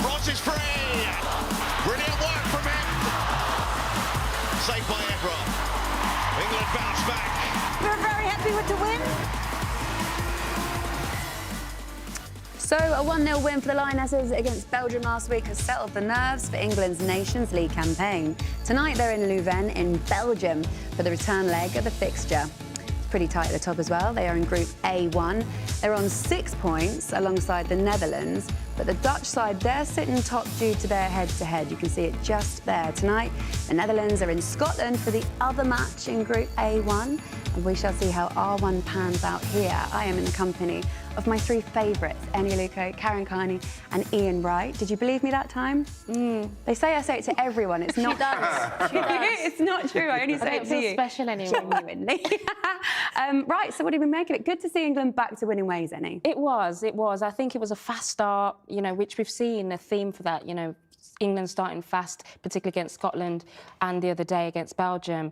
Ross is free. Brilliant work from him. Saved by Ebra. England bounce back. We're very happy with the win. So a 1-0 win for the Lionesses against Belgium last week has settled the nerves for England's Nations League campaign. Tonight they're in Leuven in Belgium for the return leg of the fixture. It's pretty tight at the top as well. They are in Group A1. They're on 6 points alongside the Netherlands, but the Dutch side, they're sitting top due to their head-to-head. You can see it just there. Tonight, the Netherlands are in Scotland for the other match in Group A1, and we shall see how R1 pans out here. I am in the company of my 3 favourites, Enya Luco, Karen Carney and Ian Wright. Did you believe me that time? They say I say it to everyone. It's not. She does. She does. It's not true. I only say it to you. Special anyway. Genuinely. Right, so what do we make of it? Good to see England back to winning ways, Ennie. It was. I think it was a fast start, which we've seen a theme for that, England starting fast, particularly against Scotland and the other day against Belgium.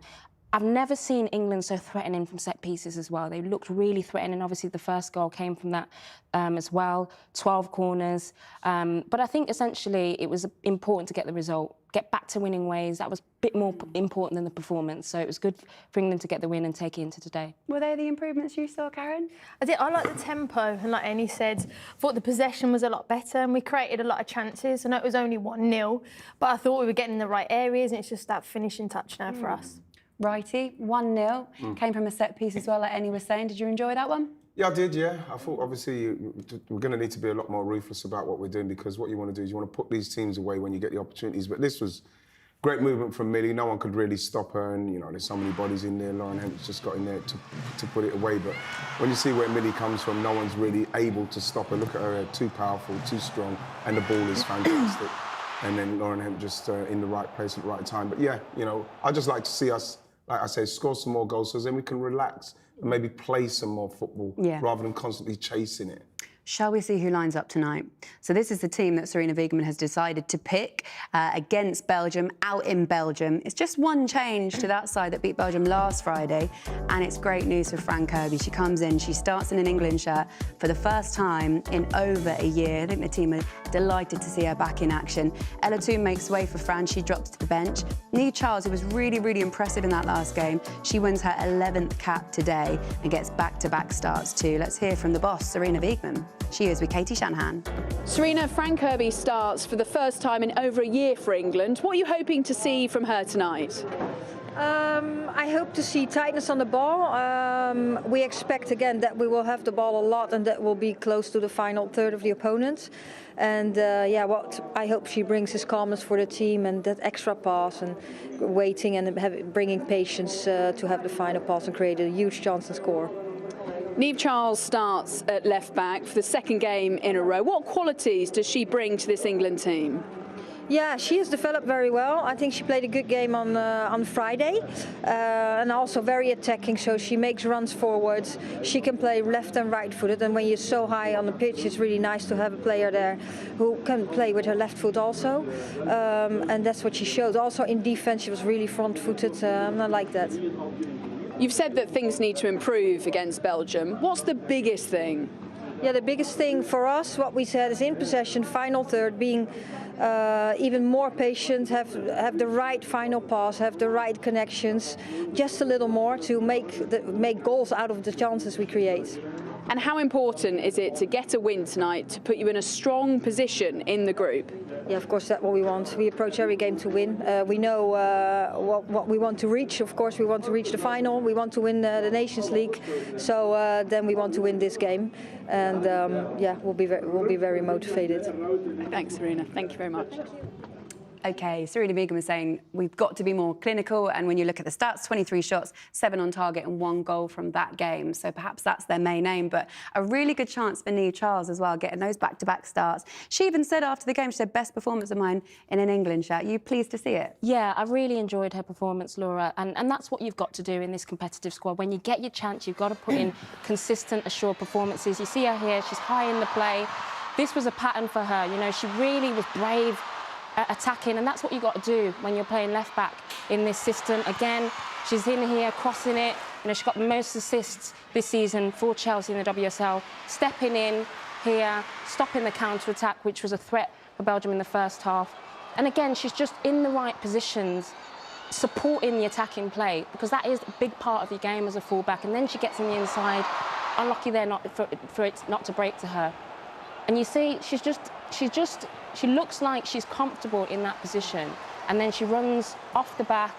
I've never seen England so threatening from set pieces as well. They looked really threatening. Obviously, the first goal came from that as well, 12 corners. But I think essentially it was important to get the result, get back to winning ways. That was a bit more important than the performance. So it was good for England to get the win and take it into today. Were they the improvements you saw, Karen? I did. I like the tempo, and like Annie said, I thought the possession was a lot better, and we created a lot of chances. I know it was only 1-0, but I thought we were getting in the right areas, and it's just that finishing touch now for us. Righty, 1-0. Came from a set piece as well, like Ennie was saying. Did you enjoy that one? Yeah, I did, yeah. I thought, obviously, we're going to need to be a lot more ruthless about what we're doing, because what you want to do is you want to put these teams away when you get the opportunities. But this was great movement from Millie. No one could really stop her, and, there's so many bodies in there. Lauren Hemp's just got in there to put it away. But when you see where Millie comes from, no one's really able to stop her. Look at her, too powerful, too strong, and the ball is fantastic. And then Lauren Hemp just in the right place at the right time. But yeah, I'd just like to see us, like I say, score some more goals so then we can relax and maybe play some more football rather than constantly chasing it. Shall we see who lines up tonight? So this is the team that Sarina Wiegman has decided to pick against Belgium, out in Belgium. It's just one change to that side that beat Belgium last Friday, and it's great news for Fran Kirby. She comes in, she starts in an England shirt for the first time in over a year. I think the team are delighted to see her back in action. Ella Toone makes way for Fran. She drops to the bench. Niamh Charles, who was really, really impressive in that last game, she wins her 11th cap today and gets back-to-back starts too. Let's hear from the boss, Sarina Wiegman. She is with Katie Shanahan. Sarina, Fran Kirby starts for the first time in over a year for England. What are you hoping to see from her tonight? I hope to see tightness on the ball. We expect, again, that we will have the ball a lot and that we'll be close to the final third of the opponents. And what I hope she brings is calmness for the team and that extra pass and waiting and bringing patience to have the final pass and create a huge chance to score. Niamh Charles starts at left back for the second game in a row. What qualities does she bring to this England team? Yeah, she has developed very well. I think she played a good game on Friday and also very attacking, so she makes runs forwards. She can play left and right footed, and when you're so high on the pitch, it's really nice to have a player there who can play with her left foot also. And that's what she showed. Also in defense, she was really front footed, and I like that. You've said that things need to improve against Belgium. What's the biggest thing? Yeah, the biggest thing for us, what we said, is in possession, final third, being even more patient, have the right final pass, have the right connections, just a little more to make goals out of the chances we create. And how important is it to get a win tonight to put you in a strong position in the group? Yeah, of course, that's what we want. We approach every game to win. We know what we want to reach. Of course, we want to reach the final. We want to win the Nations League. So then we want to win this game. And we'll be very motivated. Thanks, Sarina. Thank you very much. OK, Sarina Wiegman was saying we've got to be more clinical, and when you look at the stats, 23 shots, 7 on target and 1 goal from that game. So perhaps that's their main aim, but a really good chance for Niamh Charles as well, getting those back-to-back starts. She even said after the game, she said, best performance of mine in an England shirt. Are you pleased to see it? Yeah, I really enjoyed her performance, Laura, and that's what you've got to do in this competitive squad. When you get your chance, you've got to put in consistent, assured performances. You see her here, she's high in the play. This was a pattern for her, she really was brave attacking, and that's what you've got to do when you're playing left back in this system. Again, she's in here crossing it. She got the most assists this season for Chelsea in the WSL, stepping in here, stopping the counter attack, which was a threat for Belgium in the first half. And again, she's just in the right positions, supporting the attacking play, because that is a big part of your game as a fullback. And then she gets in the inside, unlucky there for it not to break to her. And you see, she looks like she's comfortable in that position. And then she runs off the back,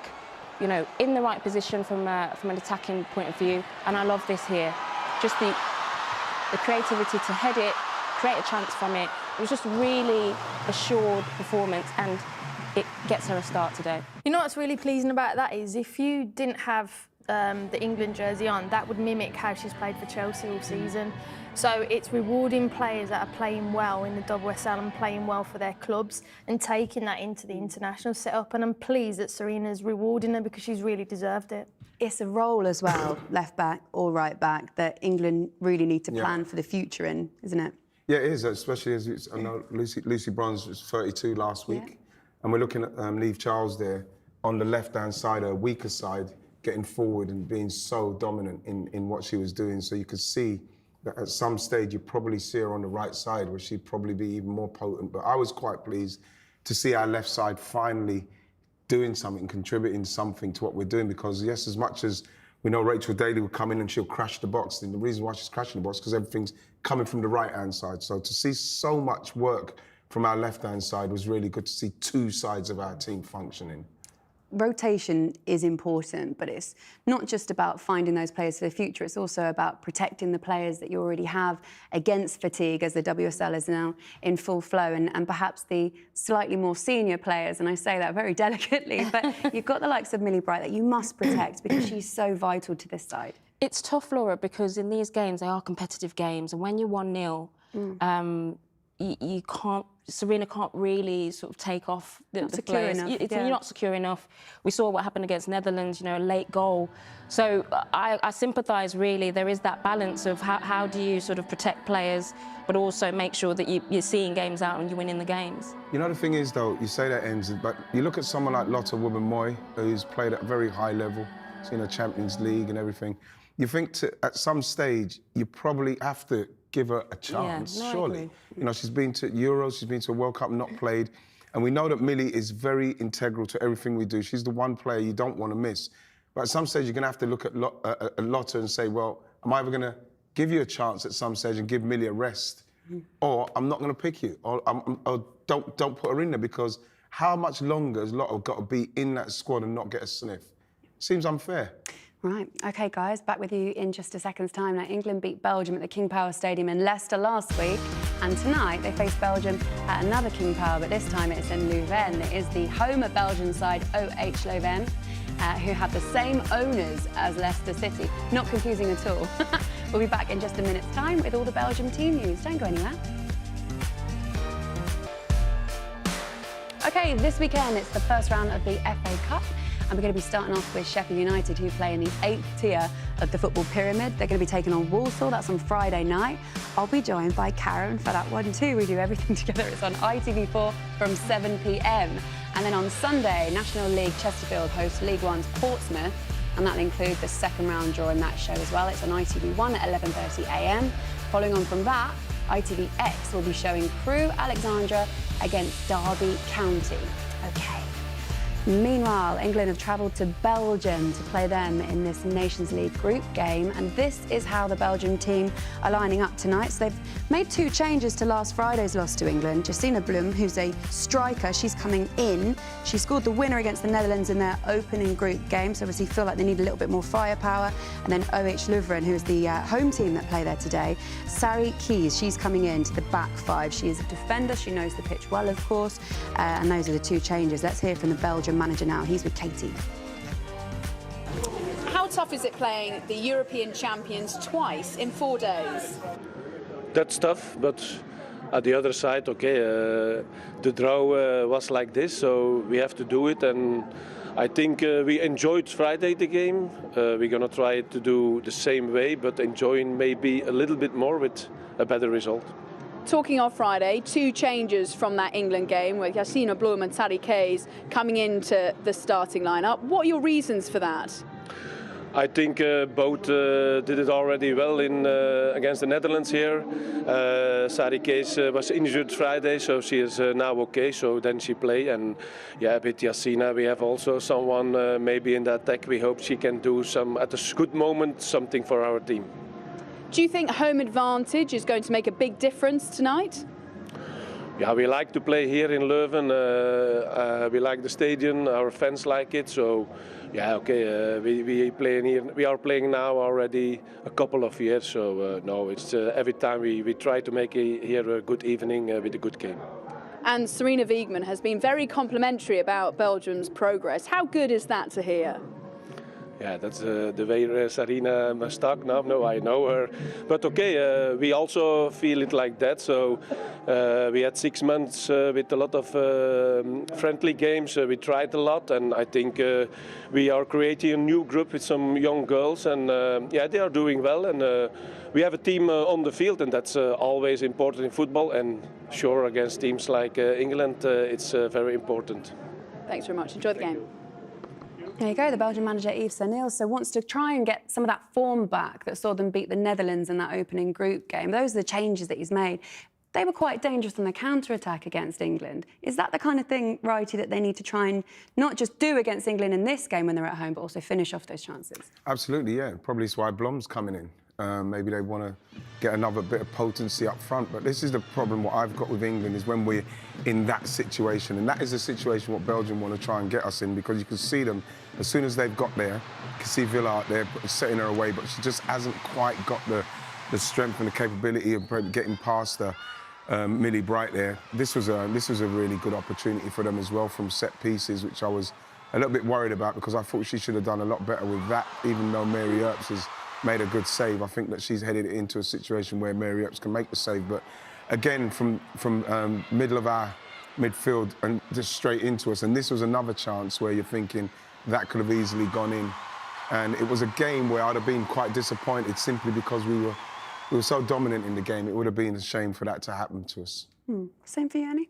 you know, in the right position from an attacking point of view. And I love this here. Just the creativity to head it, create a chance from it. It was just really assured performance, and it gets her a start today. You know what's really pleasing about that is if you didn't have the England jersey on, that would mimic how she's played for Chelsea all season. So it's rewarding players that are playing well in the WSL and playing well for their clubs and taking that into the international setup. And I'm pleased that Serena's rewarding her because she's really deserved it. It's a role as well, left back or right back, that England really need to plan for the future in, isn't it? Yeah, it is, especially as I know Lucy Bronze was 32 last week, and we're looking at Niamh Charles there on the left-hand side, her weaker side, getting forward and being so dominant in what she was doing. So you could see that at some stage you probably see her on the right side where she'd probably be even more potent. But I was quite pleased to see our left side finally doing something, contributing something to what we're doing, because yes, as much as we know Rachel Daly will come in and she'll crash the box, and the reason why she's crashing the box is because everything's coming from the right-hand side. So to see so much work from our left-hand side was really good to see two sides of our team functioning. Rotation is important, but it's not just about finding those players for the future, it's also about protecting the players that you already have against fatigue, as the WSL is now in full flow, and perhaps the slightly more senior players, and I say that very delicately, but you've got the likes of Millie Bright that you must protect because she's so vital to this side. It's tough, Laura, because in these games, they are competitive games, and when you're 1-0, you can't, Serena can't really sort of take off the players. You're not secure enough. We saw what happened against Netherlands, you know, a late goal. So I sympathise, really. There is that balance of how do you sort of protect players, but also make sure that you're seeing games out and you're winning the games. You know, the thing is, though, you say that ends, but you look at someone like Lotte Wubben-Moy, who's played at a very high level, seen a Champions League and everything. You think at some stage, you probably have to give her a chance, surely. You know, she's been to Euros, she's been to a World Cup, not played. And we know that Millie is very integral to everything we do. She's the one player you don't want to miss. But at some stage, you're going to have to look at Lotte and say, well, I'm either going to give you a chance at some stage and give Millie a rest, or I'm not going to pick you, or don't put her in there, because how much longer has Lotte got to be in that squad and not get a sniff? Seems unfair. Right, OK, guys, back with you in just a second's time. Now, England beat Belgium at the King Power Stadium in Leicester last week, and tonight they face Belgium at another King Power, but this time it's in Leuven. It is the home of Belgian side OH Leuven, who have the same owners as Leicester City. Not confusing at all. We'll be back in just a minute's time with all the Belgium team news. Don't go anywhere. OK, this weekend it's the first round of the FA Cup. And we're going to be starting off with Sheffield United, who play in the 8th tier of the football pyramid. They're going to be taking on Walsall. That's on Friday night. I'll be joined by Karen for that one too. We do everything together. It's on ITV4 from 7 p.m. And then on Sunday, National League Chesterfield hosts League One's Portsmouth, and that'll include the second round draw in that show as well. It's on ITV1 at 11:30 a.m. Following on from that, ITVX will be showing Crewe Alexandra against Derby County. OK. Meanwhile, England have travelled to Belgium to play them in this Nations League group game, and this is how the Belgium team are lining up tonight. So they've made two changes to last Friday's loss to England. Justina Blum, who's a striker, she's coming in. She scored the winner against the Netherlands in their opening group game, so obviously feel like they need a little bit more firepower. And then OH Leuven, who is the home team that play there today. Sari Keys, she's coming in to the back five. She is a defender, she knows the pitch well, of course, and those are the two changes. Let's hear from the Belgium manager now. He's with Katie. How tough is it playing the European champions twice in 4 days? That's tough, but at the other side, okay, the draw was like this, so we have to do it. And I think we enjoyed Friday the game. We're going to try to do the same way, but enjoying maybe a little bit more with a better result. Talking of Friday, two changes from that England game with Justina Blum and Sari Keys coming into the starting lineup. What are your reasons for that? I think both did it already well in against the Netherlands here. Sari Kees was injured Friday, so she is now okay. So then she play, and yeah, with Yassina we have also someone maybe in the attack. We hope she can do some at a good moment something for our team. Do you think home advantage is going to make a big difference tonight? Yeah, we like to play here in Leuven. We like the stadium. Our fans like it. So, yeah, okay. We playing here. We are playing now already a couple of years. So no, it's every time we try to make here a good evening with a good game. And Sarina Wiegman has been very complimentary about Belgium's progress. How good is that to hear? Yeah, that's the way Sarina must talk now. No, I know her. But okay, we also feel it like that. So we had 6 months with a lot of friendly games. We tried a lot, and I think we are creating a new group with some young girls. And yeah, they are doing well. And we have a team on the field, and that's always important in football. And sure, against teams like England, it's very important. Thanks very much. Enjoy the game. There you go, the Belgian manager Yves Saint-Nielsen wants to try and get some of that form back that saw them beat the Netherlands in that opening group game. Those are the changes that he's made. They were quite dangerous on the counter-attack against England. Is that the kind of thing, Righty, that they need to try and not just do against England in this game when they're at home, but also finish off those chances? Absolutely, yeah. Probably that's why Blom's coming in. Maybe they want to get another bit of potency up front. But this is the problem, what I've got with England, is when we're in that situation. And that is the situation what Belgium want to try and get us in, because you can see them, as soon as they've got there, you can see Villa out there setting her away, but she just hasn't quite got the strength and the capability of getting past her. Millie Bright there. This was a really good opportunity for them as well from set pieces, which I was a little bit worried about because I thought she should have done a lot better with that, even though Mary Earps has made a good save. I think that she's headed into a situation where Mary Earps can make the save, but again, from middle of our midfield and just straight into us, and this was another chance where you're thinking that could have easily gone in. And it was a game where I'd have been quite disappointed simply because we were so dominant in the game. It would have been a shame for that to happen to us. Same for you, Annie?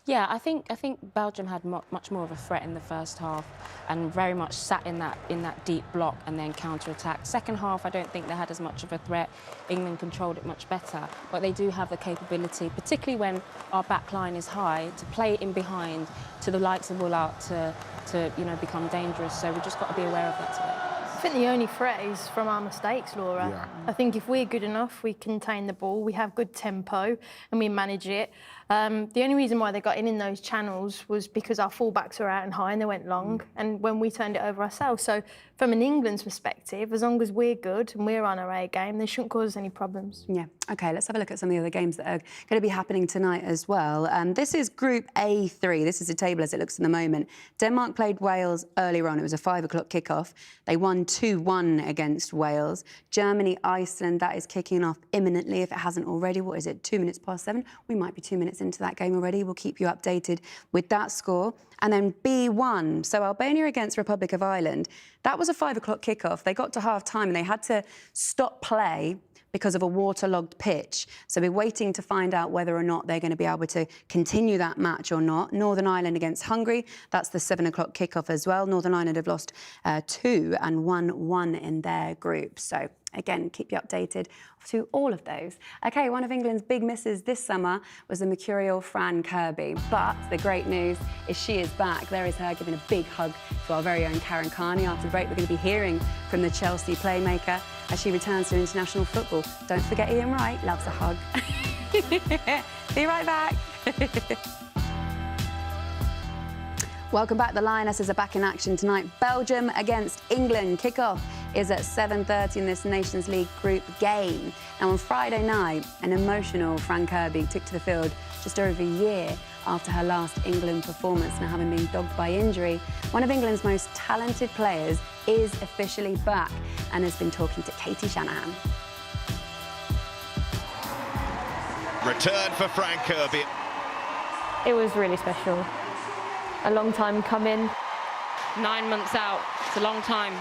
Yeah, I think Belgium had much more of a threat in the first half and very much sat in that deep block and then counter-attack. Second half, I don't think they had as much of a threat. England controlled it much better, but they do have the capability, particularly when our back line is high, to play in behind to the likes of Woolart to become dangerous. So we've just got to be aware of that today. I think the only threat is from our mistakes, Laura. Yeah. I think if we're good enough, we contain the ball, we have good tempo and we manage it. The only reason why they got in those channels was because our fullbacks were out and high and they went long, and when we turned it over ourselves. So from an England's perspective, as long as we're good and we're on our A game, they shouldn't cause us any problems. Yeah, OK, let's have a look at some of the other games that are going to be happening tonight as well. This is Group A3. This is the table as it looks in the moment. Denmark played Wales earlier on. It was a 5 o'clock kickoff. They won 2-1 against Wales. Germany, Iceland, that is kicking off imminently if it hasn't already. What is it, 2 minutes past 7? We might be 2 minutes into that game already. We'll keep you updated with that score. And then B1, so Albania against Republic of Ireland. That was a 5 o'clock kickoff. They got to half-time and they had to stop play because of a waterlogged pitch. So we're waiting to find out whether or not they're going to be able to continue that match or not. Northern Ireland against Hungary, that's the 7 o'clock kickoff as well. Northern Ireland have lost 2 and won 1 in their group. So again, keep you updated to all of those. OK, one of England's big misses this summer was the mercurial Fran Kirby. But the great news is she is back. There is her giving a big hug to our very own Karen Carney. After the break, we're going to be hearing from the Chelsea playmaker as she returns to international football. Don't forget Ian Wright loves a hug. Be right back. Welcome back. The Lionesses are back in action tonight. Belgium against England. Kick-off is at 7:30 in this Nations League group game. Now, on Friday night, an emotional Fran Kirby took to the field just over a year after her last England performance. Now, having been dogged by injury, one of England's most talented players is officially back and has been talking to Katie Shanahan. Return for Fran Kirby. It was really special. A long time coming. 9 months out, it's a long time.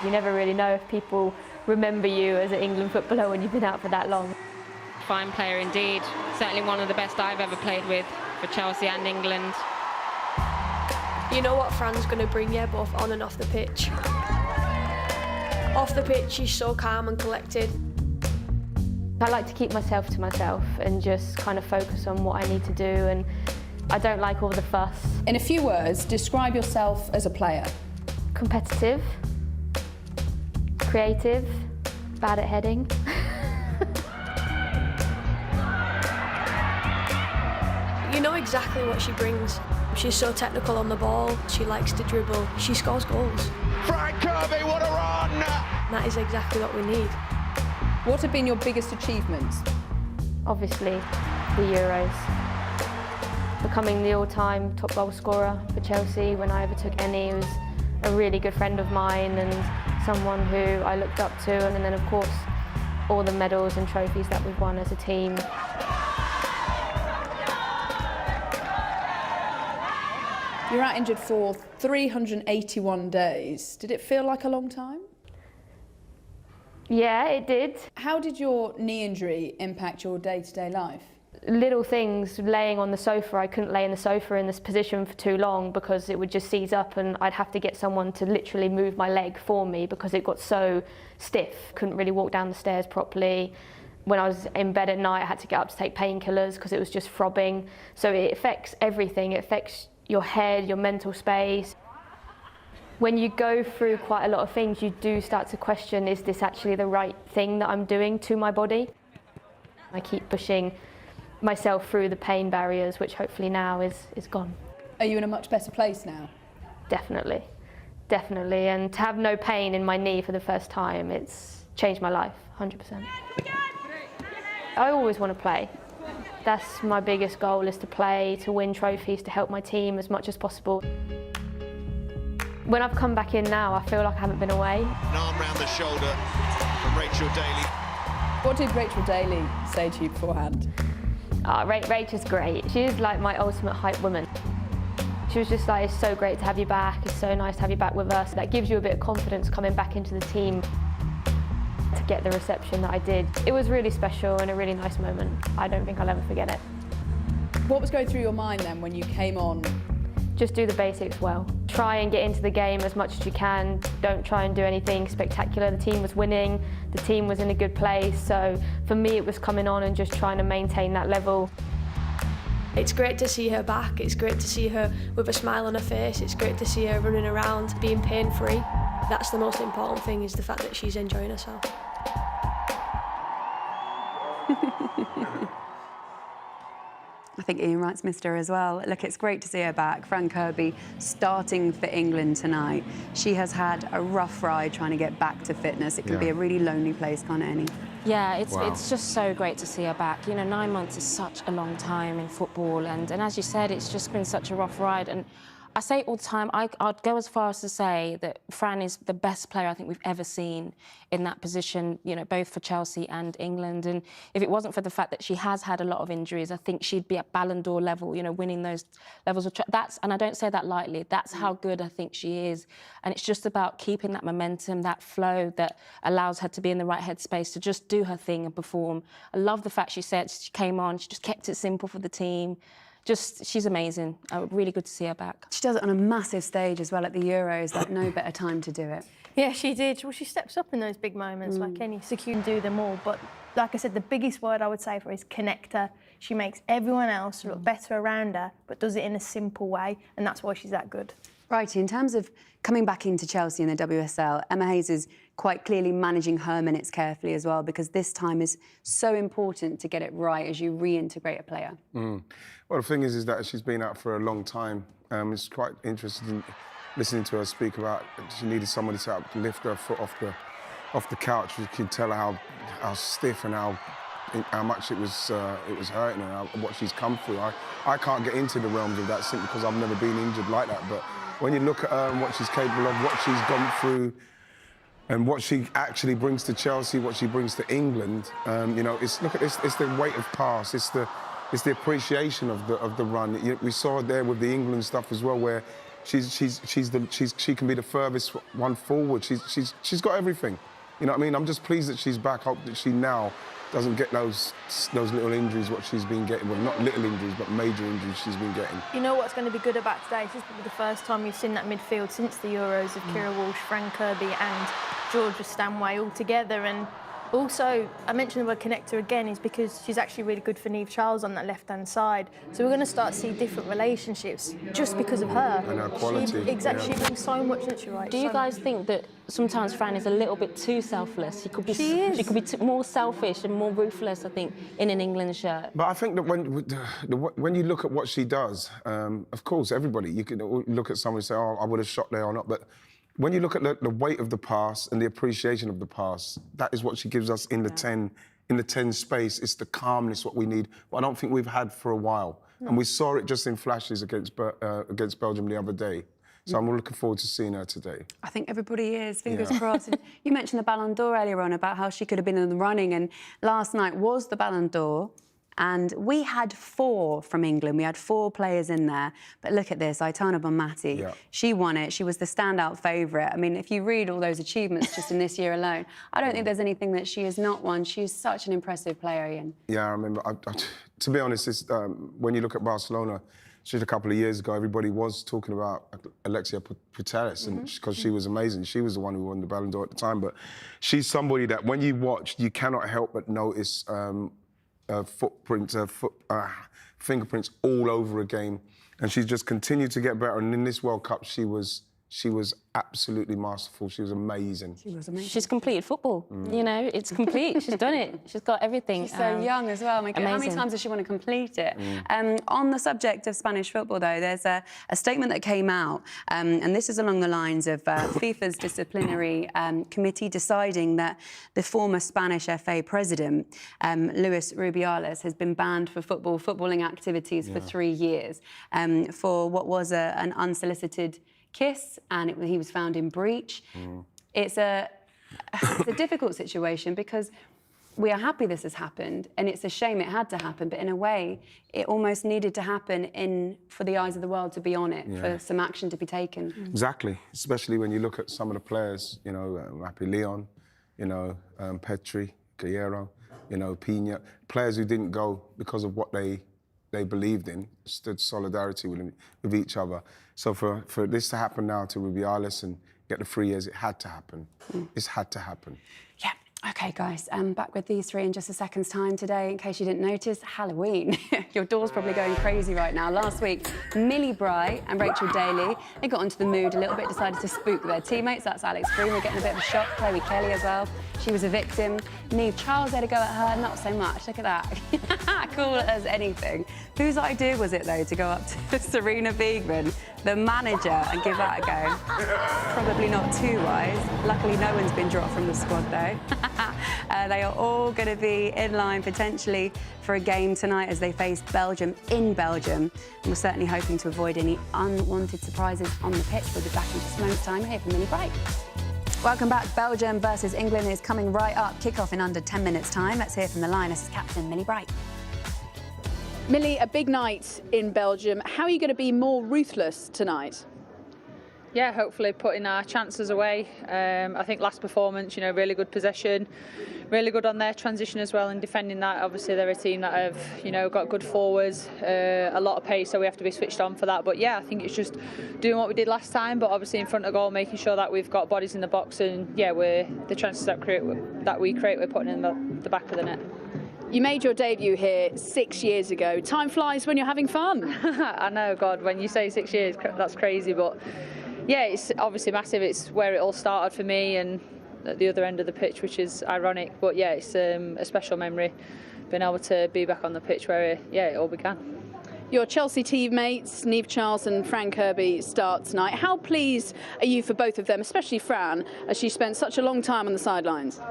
You never really know if people remember you as an England footballer when you've been out for that long. Fine player indeed. Certainly one of the best I've ever played with for Chelsea and England. You know what Fran's going to bring you both on and off the pitch. Off the pitch, she's so calm and collected. I like to keep myself to myself and just kind of focus on what I need to do, and I don't like all the fuss. In a few words, describe yourself as a player. Competitive, creative, bad at heading. You know exactly what she brings. She's so technical on the ball, she likes to dribble, she scores goals. Frank Kirby, what a run! And that is exactly what we need. What have been your biggest achievements? Obviously, the Euros. Becoming the all-time top goal scorer for Chelsea when I overtook Annie was a really good friend of mine and someone who I looked up to, and then of course all the medals and trophies that we've won as a team. You're out injured for 381 days. Did it feel like a long time? Yeah, it did. How did your knee injury impact your day-to-day life? Little things, laying on the sofa, I couldn't lay in the sofa in this position for too long because it would just seize up and I'd have to get someone to literally move my leg for me because it got so stiff. Couldn't really walk down the stairs properly. When I was in bed at night, I had to get up to take painkillers because it was just throbbing. So it affects everything. It affects your head, your mental space. When you go through quite a lot of things, you do start to question, is this actually the right thing that I'm doing to my body? I keep pushing myself through the pain barriers, which hopefully now is gone. Are you in a much better place now? Definitely, definitely. And to have no pain in my knee for the first time, it's changed my life, 100%. I always want to play. That's my biggest goal, is to play, to win trophies, to help my team as much as possible. When I've come back in now, I feel like I haven't been away. An arm round the shoulder from Rachel Daly. What did Rachel Daly say to you beforehand? Rachel's great. She is like my ultimate hype woman. She was just like, it's so great to have you back. It's so nice to have you back with us. That gives you a bit of confidence coming back into the team. To get the reception that I did, it was really special and a really nice moment. I don't think I'll ever forget it. What was going through your mind then when you came on? Just do the basics well. Try and get into the game as much as you can. Don't try and do anything spectacular. The team was winning, the team was in a good place, so for me it was coming on and just trying to maintain that level. It's great to see her back, it's great to see her with a smile on her face, it's great to see her running around, being pain-free. That's the most important thing, is the fact that she's enjoying herself. I think Ian Wright's missed her as well. Look, it's great to see her back. Fran Kirby starting for England tonight. She has had a rough ride trying to get back to fitness. It can be a really lonely place, can't it, Annie? Yeah, it's just so great to see her back. You know, 9 months is such a long time in football, and as you said, it's just been such a rough ride. And I say it all the time, I'd go as far as to say that Fran is the best player I think we've ever seen in that position, you know, both for Chelsea and England. And if it wasn't for the fact that she has had a lot of injuries, I think she'd be at Ballon d'Or level, you know, winning those levels of... and I don't say that lightly, that's how good I think she is. And it's just about keeping that momentum, that flow that allows her to be in the right headspace to just do her thing and perform. I love the fact she said she came on, she just kept it simple for the team. She's amazing. Really good to see her back. She does it on a massive stage as well at the Euros, like no better time to do it. Yeah, she did. Well, she steps up in those big moments like any secure and do them all. But like I said, the biggest word I would say for her is connector. She makes everyone else look better around her, but does it in a simple way, and that's why she's that good. Righty, in terms of coming back into Chelsea in the WSL, Emma Hayes is quite clearly managing her minutes carefully as well, because this time is so important to get it right as you reintegrate a player. Well, the thing is that she's been out for a long time. It's quite interesting listening to her speak about she needed somebody to help lift her foot off the couch. You could tell how stiff and how much it was hurting her, what she's come through. I can't get into the realms of that simply because I've never been injured like that. But when you look at her and what she's capable of, what she's gone through, and what she actually brings to Chelsea, what she brings to England, you know, look at this. It's the weight of pass. It's the appreciation of the run. We saw it there with the England stuff as well, where she can be the furthest one forward. She's got everything. You know what I mean? I'm just pleased that she's back. Hope that she now doesn't get those little injuries what she's been getting. Well, not little injuries, but major injuries she's been getting. You know what's going to be good about today? This is probably the first time we've seen that midfield since the Euros of Kira Walsh, Fran Kirby and Georgia Stanway all together. And also, I mentioned the word connector again is because she's actually really good for Niamh Charles on that left-hand side. So we're going to start to see different relationships just because of her. And her quality. Exactly, she brings so much, isn't she, right? Do you guys think that sometimes Fran is a little bit too selfless? She could be more selfish and more ruthless, I think, in an England shirt. But I think that when you look at what she does, of course, everybody, you can look at someone and say, oh, I would have shot there or not, but when you look at the weight of the pass and the appreciation of the pass, that is what she gives us in the 10 space. It's the calmness what we need. But I don't think we've had for a while. No. And we saw it just in flashes against Belgium the other day. So I'm looking forward to seeing her today. I think everybody is, fingers crossed. And you mentioned the Ballon d'Or earlier on about how she could have been in the running, and last night was the Ballon d'Or. And we had 4 from England. We had 4 players in there. But look at this, Aitana Bonmati. Yeah. She won it. She was the standout favourite. I mean, if you read all those achievements just in this year alone, I don't think there's anything that she has not won. She's such an impressive player, Ian. Yeah, I remember. To be honest, when you look at Barcelona, just a couple of years ago, everybody was talking about Alexia Putellas, and because she was amazing. She was the one who won the Ballon d'Or at the time. But she's somebody that when you watch, you cannot help but notice fingerprints all over a game, and she's just continued to get better. And in this World Cup, she was absolutely masterful. She was amazing. She was amazing. She's completed football. You know, it's complete. She's done it. She's got everything. She's so young as well. How many times does she want to complete it? On the subject of Spanish football, though, there's a statement that came out, and this is along the lines of FIFA's disciplinary committee deciding that the former Spanish FA president, Luis Rubiales, has been banned for footballing activities for 3 years for what was an unsolicited kiss, and he was found in breach. It's a difficult situation because we are happy this has happened, and it's a shame it had to happen, but in a way, it almost needed to happen for the eyes of the world to be on it, for some action to be taken. Exactly, especially when you look at some of the players, you know, Rapi Leon, you know, Petri, Guerrero, you know, Pina, players who didn't go because of what they believed in, stood solidarity with each other. So for this to happen now to Rubiales and get the 3 years, it had to happen. It's had to happen. Yeah. OK, guys, back with these 3 in just a second's time today. In case you didn't notice, Halloween. Your door's probably going crazy right now. Last week, Millie Bright and Rachel Daly, they got into the mood a little bit, decided to spook their teammates. That's Alex Green. We're getting a bit of a shock. Chloe Kelly as well. She was a victim. Niamh Charles had a go at her. Not so much. Look at that. Cool as anything. Whose idea was it, though, to go up to Serena Wiegman, the manager, and give that a go? Probably not too wise. Luckily, no one's been dropped from the squad, though. They are all going to be in line potentially for a game tonight as they face Belgium in Belgium. And we're certainly hoping to avoid any unwanted surprises on the pitch. We'll be back in just a moment's time. Here from Millie Bright. Welcome back. Belgium versus England is coming right up. Kick-off in under 10 minutes' time. Let's hear from the Lionesses captain, Millie Bright. Millie, a big night in Belgium. How are you going to be more ruthless tonight? Yeah, hopefully putting our chances away. I think last performance, you know, really good possession, really good on their transition as well and defending that. Obviously, they're a team that have, you know, got good forwards, a lot of pace, so we have to be switched on for that. But yeah, I think it's just doing what we did last time, but obviously in front of goal, making sure that we've got bodies in the box, and yeah, the chances that we create, we're putting in the back of the net. You made your debut here 6 years ago. Time flies when you're having fun. I know, God, when you say 6 years, that's crazy, but yeah, it's obviously massive. It's where it all started for me and at the other end of the pitch, which is ironic. But yeah, it's a special memory, being able to be back on the pitch where, it all began. Your Chelsea teammates, Niamh Charles and Fran Kirby, start tonight. How pleased are you for both of them, especially Fran, as she spent such a long time on the sidelines?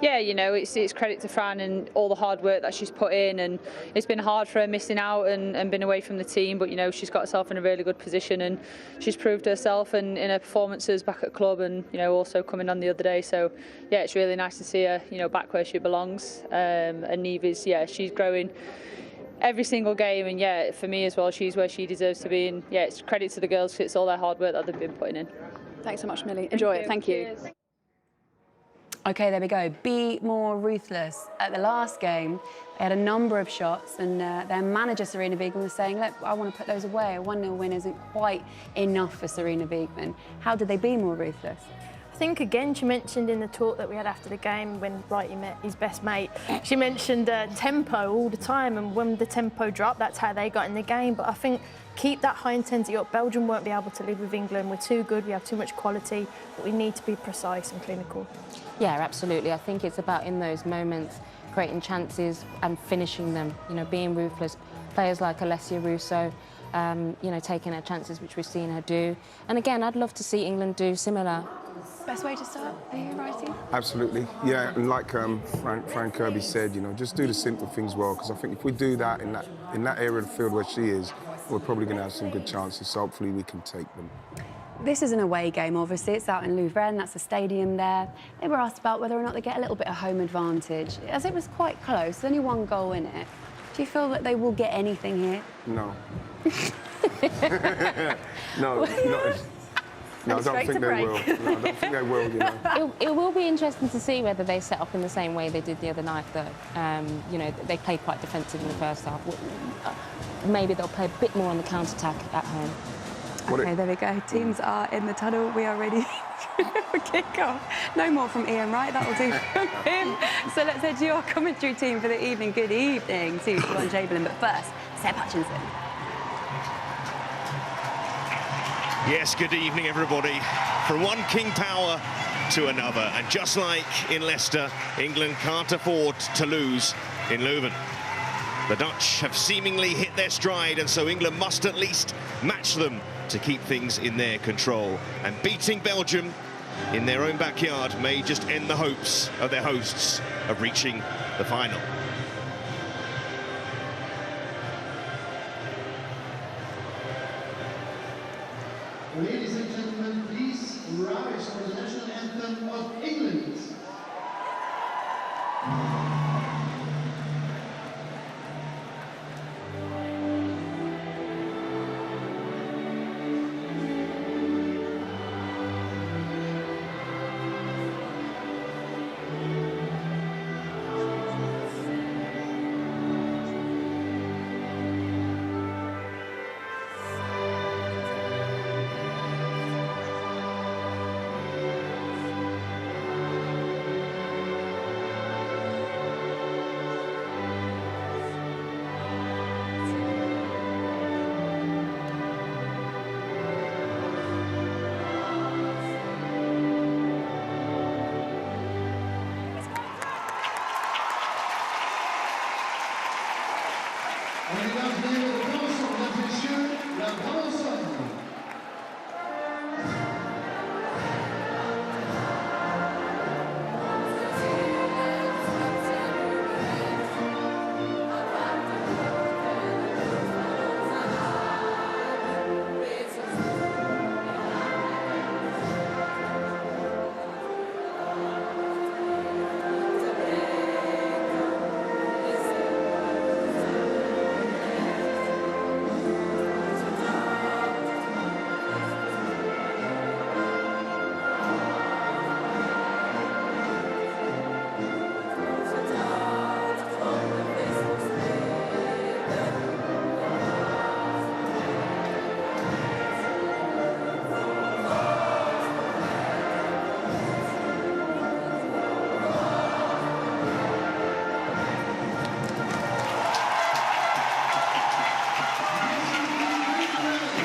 Yeah, you know, it's credit to Fran and all the hard work that she's put in, and it's been hard for her missing out and been away from the team, but, you know, she's got herself in a really good position and she's proved herself and in her performances back at club and, you know, also coming on the other day. So, yeah, it's really nice to see her, you know, back where she belongs. And Niamh is, yeah, she's growing every single game, and yeah, for me as well, she's where she deserves to be, and yeah, it's credit to the girls because it's all their hard work that they've been putting in. Thanks so much, Millie. Enjoy it. Thank you. OK, there we go. Be more ruthless. At the last game, they had a number of shots, and their manager, Sarina Wiegman, was saying, look, I want to put those away. A 1-0 win isn't quite enough for Sarina Wiegman. How did they be more ruthless? I think, again, she mentioned in the talk that we had after the game when Wrighty met his best mate, she mentioned tempo all the time, and when the tempo dropped, that's how they got in the game. But I think keep that high intensity up. Belgium won't be able to live with England. We're too good, we have too much quality, but we need to be precise and clinical. Yeah, absolutely. I think it's about, in those moments, creating chances and finishing them, you know, being ruthless. Players like Alessia Russo, you know, taking her chances, which we've seen her do. And again, I'd love to see England do similar. Best way to start, are you writing? Absolutely, yeah, and like Frank Kirby said, you know, just do the simple things well, because I think if we do that in that area of the field where she is, we're probably going to have some good chances, so hopefully we can take them. This is an away game, obviously. It's out in Louvain, that's the stadium there. They were asked about whether or not they get a little bit of home advantage, as it was quite close, only one goal in it. Do you feel that they will get anything here? No. No, I don't think they will. No, I don't think they will, you know. It will be interesting to see whether they set up in the same way they did the other night, though. You know, they played quite defensive in the first half. Maybe they'll play a bit more on the counter-attack at home. OK, there we go. Teams are in the tunnel. We are ready for kick-off. No more from Ian Wright. That'll do from him. So let's head to your commentary team for the evening. Good evening to Siobhan Chamberlain. But first, Seb Hutchinson. Yes, good evening, everybody. From one King Power to another. And just like in Leicester, England can't afford to lose in Leuven. The Dutch have seemingly hit their stride, and so England must at least match them to keep things in their control. And beating Belgium in their own backyard may just end the hopes of their hosts of reaching the final. Ladies and gentlemen, please rise for the national anthem of England.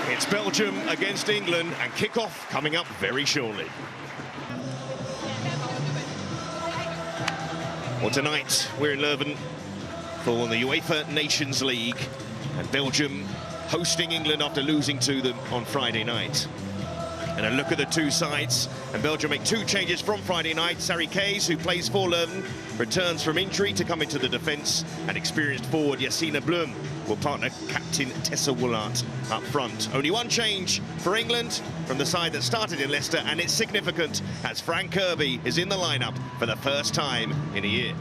It's Belgium against England, and kick-off coming up very shortly. Well, tonight we're in Leuven for the UEFA Nations League, and Belgium hosting England after losing to them on Friday night. And a look at the two sides, and Belgium make two changes from Friday night. Sarri Keys, who plays for Leuven, returns from injury to come into the defence, and experienced forward Yassine Blum will partner captain Tessa Woolart up front. Only one change for England from the side that started in Leicester, and it's significant as Frank Kirby is in the lineup for the first time in a year.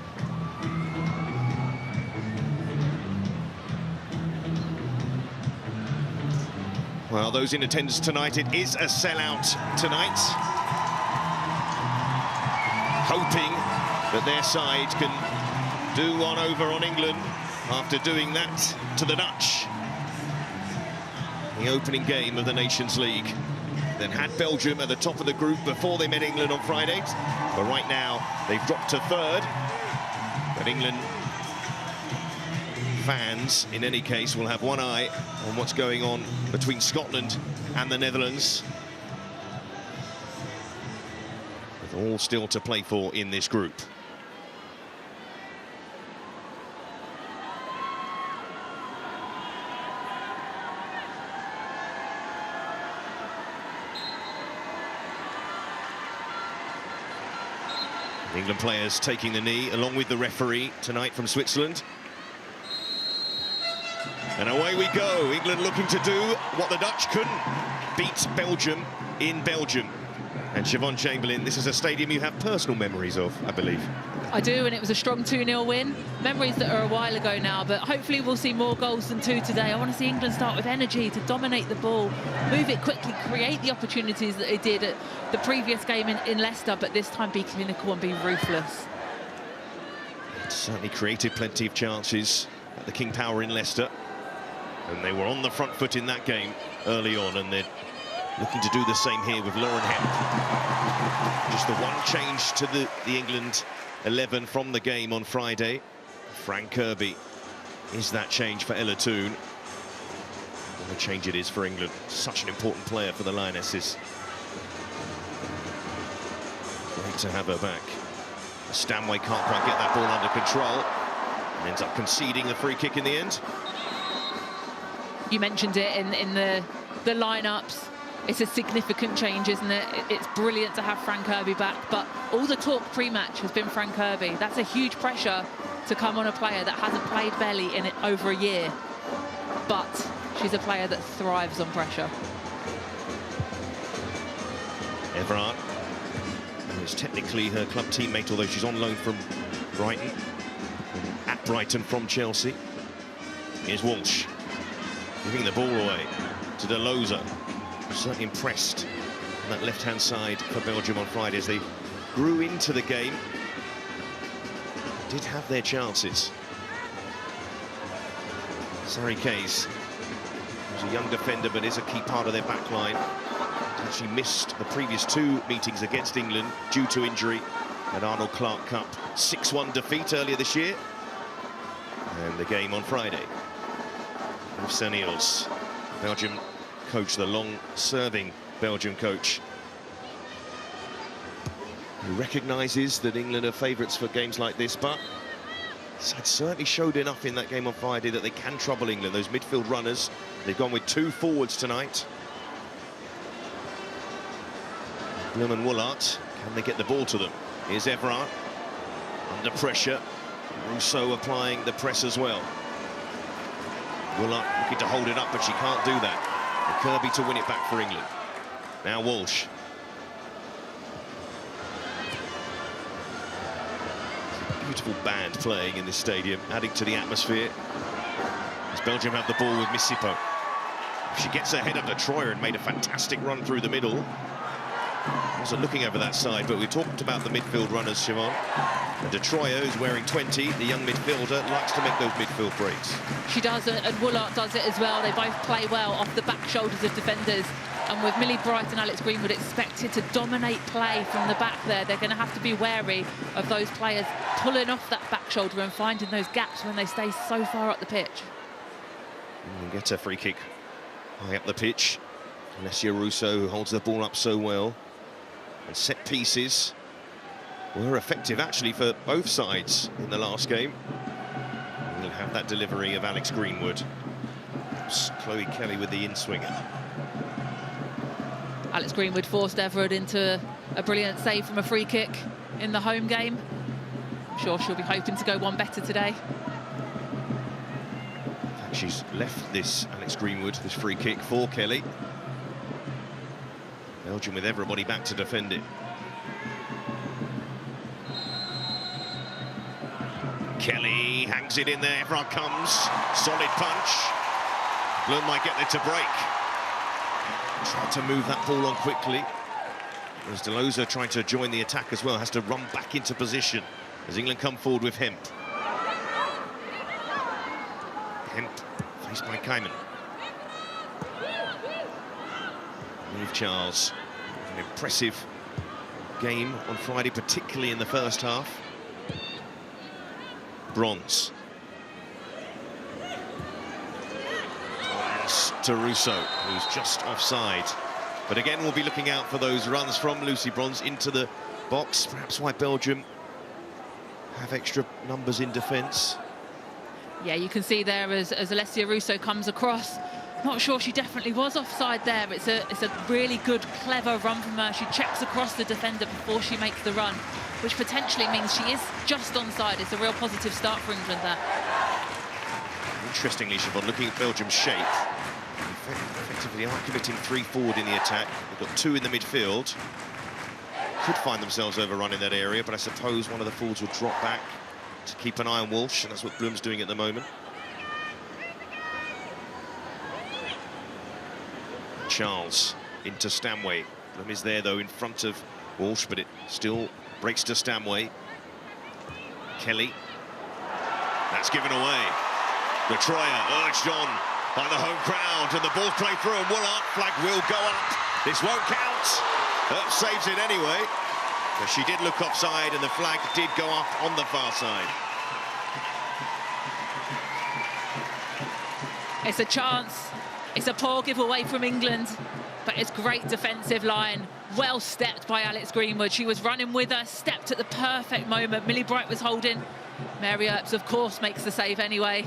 Well, those in attendance tonight, it is a sellout tonight. hoping that their side can do one over on England after doing that to the Dutch. The opening game of the Nations League. Then had Belgium at the top of the group before they met England on Friday. But right now, they've dropped to third. But England fans, in any case, will have one eye on what's going on between Scotland and the Netherlands. With all still to play for in this group. England players taking the knee, along with the referee tonight from Switzerland. And away we go. England looking to do what the Dutch couldn't. Beat Belgium in Belgium. And Siobhan Chamberlain, this is a stadium you have personal memories of, I believe. I do, and it was a strong 2-0 win. Memories that are a while ago now, but hopefully we'll see more goals than 2 today. I want to see England start with energy, to dominate the ball, move it quickly, create the opportunities that they did at the previous game in Leicester, but this time be clinical and be ruthless. Certainly created plenty of chances at the King Power in Leicester. And they were on the front foot in that game early on, and they're looking to do the same here with Lauren Hemp. Just the one change to the England 11 from the game on Friday. Fran Kirby is that change for Ella Toone. What a change it is for England. Such an important player for the Lionesses. Great to have her back. Stanway can't quite get that ball under control. And ends up conceding the free kick in the end. You mentioned it in the lineups. It's a significant change, isn't it? It's brilliant to have Fran Kirby back, but all the talk pre-match has been Fran Kirby. That's a huge pressure to come on a player that hasn't played barely in it over a year. But she's a player that thrives on pressure. Everard, who is technically her club teammate, although she's on loan from Brighton. At Brighton from Chelsea. Here's Walsh, giving the ball away to De Loza. Certainly impressed on that left-hand side for Belgium on Friday as they grew into the game. Did have their chances. Sari Kays, who's a young defender but is a key part of their back line. Actually missed the previous 2 meetings against England due to injury at Arnold Clark Cup. 6-1 defeat earlier this year. And the game on Friday. Seniors, Belgium coach, the long-serving Belgium coach, who recognises that England are favourites for games like this, but had certainly showed enough in that game on Friday that they can trouble England. Those midfield runners, they've gone with 2 forwards tonight. Bloom and Woolart, can they get the ball to them? Here's Everard, under pressure. Rousseau applying the press as well. Woolart looking to hold it up, but she can't do that. And Kirby to win it back for England. Now Walsh. Beautiful band playing in this stadium, adding to the atmosphere. As Belgium have the ball with Missipo. She gets her head under Troyer and made a fantastic run through the middle. Wasn't looking over that side, but we talked about the midfield runners, Siobhan. And De Troyer, who's wearing 20, the young midfielder, likes to make those midfield breaks. She does, and Woolart does it as well. They both play well off the back shoulders of defenders. And with Millie Bright and Alex Greenwood expected to dominate play from the back there, they're going to have to be wary of those players pulling off that back shoulder and finding those gaps when they stay so far up the pitch. And gets a free kick high up the pitch. Alessia Russo, who holds the ball up so well. And set pieces were effective, actually, for both sides in the last game. And we'll have that delivery of Alex Greenwood. Chloe Kelly with the in-swinger. Alex Greenwood forced Everard into a brilliant save from a free kick in the home game. I'm sure she'll be hoping to go one better today. In fact, she's left this, Alex Greenwood, this free kick for Kelly. Belgium with everybody back to defend it. Kelly hangs it in there, Everard comes, solid punch. Bloom might get there to break. Tried to move that ball on quickly. As Delosa trying to join the attack as well, has to run back into position as England come forward with Hemp. Hemp faced by Kaiman. Dreef Charles, an impressive game on Friday, particularly in the first half. Bronze. To Russo, who's just offside. But again, we'll be looking out for those runs from Lucy Bronze into the box. Perhaps why Belgium have extra numbers in defence. Yeah, you can see there as Alessia Russo comes across. Not sure she definitely was offside there. It's a really good, clever run from her. She checks across the defender before she makes the run, which potentially means she is just onside. It's a real positive start for England there. Interestingly, Siobhan, looking at Belgium's shape, effectively are committing 3 forward in the attack. They've got 2 in the midfield. Could find themselves overrun in that area, but I suppose one of the forwards will drop back to keep an eye on Walsh, and that's what Bloom's doing at the moment. Charles into Stanway. Bloom is there, though, in front of Walsh, but it still breaks to Stanway. Kelly. That's given away. The Troyer urged on by the home crowd, and the ball played through, and Woolard, flag will go up. This won't count. Earp saves it anyway. But she did look offside, and the flag did go up on the far side. It's a chance. It's a poor giveaway from England, but it's great defensive line. Well stepped by Alex Greenwood. She was running with her, stepped at the perfect moment. Millie Bright was holding. Mary Earps, of course, makes the save anyway.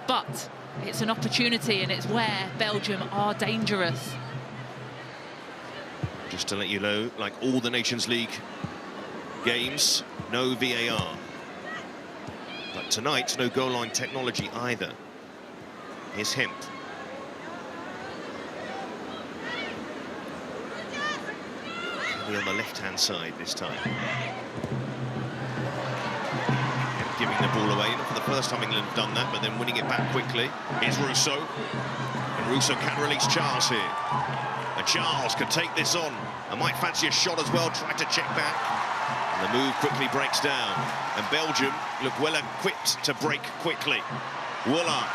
But it's an opportunity, and it's where Belgium are dangerous. Just to let you know, like all the Nations League games, no VAR. But tonight, no goal line technology either. Here's Hemp. On the left-hand side this time. Giving the ball away. Not for the first time England have done that, but then winning it back quickly. Here's Russo. And Russo can release Charles here. And Charles can take this on. I might fancy a shot as well, try to check back. And the move quickly breaks down. And Belgium look well equipped to break quickly. Woolard.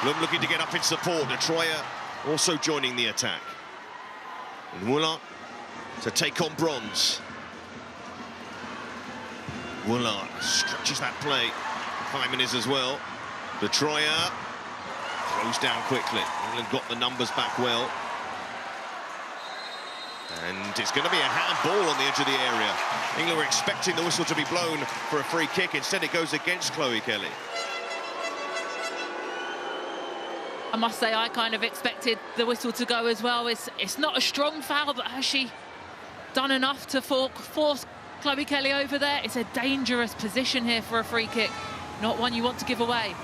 Bloom looking to get up in support. Detroyer also joining the attack. And Woolard to take on Bronze. Woolard stretches that play. Kaiman is as well. Detroyer throws down quickly. England got the numbers back well. And it's going to be a handball on the edge of the area. England were expecting the whistle to be blown for a free kick. Instead, it goes against Chloe Kelly. I must say, I kind of expected the whistle to go as well. It's not a strong foul, but has she done enough to force Chloe Kelly over there? It's a dangerous position here for a free kick, not one you want to give away.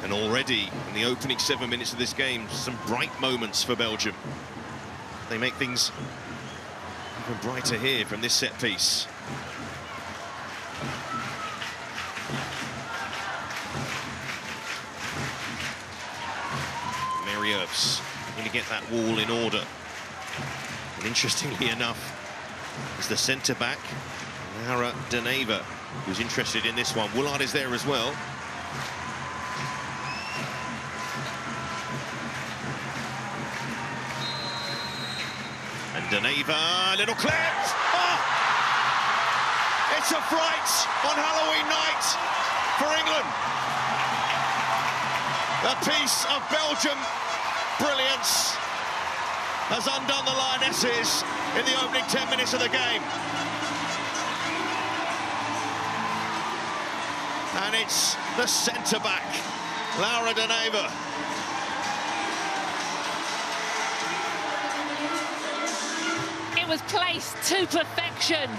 And already, in the opening 7 minutes of this game, some bright moments for Belgium. They make things even brighter here from this set piece. Mary Earps going to get that wall in order. And interestingly enough, is the centre-back, Laura De Neva, who's interested in this one. Woolard is there as well. And De Neva, little clip! Oh! It's a fright on Halloween night for England. A piece of Belgium brilliance has undone the Lionesses in the opening 10 minutes of the game. And it's the centre-back, Laura De Neva. It was placed to perfection.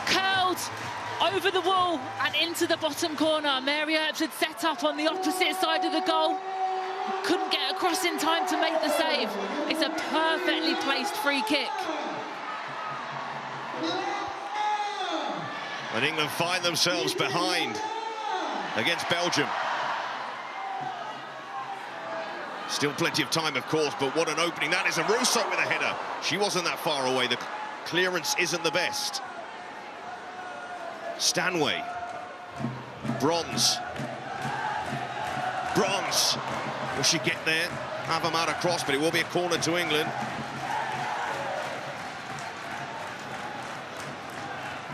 Curled over the wall and into the bottom corner. Mary Earps had set up on the opposite side of the goal. Couldn't get across in time to make the save. It's a perfectly placed free kick. And England find themselves behind against Belgium. Still plenty of time, of course, but what an opening. That is a Russo with a header. She wasn't that far away. The clearance isn't the best. Stanway. Bronze. Bronze. Will she get there? Have them out across, but it will be a corner to England.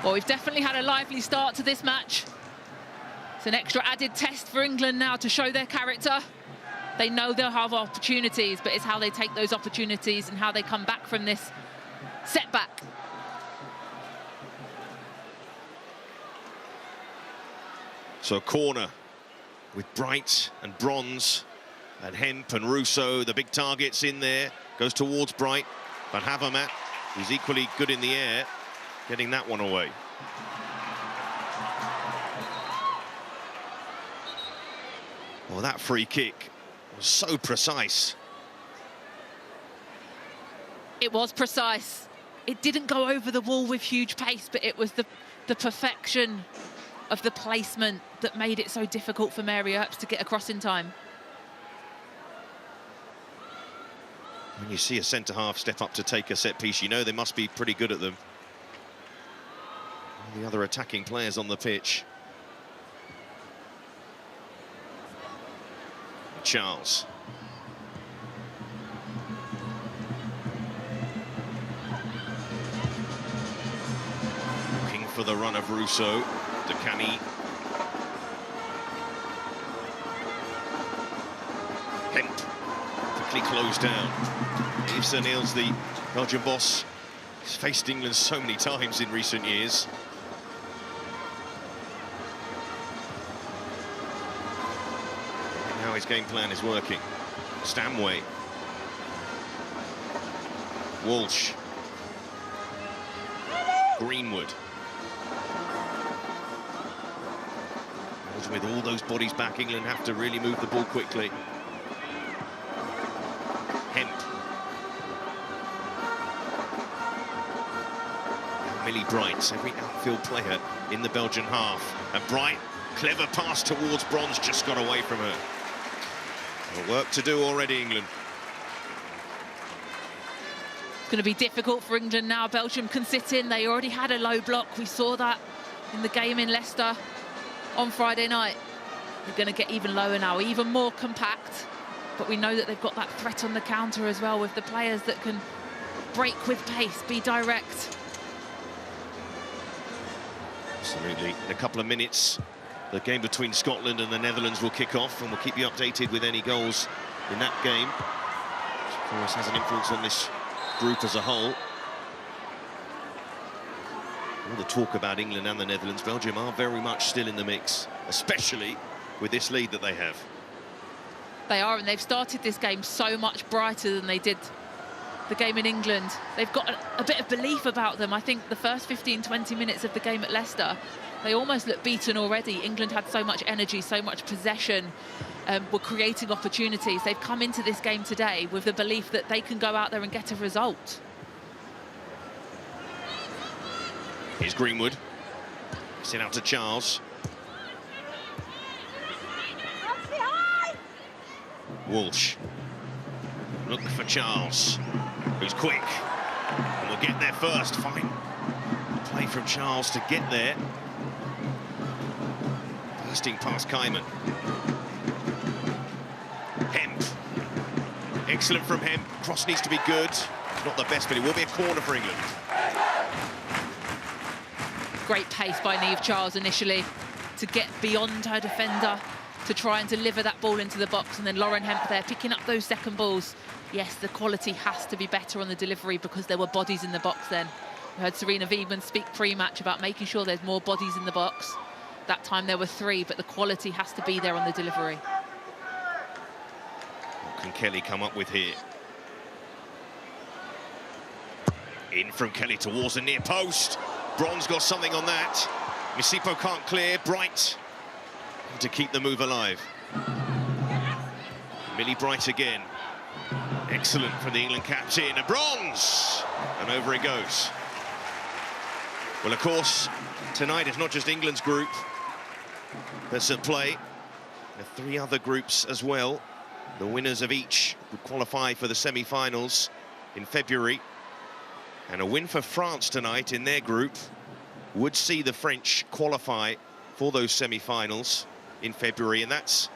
Well, we've definitely had a lively start to this match. It's an extra added test for England now to show their character. They know they'll have opportunities, but it's how they take those opportunities and how they come back from this setback. So a corner with Bright and Bronze and Hemp and Russo, the big targets in there. Goes towards Bright, but Havermat, who's equally good in the air, getting that one away. Well, that free kick was so precise. It was precise. It didn't go over the wall with huge pace, but it was the perfection of the placement that made it so difficult for Mary Earps to get across in time. When you see a centre-half step up to take a set-piece, you know they must be pretty good at them. And the other attacking players on the pitch. Charles. Looking for the run of Russo. Decani. Hemp. Quickly closed down. Yves O'Neill's the Belgian boss. He's faced England so many times in recent years. And now his game plan is working. Stanway. Walsh. Greenwood. With all those bodies back, England have to really move the ball quickly. Hemp. Millie Bright, every outfield player in the Belgian half. And Bright, clever pass towards Bronze, just got away from her. Well, work to do already, England. It's going to be difficult for England now. Belgium can sit in. They already had a low block. We saw that in the game in Leicester on Friday night. They're going to get even lower now, even more compact. But we know that they've got that threat on the counter as well, with the players that can break with pace, be direct. Absolutely. In a couple of minutes, the game between Scotland and the Netherlands will kick off, and we'll keep you updated with any goals in that game, which of course has an influence on this group as a whole. All the talk about England and the Netherlands, Belgium are very much still in the mix, especially with this lead that they have. They are, and they've started this game so much brighter than they did the game in England. They've got a bit of belief about them. I think the first 15-20 minutes of the game at Leicester, they almost looked beaten already. England had so much energy, so much possession, were creating opportunities. They've come into this game today with the belief that they can go out there and get a result. Here's Greenwood. Sent out to Charles. Walsh. Look for Charles, who's quick. And will get there first. Fine play from Charles to get there. Bursting past Kaiman. Hemp. Excellent from Hemp. Cross needs to be good. Not the best, but it will be a corner for England. Great pace by Niamh Charles initially to get beyond her defender, to try and deliver that ball into the box, and then Lauren Hemp there picking up those second balls. Yes, the quality has to be better on the delivery because there were bodies in the box then. We heard Serena Wiedmann speak pre-match about making sure there's more bodies in the box. That time there were 3, but the quality has to be there on the delivery. What can Kelly come up with here? In from Kelly towards the near post. Bronze got something on that. Misipo can't clear. Bright to keep the move alive. Millie Bright again. Excellent for the England captain. And Bronze! And over it goes. Well, of course, tonight it's not just England's group that's at play. There are 3 other groups as well. The winners of each would qualify for the semi-finals in February. And a win for France tonight in their group would see the French qualify for those semi-finals in February. And that's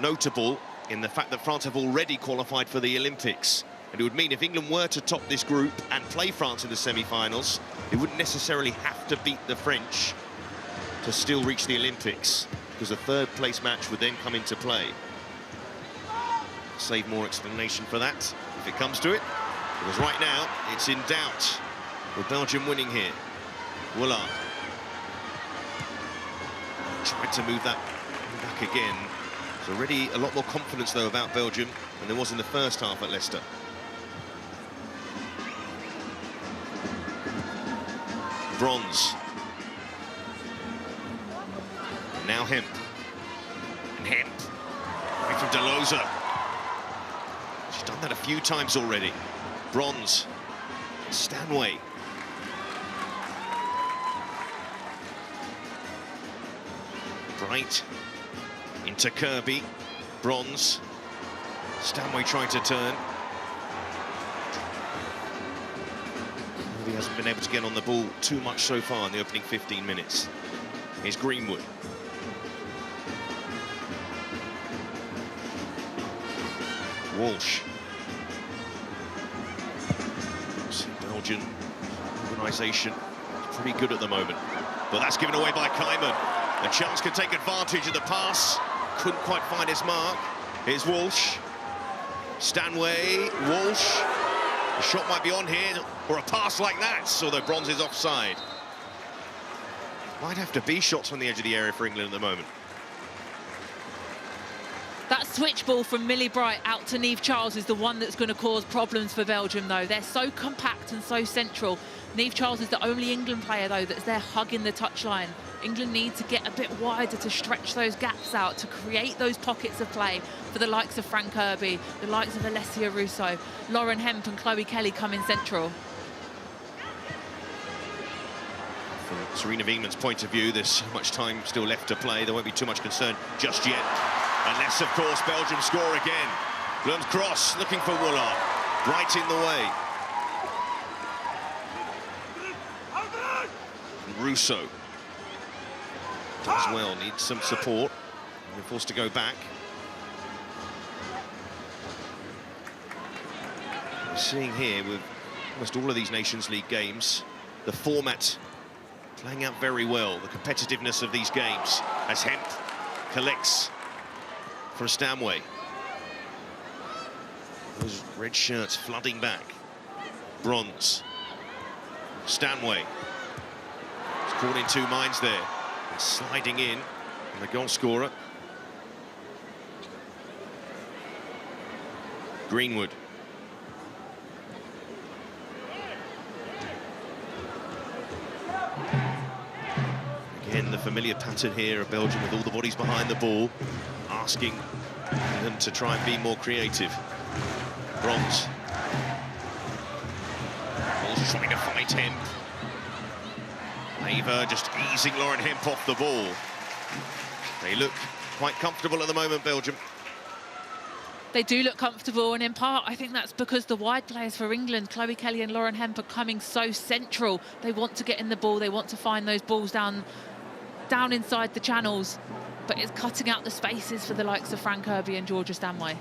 notable in the fact that France have already qualified for the Olympics. And it would mean if England were to top this group and play France in the semi-finals, it wouldn't necessarily have to beat the French to still reach the Olympics, because a third-place match would then come into play. Save more explanation for that if it comes to it, because right now it's in doubt with Belgium winning here. Woolard tried to move that back again. There's already a lot more confidence though about Belgium than there was in the first half at Leicester. Bronze. Now Hemp. And Hemp. Away from Deloza. She's done that a few times already. Bronze. Stanway. Bright. Into Kirby. Bronze. Stanway trying to turn. He hasn't been able to get on the ball too much so far in the opening 15 minutes. Here's Greenwood. Walsh. Belgian organisation pretty good at the moment, but that's given away by Kleiman. And Charles can take advantage of the pass. Couldn't quite find his mark. Here's Walsh. Stanway, Walsh. The shot might be on here, or a pass like that, although Bronze is offside. Might have to be shots on the edge of the area for England at the moment. That switch ball from Millie Bright out to Niamh Charles is the one that's going to cause problems for Belgium, though. They're so compact and so central. Niamh Charles is the only England player, though, that's there hugging the touchline. England need to get a bit wider to stretch those gaps out, to create those pockets of play for the likes of Frank Kirby, the likes of Alessia Russo, Lauren Hemp and Chloe Kelly coming central. From Serena Wiegmann's point of view, there's so much time still left to play. There won't be too much concern just yet. Unless, of course, Belgium score again. Blum's cross, looking for Woolard. Right in the way. And Russo does well, needs some support. They're forced to go back. We're seeing here with almost all of these Nations League games, the format playing out very well, the competitiveness of these games, as Hemp collects for Stanway. Those red shirts flooding back. Bronze. Stanway. He's caught in two minds there. And sliding in, and the goal scorer. Greenwood. Again, the familiar pattern here of Belgium with all the bodies behind the ball, asking them to try and be more creative. Bronze. Ball's trying to fight Hemp. Ava just easing Lauren Hemp off the ball. They look quite comfortable at the moment, Belgium. They do look comfortable, and in part, I think that's because the wide players for England, Chloe Kelly and Lauren Hemp, are coming so central. They want to get in the ball, they want to find those balls down inside the channels, but it's cutting out the spaces for the likes of Frank Kirby and Georgia Stanway.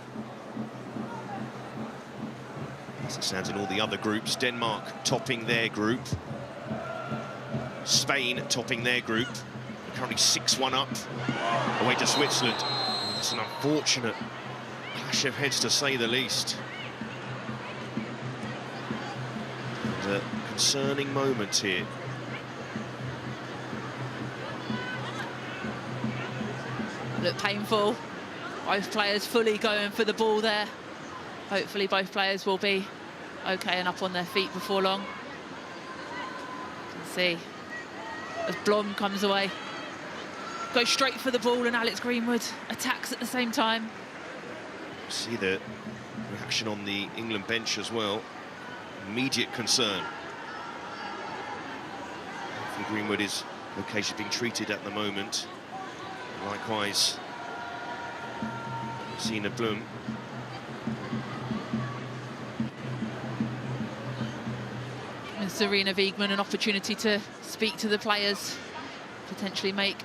As it stands in all the other groups, Denmark topping their group. Spain topping their group. They're currently 6-1 up, away to Switzerland. It's an unfortunate clash of heads, to say the least. And a concerning moment here. Look painful. Both players fully going for the ball there. Hopefully both players will be okay and up on their feet before long. You can see as Blom comes away, goes straight for the ball, and Alex Greenwood attacks at the same time. See the reaction on the England bench as well. Immediate concern. Hopefully Greenwood is okay, she's being treated at the moment. Likewise, Sina Blum. Serena Wiegmann an opportunity to speak to the players, potentially make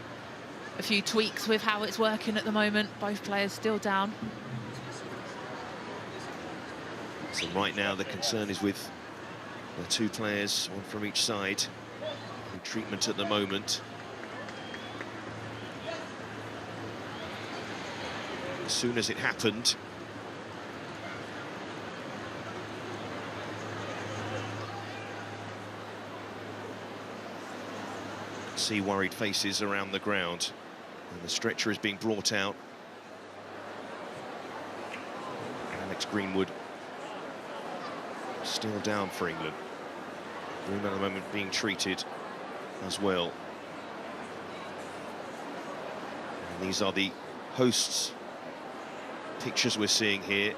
a few tweaks with how it's working at the moment. Both players still down. So right now the concern is with the two players, one from each side, in treatment at the moment. As soon as it happened, see worried faces around the ground, and the stretcher is being brought out. Alex Greenwood still down for England. Greenwood at the moment being treated as well. And these are the hosts' pictures we're seeing here.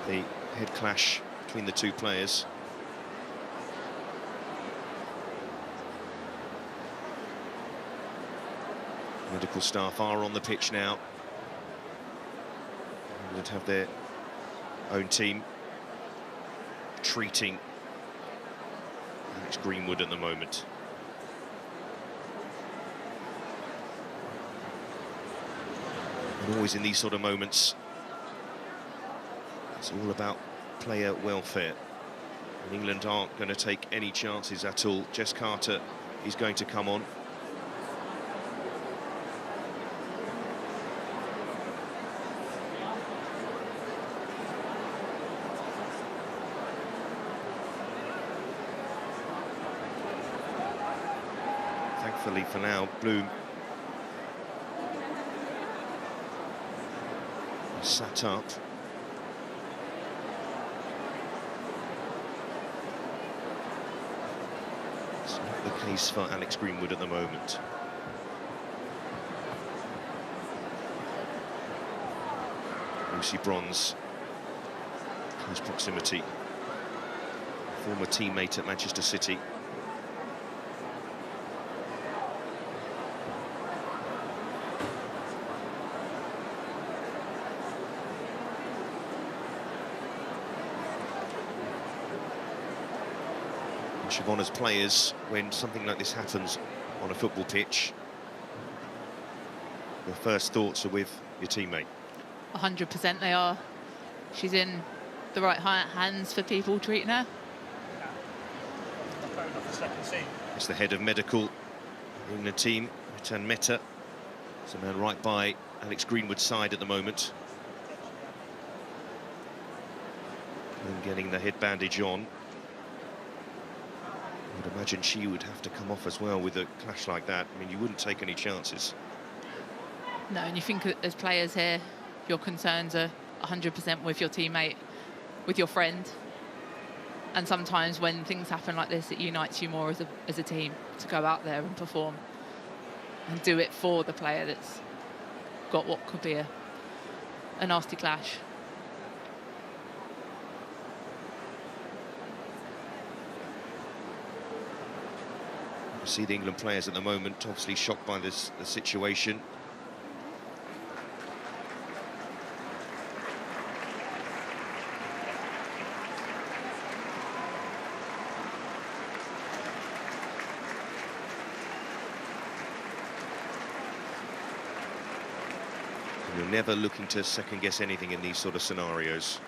The head clash between the two players. Medical staff are on the pitch now. England have their own team treating Alex Greenwood at the moment. And always in these sort of moments, it's all about player welfare. And England aren't going to take any chances at all. Jess Carter is going to come on. Thankfully for now, Bloom sat up. It's not the case for Alex Greenwood at the moment. Lucy Bronze, close proximity, former teammate at Manchester City. Siobhan, as players, when something like this happens on a football pitch, your first thoughts are with your teammate. 100% they are. She's in the right hands for people treating her. It's the head of medical in the team, Tan Mehta. It's a man right by Alex Greenwood's side at the moment. And getting the head bandage on. I would imagine she would have to come off as well with a clash like that. I mean, you wouldn't take any chances. No, and you think as players here, your concerns are 100% with your teammate, with your friend. And sometimes when things happen like this, it unites you more as a team to go out there and perform and do it for the player that's got what could be a nasty clash. You see the England players at the moment obviously shocked by the situation. And you're never looking to second-guess anything in these sort of scenarios.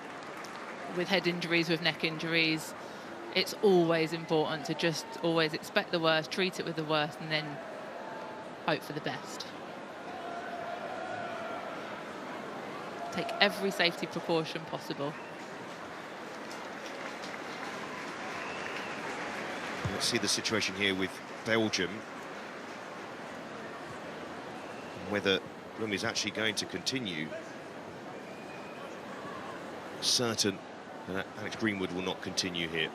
With head injuries, with neck injuries, it's always important to just always expect the worst, treat it with the worst, and then hope for the best. Take every safety precaution possible. Let's see the situation here with Belgium. Whether Bloom is actually going to continue. Certain that Alex Greenwood will not continue here.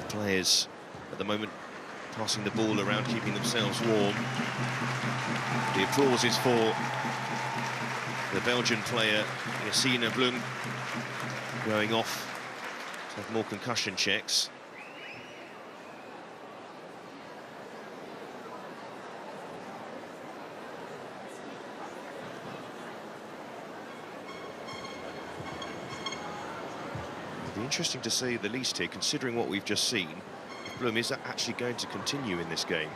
Players at the moment passing the ball around, keeping themselves warm. The applause is for the Belgian player Yassine Bloom going off to have more concussion checks. Interesting to say the least here, considering what we've just seen. If Bloom is actually going to continue in this game.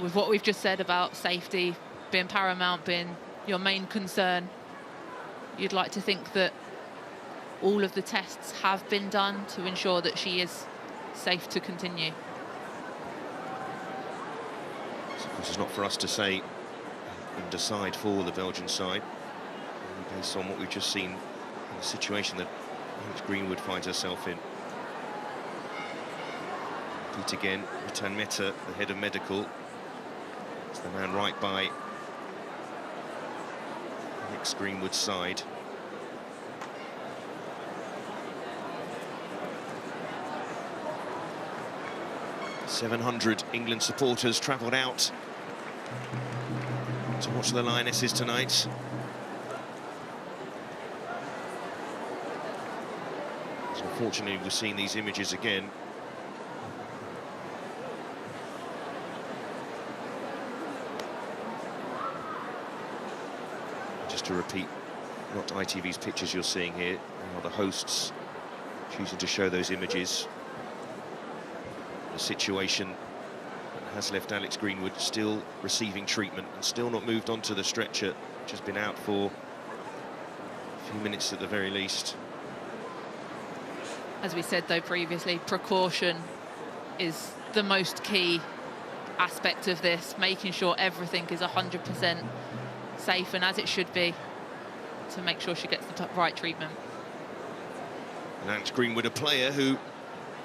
With what we've just said about safety being paramount, being your main concern, you'd like to think that all of the tests have been done to ensure that she is safe to continue. So of course, it's not for us to say and decide for the Belgian side, based on what we've just seen, the situation that Alex Greenwood finds herself in. Pete again, Retan Mehta, the head of medical. It's the man right by Alex Greenwood's side. "700 England supporters travelled out to watch the Lionesses tonight. So unfortunately, we're seeing these images again. Just to repeat, not ITV's pictures you're seeing here, are the hosts choosing to show those images. The situation has left Alex Greenwood still receiving treatment and still not moved on to the stretcher, which has been out for a few minutes at the very least. As we said, though, previously, precaution is the most key aspect of this, making sure everything is 100% safe and as it should be, to make sure she gets the right treatment. And Alex Greenwood, a player who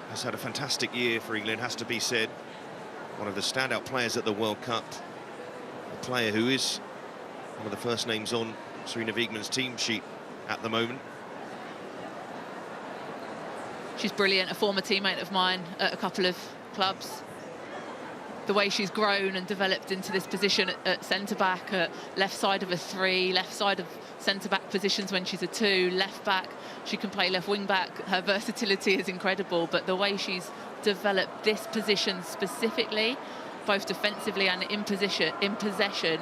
has had a fantastic year for England, has to be said. One of the standout players at the World Cup. A player who is one of the first names on Serena Wiegmann's team sheet at the moment. She's brilliant, a former teammate of mine at a couple of clubs. The way she's grown and developed into this position at centre-back, at left side of a 3, left side of centre-back positions when she's a 2, left-back, she can play left wing-back. Her versatility is incredible, but the way she's developed this position specifically, both defensively and in possession,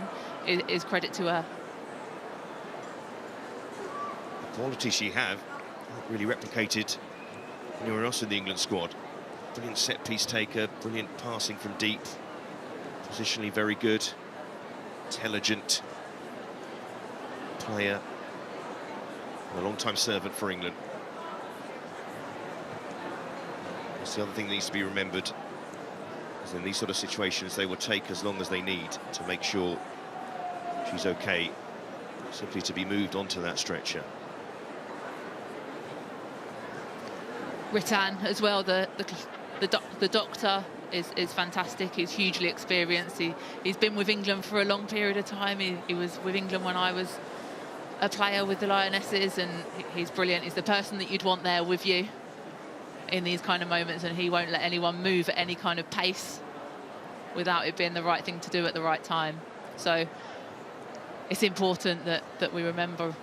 is credit to her. The quality she have, not really replicated anywhere else in the England squad. Brilliant set-piece taker, brilliant passing from deep, positionally very good, intelligent player, and a long-time servant for England. That's the other thing that needs to be remembered, is in these sort of situations they will take as long as they need to make sure she's okay, simply to be moved onto that stretcher. Retan as well, the doctor is fantastic. He's hugely experienced. He's been with England for a long period of time. He was with England when I was a player with the Lionesses, and he's brilliant. He's the person that you'd want there with you in these kind of moments, and he won't let anyone move at any kind of pace without it being the right thing to do at the right time. So it's important that we remember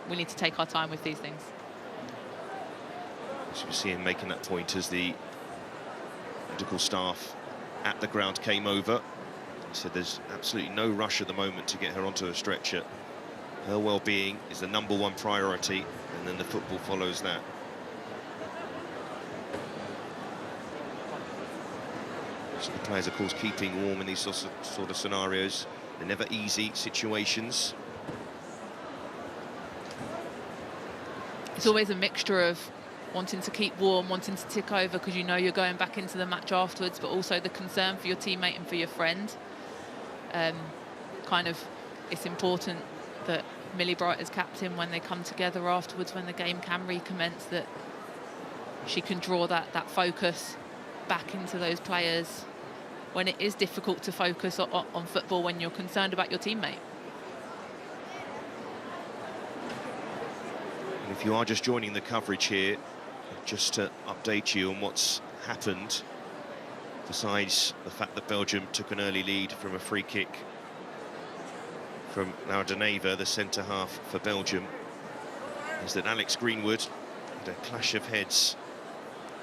we need to take our time with these things. So we see him making that point as the medical staff at the ground came over. He said there's absolutely no rush at the moment to get her onto a stretcher. Her well-being is the #1 priority, and then the football follows that. So the players, of course, keeping warm in these sort of scenarios. They're never easy situations. It's always a mixture of wanting to keep warm, wanting to tick over because you know you're going back into the match afterwards, but also the concern for your teammate and for your friend. It's important that Millie Bright as captain, when they come together afterwards, when the game can recommence, that she can draw that focus back into those players when it is difficult to focus on football, when you're concerned about your teammate. And if you are just joining the coverage here, just to update you on what's happened, besides the fact that Belgium took an early lead from a free kick from Laura de Neva, the centre-half for Belgium, is that Alex Greenwood had a clash of heads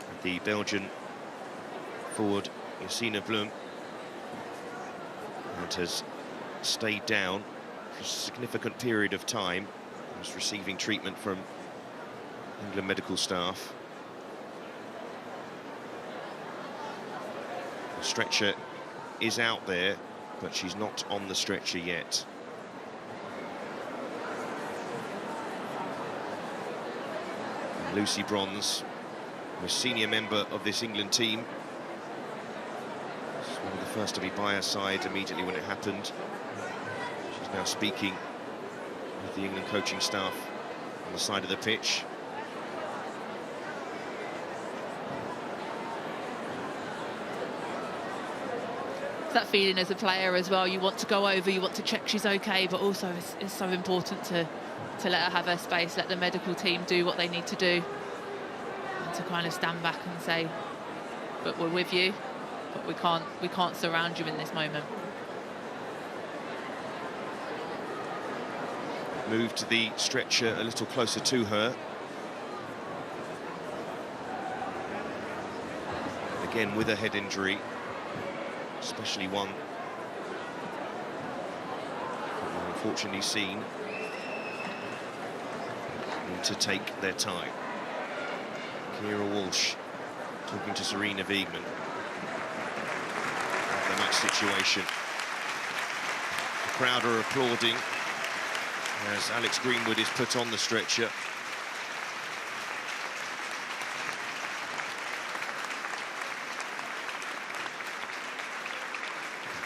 with the Belgian forward Yassine Blum, and has stayed down for a significant period of time. He was receiving treatment from England medical staff. The stretcher is out there, but she's not on the stretcher yet. Lucy Bronze, a senior member of this England team. She's one of the first to be by her side immediately when it happened. She's now speaking with the England coaching staff on the side of the pitch. That feeling as a player as well. You want to go over, you want to check she's okay, but also it's so important to let her have her space, let the medical team do what they need to do, and to kind of stand back and say, but we're with you, but we can't surround you in this moment. Moved the stretcher a little closer to her. Again with a head injury, especially one we've unfortunately seen need to take their time. Kira Walsh talking to Serena Wiegman of the match situation. The crowd are applauding as Alex Greenwood is put on the stretcher.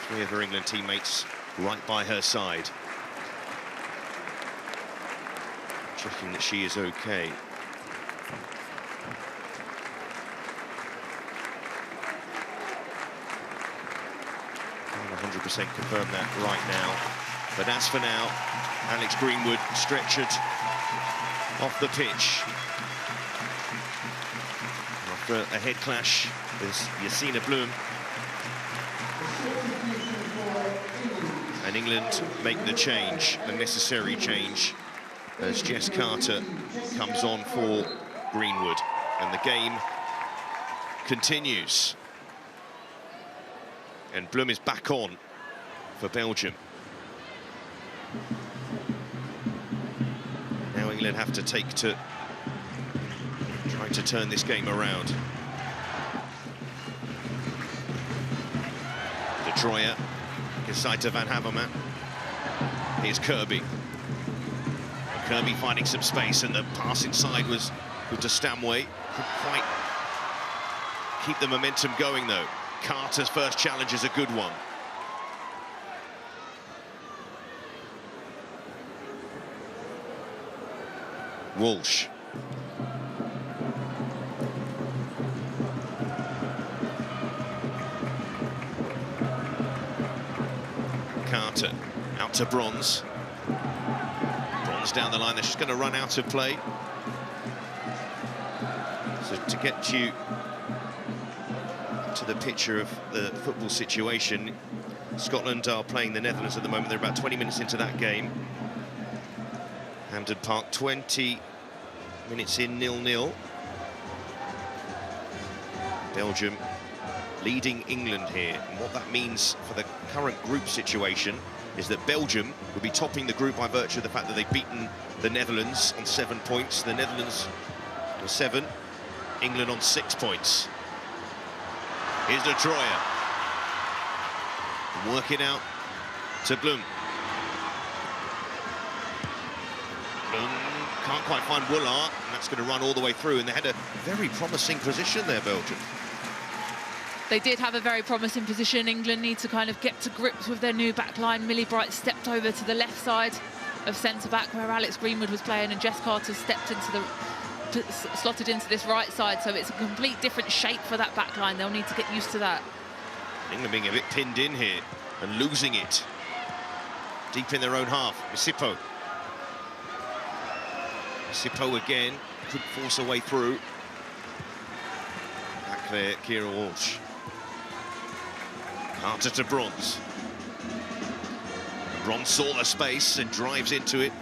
Three of her England teammates right by her side, checking that she is okay. Can't 100% confirm that right now, but as for now, Alex Greenwood stretchered off the pitch after a head clash with Yassine Bloom. And England make the change, the necessary change, as Jess Carter comes on for Greenwood. And the game continues. And Bloom is back on for Belgium. Now England have to take to trying to turn this game around. De Troyer inside to Van Havermaet. Here's Kirby. Kirby finding some space, and the pass inside was to Stanway. Couldn't quite keep the momentum going though. Carter's first challenge is a good one. Walsh. Carter out to Bronze. Bronze down the line, they're just going to run out of play. So to get you to the picture of the football situation, Scotland are playing the Netherlands at the moment. They're about 20 minutes into that game. Hampden Park, 20 minutes in, 0-0. Belgium leading England here, and what that means for the current group situation is that Belgium will be topping the group by virtue of the fact that they've beaten the Netherlands on 7 points. The Netherlands on 7, England on 6 points. Here's De Troyer. Work it out to Bloom. Bloom can't quite find Woolard, and that's going to run all the way through, and they had a very promising position there, Belgium. They did have a very promising position. England need to kind of get to grips with their new back line. Millie Bright stepped over to the left side of centre-back where Alex Greenwood was playing, and Jess Carter stepped into the slotted into this right side, so it's a complete different shape for that back line. They'll need to get used to that. England being a bit pinned in here and losing it deep in their own half. Misipo again, could force a way through. Back there, Kira Walsh. Carter to Bronze. Bronze saw the space and drives into it.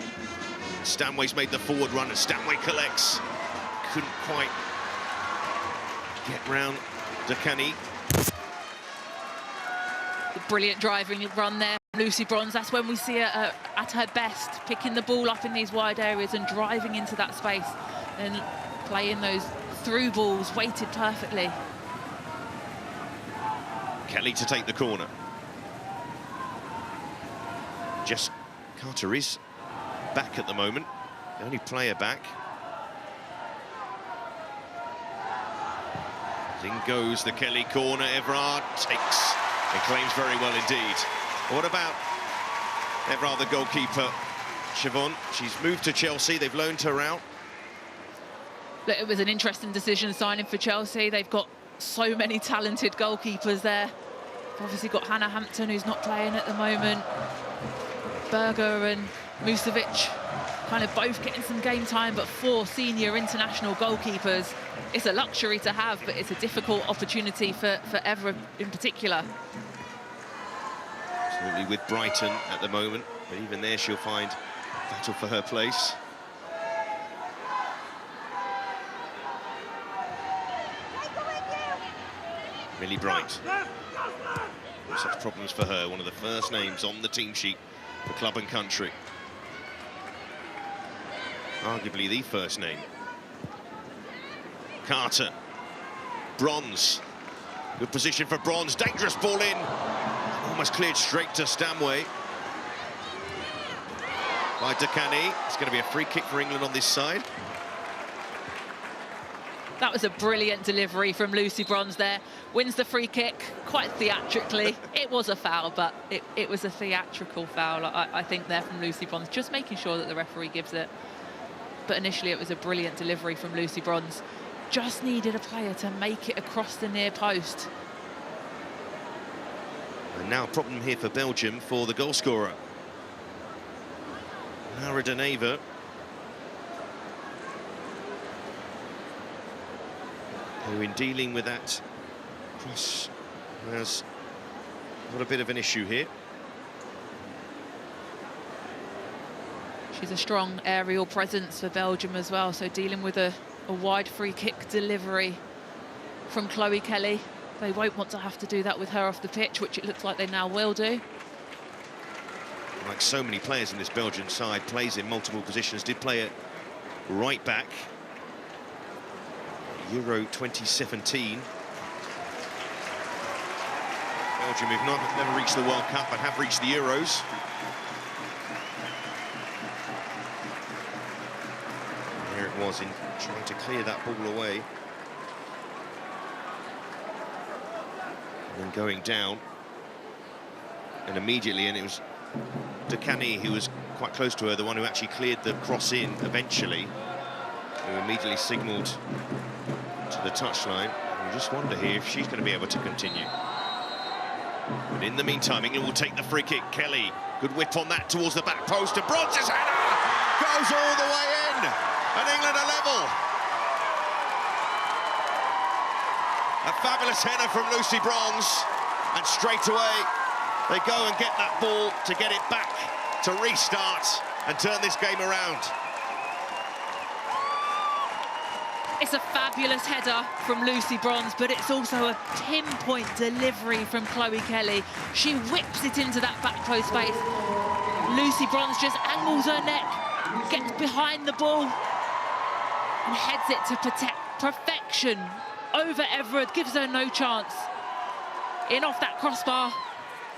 Stanway's made the forward run, and Stanway collects. Couldn't quite get round Dakani. The brilliant driving run there, Lucy Bronze. That's when we see her at her best, picking the ball up in these wide areas and driving into that space. and playing those through balls, weighted perfectly. Kelly to take the corner. Jess Carter is back at the moment, the only player back. In goes the Kelly corner. Everard takes and claims very well indeed. What about Everard, the goalkeeper? Siobhan, she's moved to Chelsea. They've loaned her out. Look, it was an interesting decision signing for Chelsea. They've got so many talented goalkeepers there. They've obviously got Hannah Hampton, who's not playing at the moment. Berger and Musovic kind of both getting some game time, but 4 senior international goalkeepers. It's a luxury to have, but it's a difficult opportunity for Everard in particular. Absolutely with Brighton at the moment, but even there she'll find battle for her place. Millie Bright. No such problems for her, one of the first names on the team sheet for club and country. Arguably the first name. Carter. Bronze. Good position for Bronze. Dangerous ball in. Almost cleared straight to Stanway. By Dakani. It's going to be a free kick for England on this side. That was a brilliant delivery from Lucy Bronze there. Wins the free kick quite theatrically. It was a foul, but it was a theatrical foul, I think, there from Lucy Bronze. Just making sure that the referee gives it. But initially it was a brilliant delivery from Lucy Bronze. Just needed a player to make it across the near post. And now a problem here for Belgium for the goal scorer. Laura De Neva. Who, in dealing with that cross, has got a bit of an issue here. She's a strong aerial presence for Belgium as well, so dealing with a wide free kick delivery from Chloe Kelly. They won't want to have to do that with her off the pitch, which it looks like they now will do. Like so many players in this Belgian side, plays in multiple positions, did play at right back. Euro 2017. Belgium have never reached the World Cup, but have reached the Euros. There it was, in trying to clear that ball away. And then going down. And immediately, and it was Dakani who was quite close to her, the one who actually cleared the cross in eventually, who immediately signalled to the touchline. You just wonder here if she's going to be able to continue. But in the meantime, England will take the free kick. Kelly, good whip on that towards the back post, and Bronze's header goes all the way in, and England are level. A fabulous header from Lucy Bronze, and straight away they go and get that ball to get it back, to restart and turn this game around. It's a fabulous header from Lucy Bronze, but it's also a pinpoint delivery from Chloe Kelly. She whips it into that back post space. Lucy Bronze just angles her neck, gets behind the ball, and heads it to perfection over Everard, gives her no chance. In off that crossbar,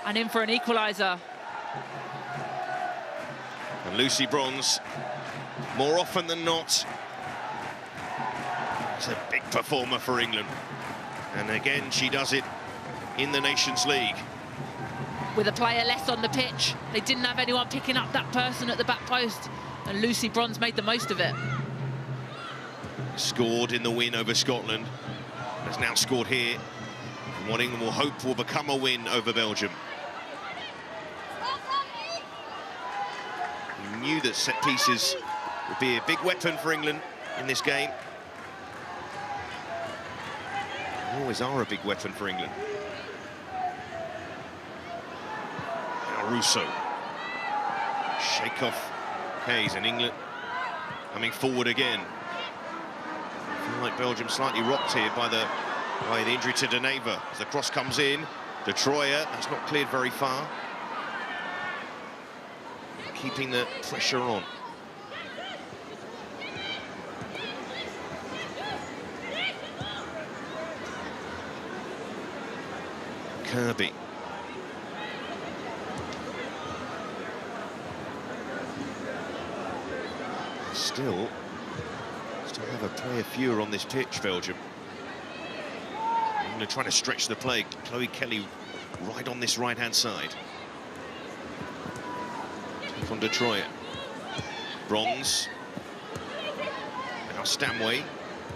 and in for an equaliser. And Lucy Bronze, more often than not, is a big performer for England. And again, she does it in the Nations League. With a player less on the pitch, they didn't have anyone picking up that person at the back post, and Lucy Bronze made the most of it. Scored in the win over Scotland, has now scored here, and what England will hope will become a win over Belgium. We knew that set pieces would be a big weapon for England in this game. They always are a big weapon for England. Now Russo. Shake off Hayes, and England coming forward again. I feel like Belgium slightly rocked here by the injury to De Neva. As the cross comes in, De Troyer, that's not cleared very far. Keeping the pressure on. Kirby. Still have a player fewer on this pitch, Belgium. England trying to stretch the play. Chloe Kelly right on this right-hand side. From Detroit. Bronze. Now Stanway.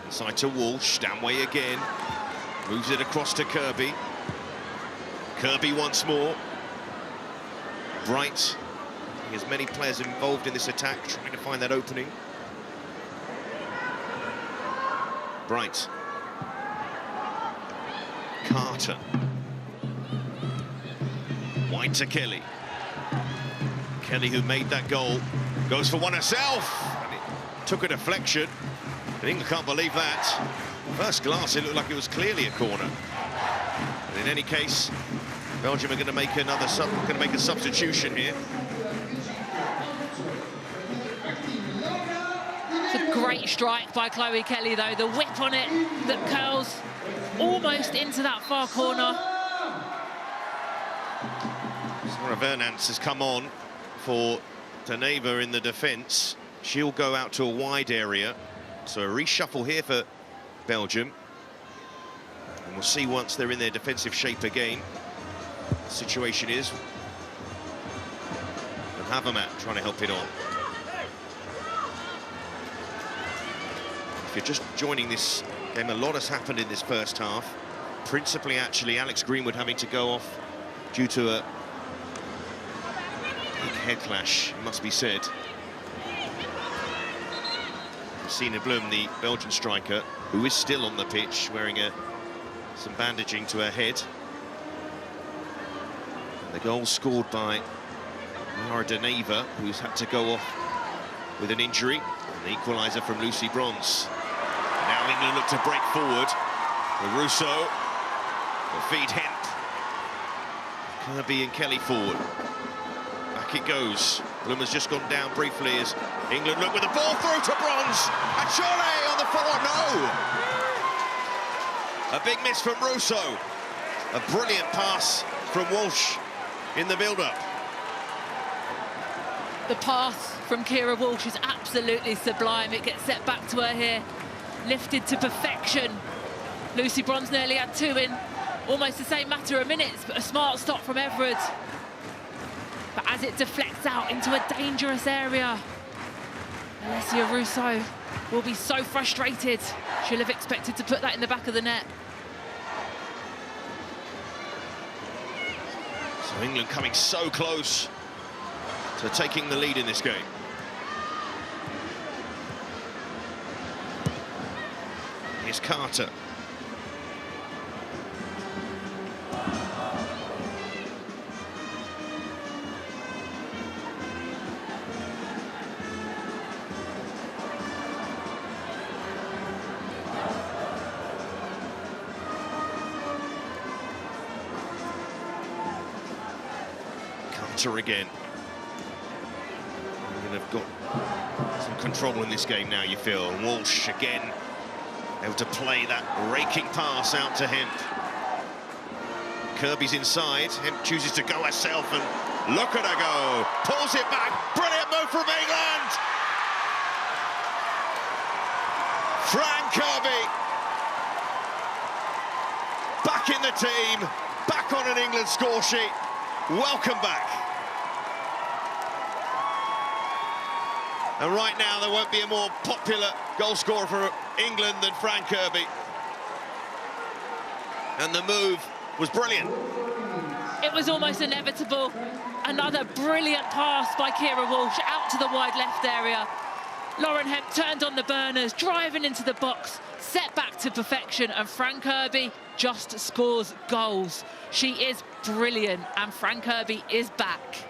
Inside to Walsh. Stanway again. Moves it across to Kirby. Kirby once more. Bright. There's many players involved in this attack, trying to find that opening. Bright. Carter. Wide to Kelly. Kelly, who made that goal, goes for one herself. And it took a deflection. And England can't believe that. First glance, it looked like it was clearly a corner. But in any case, Belgium are going to make a substitution here. It's a great strike by Chloe Kelly, though. The whip on it that curls almost into that far corner. Sarah Vernance has come on for Taneva in the defence. She'll go out to a wide area. So a reshuffle here for Belgium. And we'll see once they're in their defensive shape again. The situation is. And Havermat trying to help it on. If you're just joining this game, a lot has happened in this first half. Principally, actually, Alex Greenwood having to go off due to a big head clash, it must be said. Sina Blum, the Belgian striker, who is still on the pitch, wearing some bandaging to her head. And the goal scored by Lara Deneva, who's had to go off with an injury. And the equaliser from Lucy Bronze. Now England look to break forward. The Russo will feed Hemp. Kirby and Kelly forward. Back it goes. Blum has just gone down briefly as England look with the ball through to Bronze. And Cholet on the forward, no! A big miss from Russo. A brilliant pass from Walsh in the build-up. The pass from Keira Walsh is absolutely sublime. It gets set back to her here. Lifted to perfection. Lucy Bronze nearly had two in almost the same matter of minutes, but a smart stop from Everard. But as it deflects out into a dangerous area, Alessia Russo will be so frustrated. She'll have expected to put that in the back of the net. So England coming so close to taking the lead in this game. Here's Carter. Carter again. England have got some control in this game now, you feel. Walsh again able to play that raking pass out to Hemp. Kirby's inside. Hemp chooses to go herself, and look at her go. Pulls it back. Brilliant move from England. Fran Kirby back in the team, back on an England score sheet. Welcome back. And right now, there won't be a more popular goal scorer for England than Fran Kirby. And the move was brilliant. It was almost inevitable. Another brilliant pass by Keira Walsh out to the wide left area. Lauren Hemp turned on the burners, driving into the box, set back to perfection, and Fran Kirby just scores goals. She is brilliant, and Fran Kirby is back.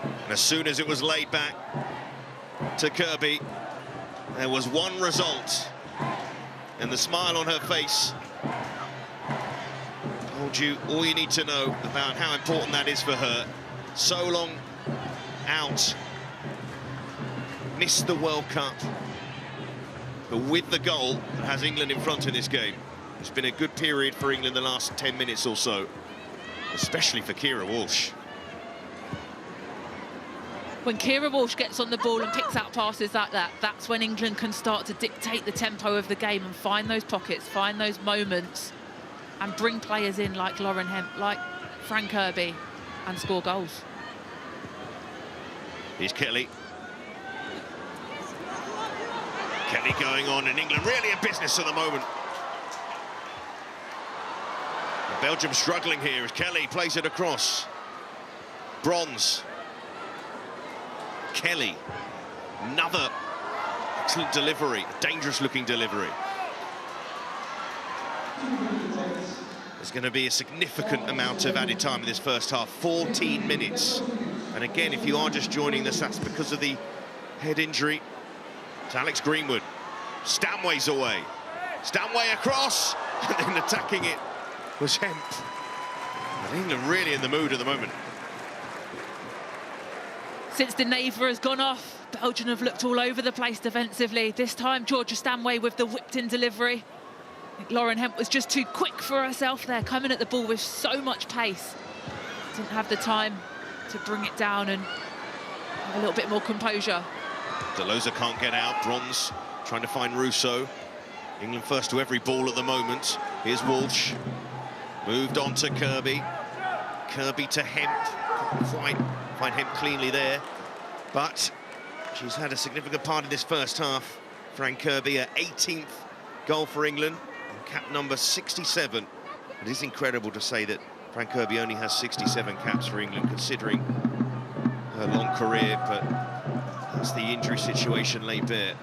And as soon as it was laid back to Kirby, there was one result. And the smile on her face told you all you need to know about how important that is for her. So long out, missed the World Cup, but with the goal, has England in front in this game. It's been a good period for England the last 10 minutes or so, especially for Keira Walsh. When Keira Walsh gets on the ball and picks out passes like that, that's when England can start to dictate the tempo of the game and find those pockets, find those moments, and bring players in like Lauren Hemp, like Fran Kirby, and score goals. Here's Kelly. Kelly going on, and England really in business at the moment. Belgium struggling here as Kelly plays it across. Bronze. Kelly. Another excellent delivery, dangerous looking delivery. There's going to be a significant amount of added time in this first half, 14 minutes. And again, if you are just joining us, that's because of the head injury. It's Alex Greenwood. Stanway's away. Stanway across, and then attacking it was Hemp. And England really in the mood at the moment. Since the Neva has gone off, Belgium have looked all over the place defensively. This time, Georgia Stanway with the whipped-in delivery. I think Lauren Hemp was just too quick for herself there, coming at the ball with so much pace. Didn't have the time to bring it down and have a little bit more composure. Delosa can't get out. Bronze trying to find Russo. England first to every ball at the moment. Here's Walsh. Moved on to Kirby. Kirby to Hemp. Couldn't quite find Hemp cleanly there. But she's had a significant part in this first half. Fran Kirby, her 18th goal for England. Cap number 67. It is incredible to say that Fran Kirby only has 67 caps for England, considering her long career, but that's the injury situation laid bare.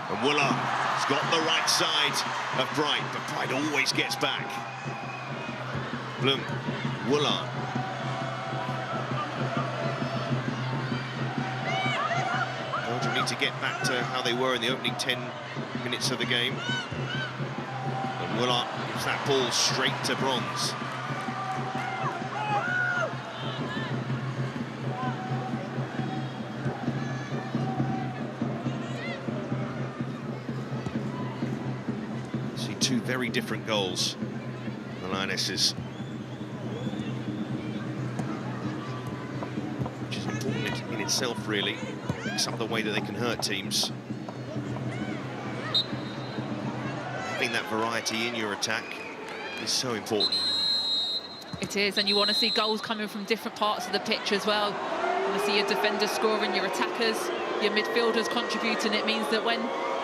And Woolard has got the right side of Bright, but Bright always gets back. Bloom, Woolard. Belgium need to get back to how they were in the opening 10 minutes of the game. And Woolard gives that ball straight to Bronze. See two very different goals. The Lionesses. Which is important in itself, really. Some of the way that they can hurt teams. Having that variety in your attack is so important. It is, and you want to see goals coming from different parts of the pitch as well. You want to see your defenders scoring, your attackers, your midfielders contributing. It means that when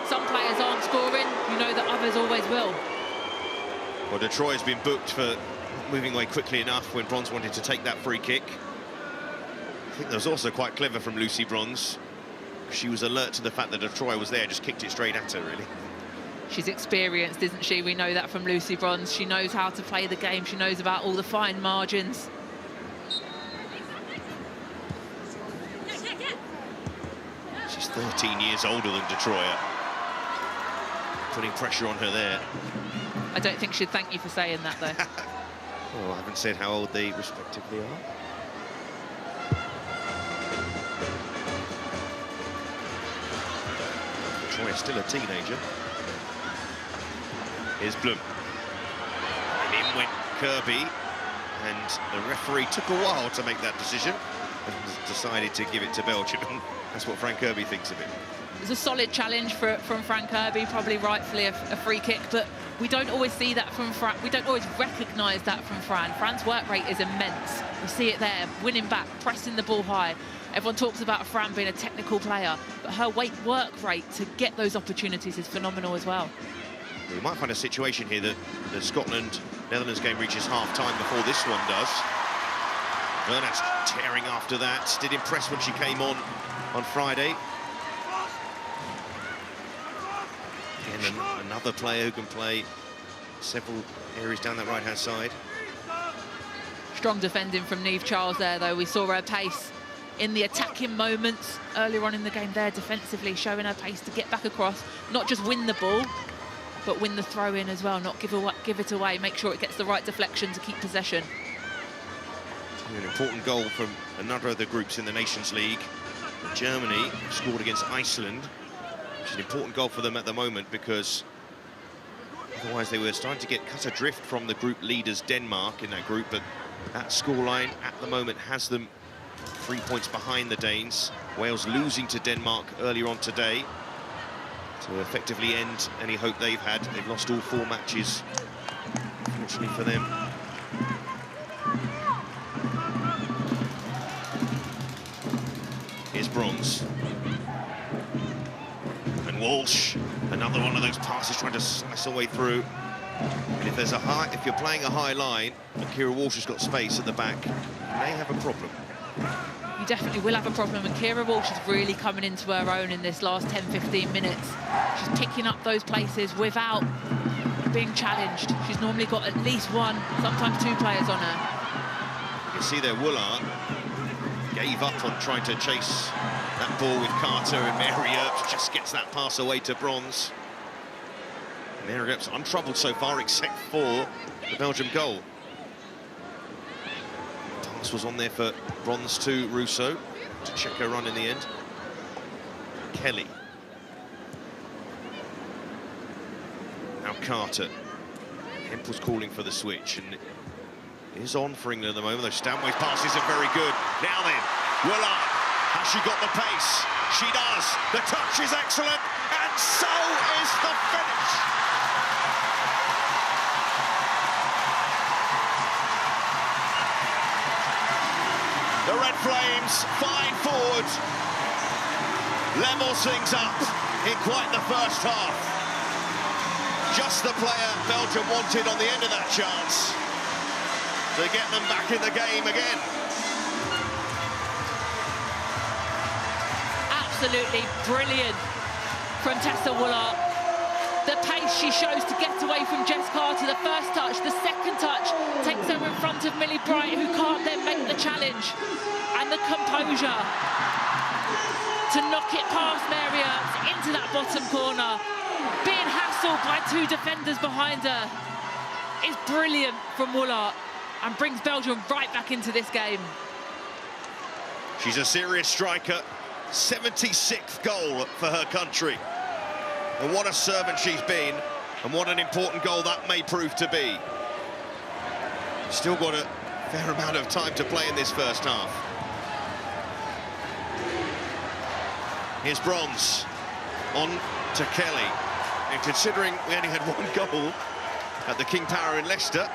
some players aren't scoring, you know that others always will. Well, Detroit has been booked for moving away quickly enough when Bronze wanted to take that free kick. I think that was also quite clever from Lucy Bronze. She was alert to the fact that Detroit was there, just kicked it straight at her, really. She's experienced, isn't she? We know that from Lucy Bronze. She knows how to play the game. She knows about all the fine margins. She's 13 years older than Detroit. Putting pressure on her there. I don't think she'd thank you for saying that, though. Well, I haven't said how old they respectively are. Detroit still a teenager. Here's Bloom. And in went Kirby. And the referee took a while to make that decision and decided to give it to Belgium. That's what Fran Kirby thinks of it. It was a solid challenge from Fran Kirby, probably rightfully a free kick, but we don't always see that from Fran. We don't always recognise that from Fran. Fran's work rate is immense. We see it there, winning back, pressing the ball high. Everyone talks about Fran being a technical player, but her work rate to get those opportunities is phenomenal as well. We might find a situation here that the Scotland-Netherlands game reaches half-time before this one does. Vernat's tearing after that. Did impress when she came on Friday. And another player who can play several areas down that right-hand side. Strong defending from Niamh Charles there, though. We saw her pace in the attacking moments earlier on in the game there, defensively, showing her pace to get back across, not just win the ball, but win the throw-in as well, not give it away, make sure it gets the right deflection to keep possession. An important goal from another of the groups in the Nations League. Germany scored against Iceland, which is an important goal for them at the moment because Otherwise, they were starting to get cut adrift from the group leaders, Denmark, in that group, but that scoreline at the moment has them 3 points behind the Danes. Wales losing to Denmark earlier on today to effectively end any hope they've had. They've lost all 4 matches, fortunately for them. Here's Bronze. And Walsh, another one of those passes trying to slice her way through. And if you're playing a high line, and Kira Walsh has got space at the back, you may have a problem. You definitely will have a problem, and Kira Walsh is really coming into her own in this last 10-15 minutes. She's picking up those places without being challenged. She's normally got at least 1, sometimes 2 players on her. You can see there, Woolard gave up on trying to chase that ball with Carter, and Mary Earps just gets that pass away to Bronze. Mary Earps untroubled so far, except for the Belgium goal. Pass was on there for Bronze to Russo to check her run in the end. Kelly. Now Carter. Hempel's calling for the switch, and it is on for England at the moment. Those Stanway's passes are very good. Now then, Woolard. Has she got the pace? She does. The touch is excellent, and so is the finish. The Red Flames find forward, level things up in quite the first half. Just the player Belgium wanted on the end of that chance to get them back in the game again. Absolutely brilliant from Tessa Woolard. The pace she shows to get away from Jess Carter, the first touch, the second touch takes her in front of Millie Bright, who can't then make the challenge. And the composure to knock it past Mary Earps into that bottom corner, being hassled by 2 defenders behind her, is brilliant from Woolard and brings Belgium right back into this game. She's a serious striker. 76th goal for her country. And what a servant she's been, and what an important goal that may prove to be. Still got a fair amount of time to play in this first half. Here's Bronze on to Kelly. And considering we only had 1 goal at the King Power in Leicester,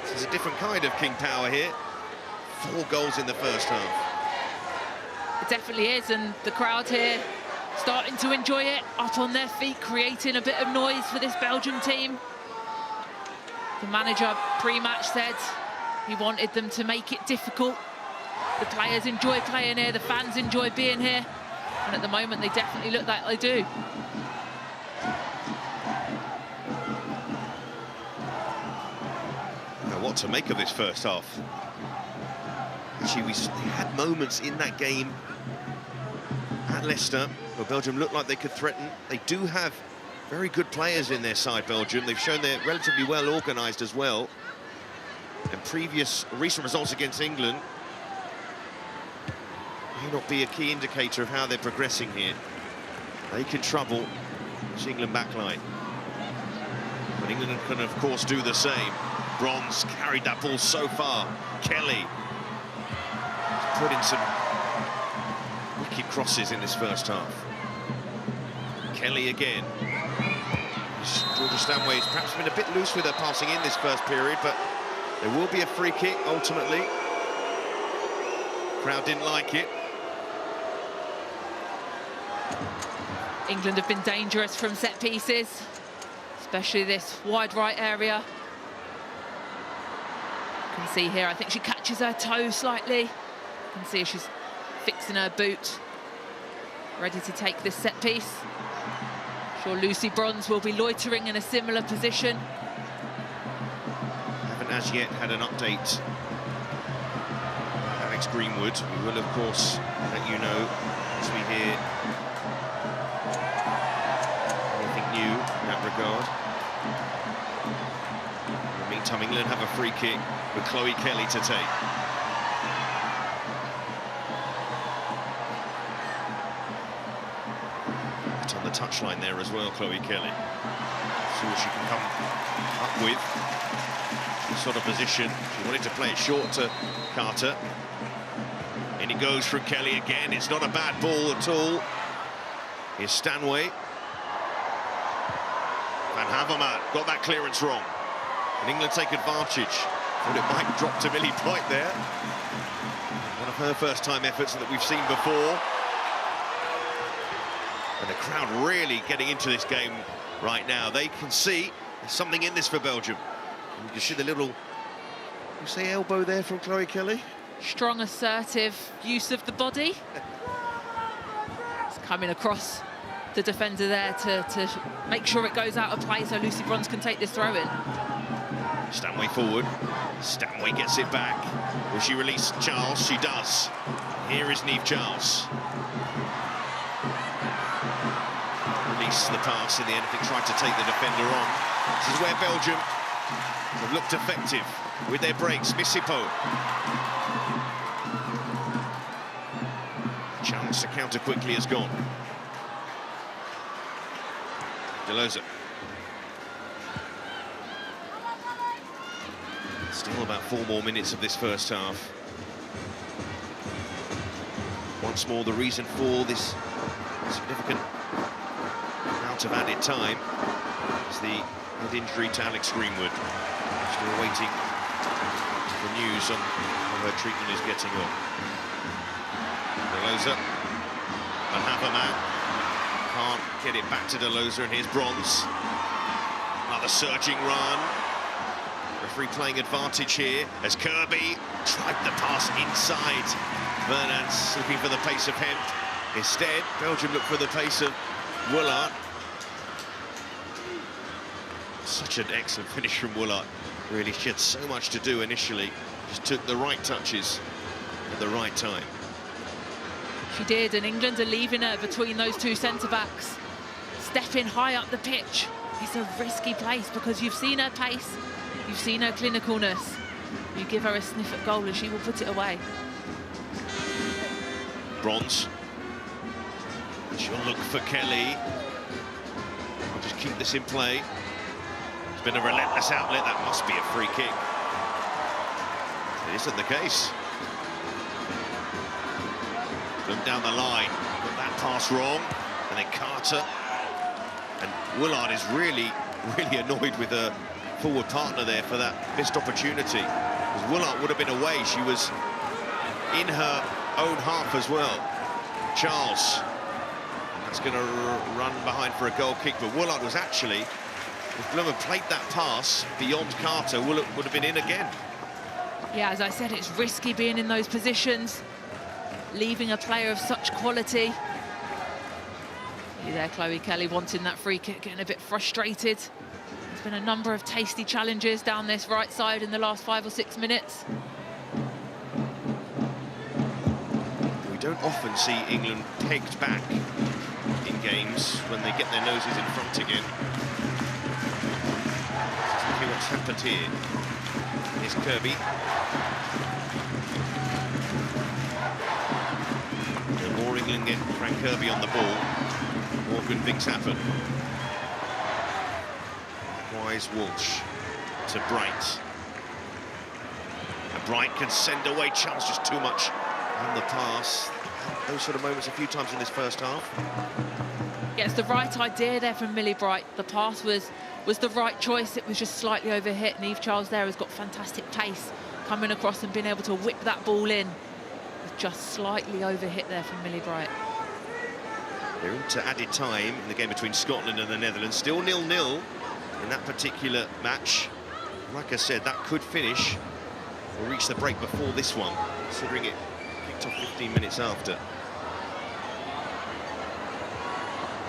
this is a different kind of King Power here. 4 goals in the first half. It definitely is, and the crowd here starting to enjoy it, up on their feet, creating a bit of noise for this Belgium team. The manager pre-match said he wanted them to make it difficult. The players enjoy playing here, the fans enjoy being here, and at the moment they definitely look like they do. Now, what to make of this first half? Actually, we had moments in that game at Leicester where Belgium looked like they could threaten. They do have very good players in their side, Belgium. They've shown they're relatively well organised as well. And recent results against England may not be a key indicator of how they're progressing here. They can trouble this England backline. But England can, of course, do the same. Bronze carried that ball so far. Kelly put in some wicked crosses in this first half. Kelly again. Georgia Stanway has perhaps been a bit loose with her passing in this first period, but there will be a free kick ultimately. Crowd didn't like it. England have been dangerous from set pieces, especially this wide right area. You can see here, I think she catches her toe slightly. You can see she's fixing her boot, ready to take this set piece. Sure, Lucy Bronze will be loitering in a similar position. Haven't as yet had an update. Alex Greenwood, we will of course let you know as we hear anything new in that regard. In the meantime, England have a free kick with Chloe Kelly to take. On the touch touchline there as well, Chloe Kelly. See what she can come up with. This sort of position. She wanted to play it short to Carter. In it goes from Kelly again. It's not a bad ball at all. Here's Stanway. Van Havermaet got that clearance wrong. And England take advantage. Thought it might drop to Millie Bright there. One of her first-time efforts that we've seen before. And the crowd really getting into this game right now. They can see there's something in this for Belgium. And you can see the little, you say elbow there from Chloe Kelly? Strong, assertive use of the body. It's coming across the defender there to make sure it goes out of play so Lucy Bronze can take this throw in. Stanway forward. Stanway gets it back. Will she release Charles? She does. Here is Niamh Charles. Release the pass in the end. I think tried to take the defender on. This is where Belgium have looked effective with their breaks. Missipo. Chance to counter quickly has gone. Deloza. Still about 4 more minutes of this first half. Once more, the reason for this significant amount of added time is the head injury to Alex Greenwood. Still waiting for news on how her treatment is getting on. Deloza. Van Havermaet. Can't get it back to Deloza, and here's Bronze. Another surging run. Referee playing advantage here as Kirby tried the pass inside. Vernance looking for the pace of Hemp. Instead, Belgium look for the pace of Woolard. Such an excellent finish from Woolard. Really, she had so much to do initially. Just took the right touches at the right time. She did, and England are leaving her between those two centre-backs. Stepping high up the pitch. It's a risky place because you've seen her pace, you've seen her clinicalness. You give her a sniff at goal and she will put it away. Bronze. She'll look for Kelly. I'll just keep this in play. It's been a relentless outlet. That must be a free kick. It isn't the case. Look down the line, got that pass wrong, and then Carter. And Woolard is really annoyed with her forward partner there for that missed opportunity. Because Woolard would have been away, she was in her own half as well. Charles, and that's going to run behind for a goal kick, but Woolard was actually, if Blum had played that pass beyond Carter, Woolard would have been in again. Yeah, as I said, it's risky being in those positions. Leaving a player of such quality. You there, Chloe Kelly wanting that free kick, getting a bit frustrated. There's been a number of tasty challenges down this right side in the last 5 or 6 minutes. We don't often see England pegged back in games when they get their noses in front again. Let's see what's happened here. Here's Kirby. The more England get Frank Kirby on the ball, more good things happen. Wise Walsh to Bright. And Bright can send away chance, just too much on the pass. Those sort of moments a few times in this first half. Yeah, it's the right idea there from Millie Bright. The pass was the right choice. It was just slightly overhit. Niamh Charles there has got fantastic pace coming across and being able to whip that ball in. Just slightly overhit there from Millie Bright. They're into added time in the game between Scotland and the Netherlands. Still 0-0 in that particular match. Like I said, that could finish or reach the break before this one, considering it kicked off 15 minutes after.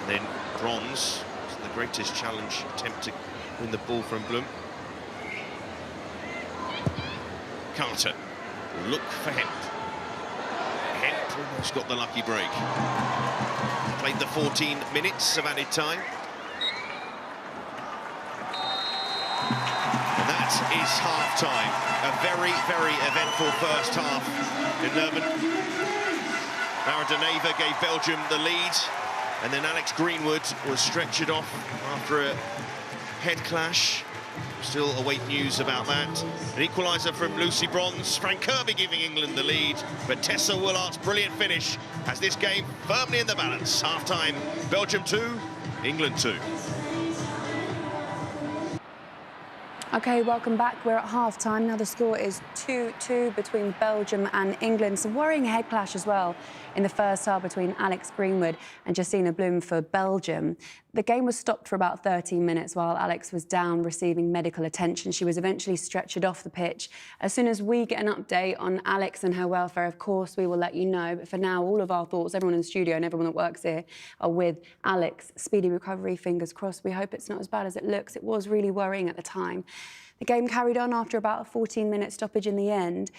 And then Bronze, the greatest challenge attempt to win the ball from Blum. Carter will look for Hemp. Hemp almost got the lucky break. Played the 14 minutes of added time. And that is half-time. A very, very eventful first half in Leuven. Maradoneva gave Belgium the lead And then Alex Greenwood was stretchered off after a head clash. Still await news about that. An equaliser from Lucy Bronze. Frank Kirby giving England the lead. But Tessa Willart's brilliant finish has this game firmly in the balance. Half-time, Belgium 2, England 2. OK, welcome back. We're at half-time. Now the score is 2-2 between Belgium and England. Some worrying head clash as well in the first half between Alex Greenwood and Justina Bloom for Belgium. The game was stopped for about 13 minutes while Alex was down receiving medical attention. She was eventually stretchered off the pitch. As soon as we get an update on Alex and her welfare, of course, we will let you know. But for now, all of our thoughts, everyone in the studio and everyone that works here, are with Alex. Speedy recovery, fingers crossed. We hope it's not as bad as it looks. It was really worrying at the time. The game carried on after about a 14-minute stoppage in the end.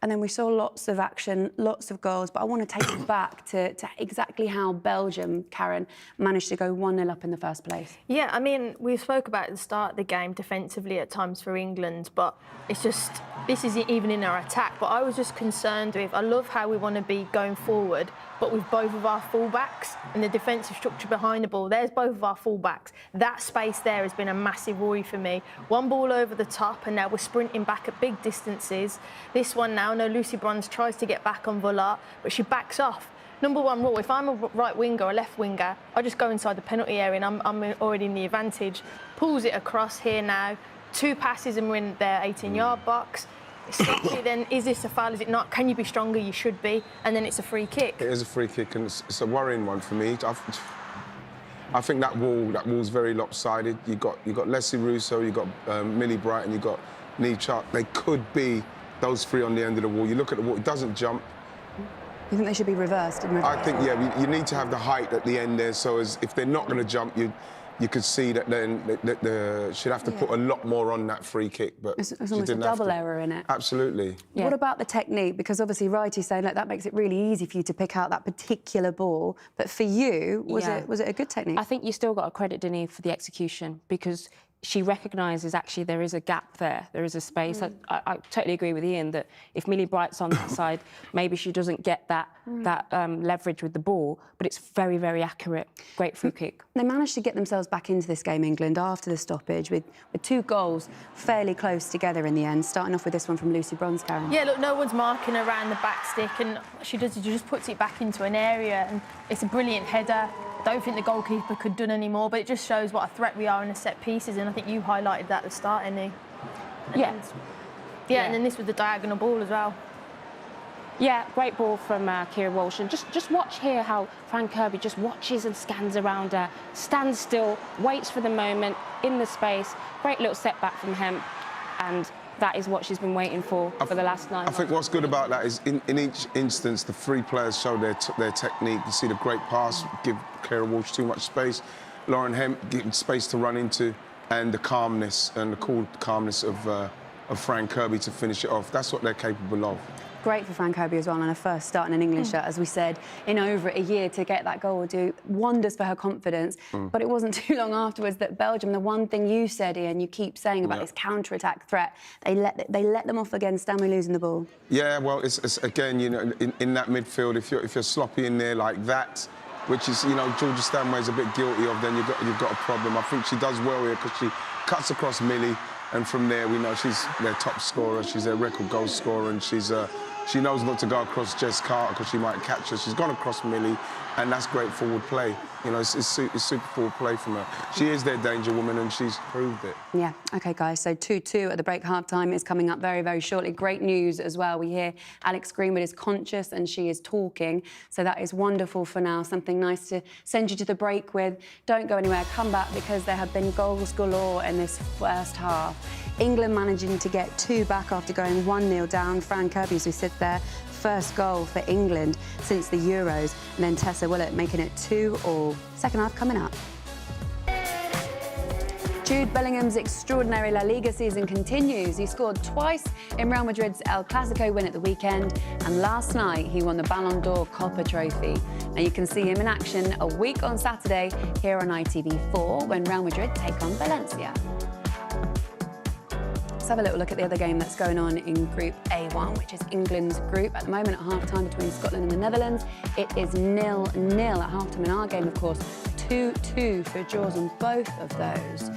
And then we saw lots of action, lots of goals. But I want to take you back to exactly how Belgium, Karen, managed to go 1-0 up in the first place. Yeah, I mean, we spoke about at the start of the game defensively at times for England, but it's just, this isn't even in our attack. But I was just concerned with, I love how we want to be going forward, but with both of our fullbacks and the defensive structure behind the ball, there's both of our fullbacks. That space there has been a massive worry for me. One ball over the top, and now we're sprinting back at big distances. This one now, no, Lucy Bronze tries to get back on Willart, but she backs off. Number one rule, if I'm a right winger or a left winger, I just go inside the penalty area and I'm already in the advantage. Pulls it across here now, 2 passes and we're in their 18-yard box. Essentially, then, is this a foul? Is it not? Can you be stronger? You should be. And then it's a free kick. It is a free kick, and it's a worrying one for me. I think that wall's very lopsided. You got Leslie Russo, you got Millie Brighton, you got Neve Charles. They could be those 3 on the end of the wall. You look at the wall; it doesn't jump. You think they should be reversed? I think, yeah, you need to have the height at the end there. So if they're not going to jump, you could see that then she'd have to put a lot more on that free kick. But it's almost a double error in it. Absolutely. Yeah. What about the technique? Because obviously Wrighty's saying, look, that makes it really easy for you to pick out that particular ball. But for you, was it a good technique? I think you still got to credit Denise for the execution, because she recognises actually there is a gap there, there is a space. I totally agree with Ian that if Millie Bright's on that side, maybe she doesn't get that leverage with the ball, but it's very, very accurate. Great free kick. They managed to get themselves back into this game, England, after the stoppage with 2 goals fairly close together in the end, starting off with this one from Lucy Bronze, Karen. Yeah, look, no one's marking around the back stick, and she just puts it back into an area, and it's a brilliant header. I don't think the goalkeeper could have done any more, but it just shows what a threat we are in the set pieces, and I think you highlighted that at the start, Annie. Yeah, and then this was the diagonal ball as well. Yeah, great ball from Kira Walsh. And just watch here how Frank Kirby just watches and scans around her, stands still, waits for the moment, in the space. Great little setback from Hemp, and that is what she's been waiting for the last 9 months. I think what's good about that is in each instance, the 3 players show their technique. You see the great pass, give Kira Walsh too much space. Lauren Hemp getting space to run into, and the calmness and the cool calmness of Frank Kirby to finish it off. That's what they're capable of. Great for Frank Kirby as well on her first start in an England shirt, as we said, in over a year. To get that goal will do wonders for her confidence. But it wasn't too long afterwards that Belgium, the one thing you said, Ian, you keep saying about this counter-attack threat, they let them off again, Stanley losing the ball. Yeah, well, it's again, you know, in that midfield, if you're sloppy in there like that, which is, you know, Georgia Stanway's a bit guilty of, then you've got a problem. I think she does well here because she cuts across Millie, and from there we know she's their top scorer, she's their record goal scorer, and she knows not to go across Jess Carter because she might catch her. She's gone across Millie, and that's great forward play. You know, it's super forward play from her. She is their danger woman, and she's proved it. Yeah, OK, guys, so 2-2 at the break. Half-time is coming up very, very shortly. Great news as well. We hear Alex Greenwood is conscious and she is talking, so that is wonderful for now. Something nice to send you to the break with. Don't go anywhere. Come back, because there have been goals galore in this first half. England managing to get 2 back after going 1-0 down. Fran Kirby, as we sit there, first goal for England since the Euros, and then Tessa Willart making it 2-2. Second half coming up. Jude Bellingham's extraordinary La Liga season continues. He scored twice in Real Madrid's El Clasico win at the weekend, and last night he won the Ballon d'Or Copa trophy. Now you can see him in action a week on Saturday here on ITV4 when Real Madrid take on Valencia. let's have a little look at the other game that's going on in Group A1, which is England's group. At the moment, at half-time between Scotland and the Netherlands, it is 0-0 at half-time. In our game, of course, 2-2 for draws on both of those.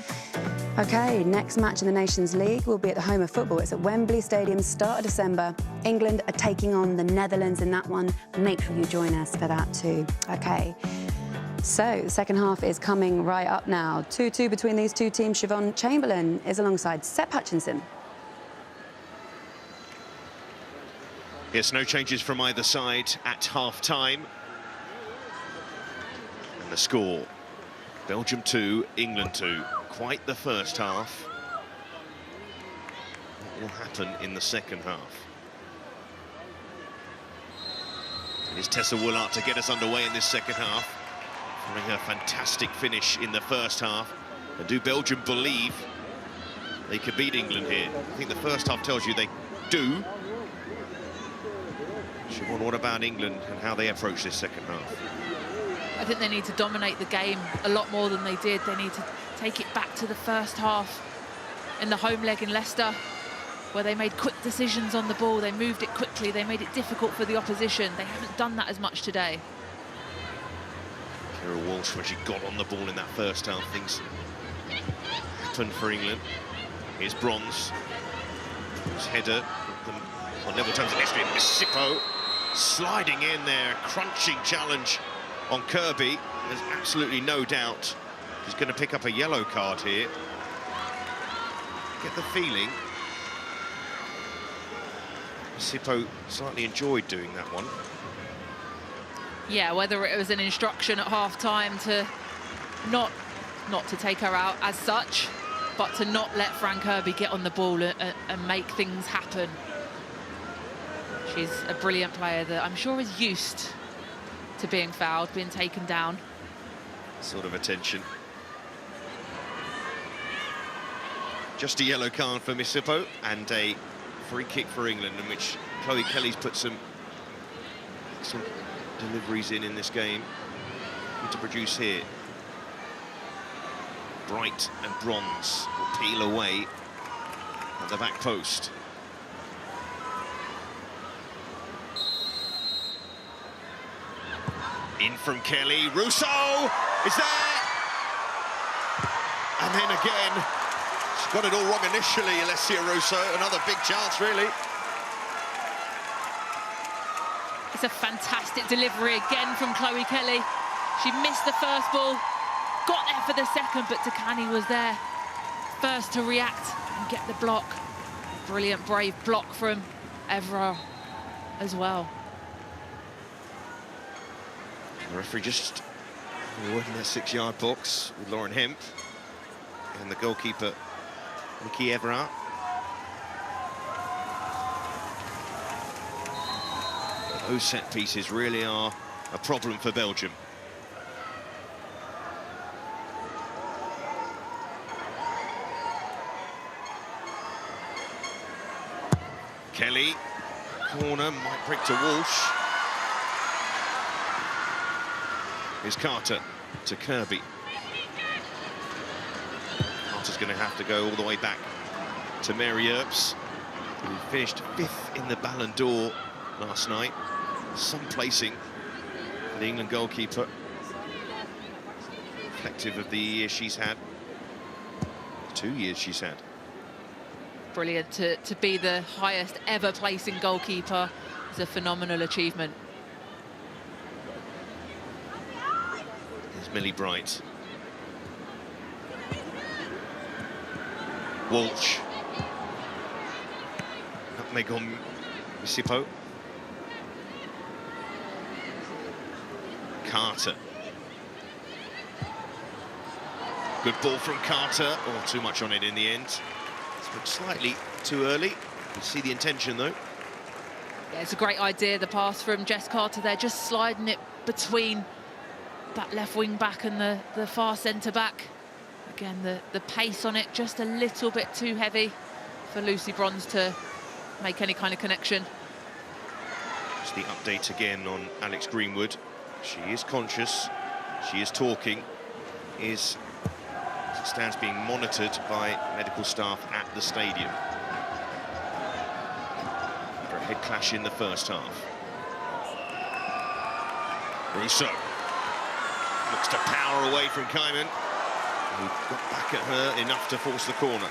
OK, next match in the Nations League will be at the home of football. It's at Wembley Stadium, start of December. England are taking on the Netherlands in that one. Make sure you join us for that too. OK. So, the second half is coming right up now. 2-2 between these two teams. Siobhan Chamberlain is alongside Sep Hutchinson. Yes, no changes from either side at half-time. And the score, Belgium 2, England 2. Quite the first half. What will happen in the second half? It is Tessa Woolard to get us underway in this second half. Following her fantastic finish in the first half. And do Belgium believe they could beat England here? I think the first half tells you they do. Siobhan, what about England and how they approach this second half? I think they need to dominate the game a lot more than they did. They need to take it back to the first half in the home leg in Leicester, where they made quick decisions on the ball. They moved it quickly. They made it difficult for the opposition. They haven't done that as much today. Kira Walsh, when she got on the ball in that first half, things happened for England. Here's Bronze. His header on level terms of history. Sippo sliding in there, crunching challenge on Kirby. There's absolutely no doubt he's going to pick up a yellow card here. Get the feeling Sippo slightly enjoyed doing that one. Yeah, whether it was an instruction at half-time to not to take her out as such, but to not let Fran Kirby get on the ball and make things happen. She's a brilliant player that I'm sure is used to being fouled, being taken down. Sort of attention. Just a yellow card for Miss Sippo and a free kick for England, in which Chloe Kelly's put some deliveries in this game. Good to produce here. Bright and Bronze will peel away at the back post. In from Kelly, Russo is there! And then again, she's got it all wrong initially, Alessia Russo. Another big chance, really. It's a fantastic delivery again from Chloe Kelly. She missed the first ball, got there for the second, but Takani was there first to react and get the block. Brilliant, brave block from Evra as well. The referee just working that 6-yard box with Lauren Hemp and the goalkeeper, Nikki Evra. Those set pieces really are a problem for Belgium. Kelly, corner, might break to Walsh. Here's Carter to Kirby. Carter's going to have to go all the way back to Mary Earps, who finished 5th in the Ballon d'Or last night. Some placing for the England goalkeeper. Reflective of the year she's had. 2 years she's had. Brilliant to be the highest ever placing goalkeeper is a phenomenal achievement. There's Millie Bright. Walsh. Nutmeg on Sippo. Carter. Good ball from Carter. Oh, too much on it in the end. It's slightly too early. You see the intention, though. Yeah, it's a great idea, the pass from Jess Carter there, just sliding it between that left wing back and the far centre back. Again, the pace on it just a little bit too heavy for Lucy Bronze to make any kind of connection. Just the update again on Alex Greenwood. She is conscious, she is talking, stands being monitored by medical staff at the stadium. head clash in the first half. Russo looks to power away from Kaiman, who got back at her enough to force the corner.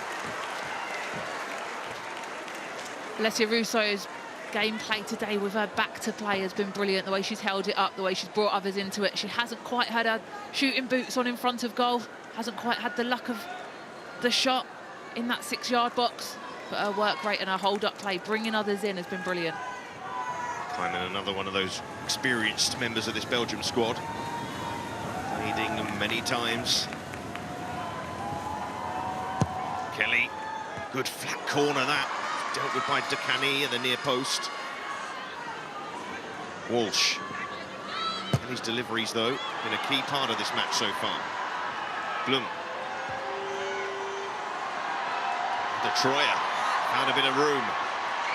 Alessia Russo's gameplay today with her back to play has been brilliant. The way she's held it up, the way she's brought others into it. She hasn't quite had her shooting boots on in front of goal, hasn't quite had the luck of the shot in that 6-yard box, but her work rate and her hold-up play, bringing others in, has been brilliant. Kaiman, another one of those experienced members of this Belgium squad, leading them many times. Kelly, good flat corner that, dealt with by Dekani at the near post. Walsh. Kelly's deliveries, though, been a key part of this match so far. Blum. Detroyer found a bit of room,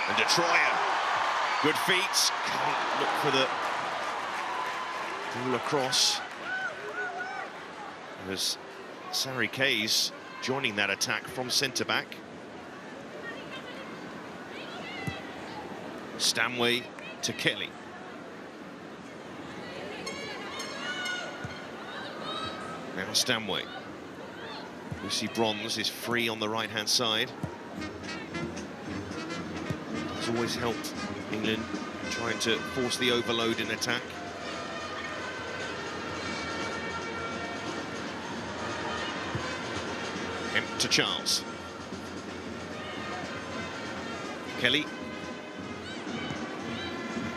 and Detroyer, good feet, can't look for the ball across. There's Sari Kays joining that attack from centre-back. Stanway to Kelly. Now Stanway. Lucy Bronze is free on the right-hand side. It's always helped England trying to force the overload in attack. Hemp to Charles. Kelly.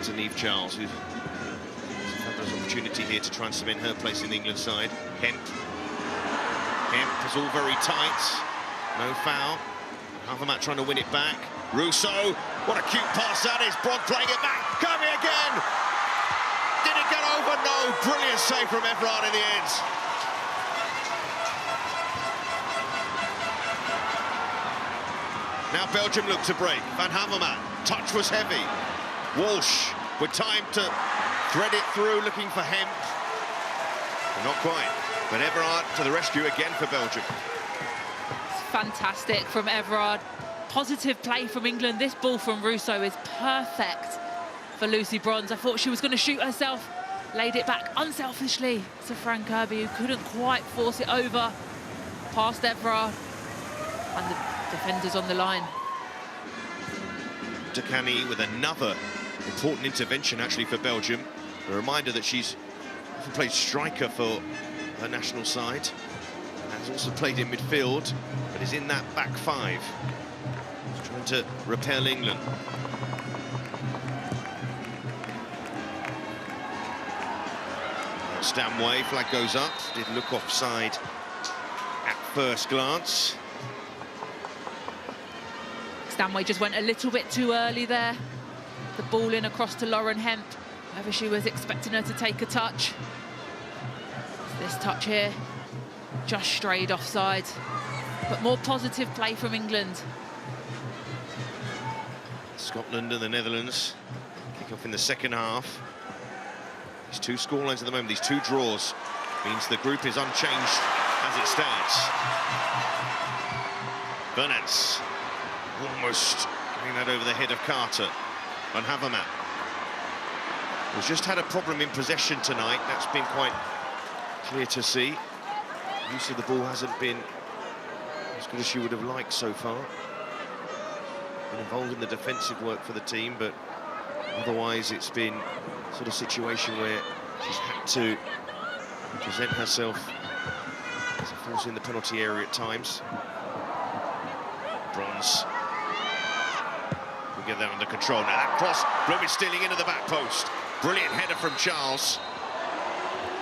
To Niamh Charles, who's had this opportunity here to try and cement her place in the England side. Hemp is all very tight. No foul. Havermat trying to win it back. Russo, what a cute pass that is. Bron playing it back. Coming again. Did it get over? No. Brilliant save from Everard in the end. Now Belgium look to break. Van Havermat, touch was heavy. Walsh with time to thread it through, looking for Hemp. But not quite. But Everard to the rescue again for Belgium. It's fantastic from Everard. Positive play from England. This ball from Russo is perfect for Lucy Bronze. I thought she was going to shoot herself. Laid it back unselfishly to Fran Kirby, who couldn't quite force it over past Everard. And the defenders on the line. Dekani with another important intervention actually for Belgium. A reminder that she's often played striker for her national side. Has also played in midfield, but is in that back five. She's trying to repel England. Stanway, flag goes up. Didn't look offside at first glance. Stanway just went a little bit too early there. The ball in across to Lauren Hemp. Whether she was expecting her to take a touch. This touch here, just strayed offside. But more positive play from England. Scotland and the Netherlands kick off in the second half. These two scorelines at the moment, these two draws, means the group is unchanged as it stands. Bernats almost getting that over the head of Carter. Van Havermat has just had a problem in possession tonight. That's been quite clear to see. Use of the ball hasn't been as good as she would have liked so far. Been involved in the defensive work for the team, but otherwise it's been sort of situation where she's had to present herself as a force in the penalty area at times. Bronze. We get that under control. Now that cross, Bloom is stealing into the back post. Brilliant header from Charles.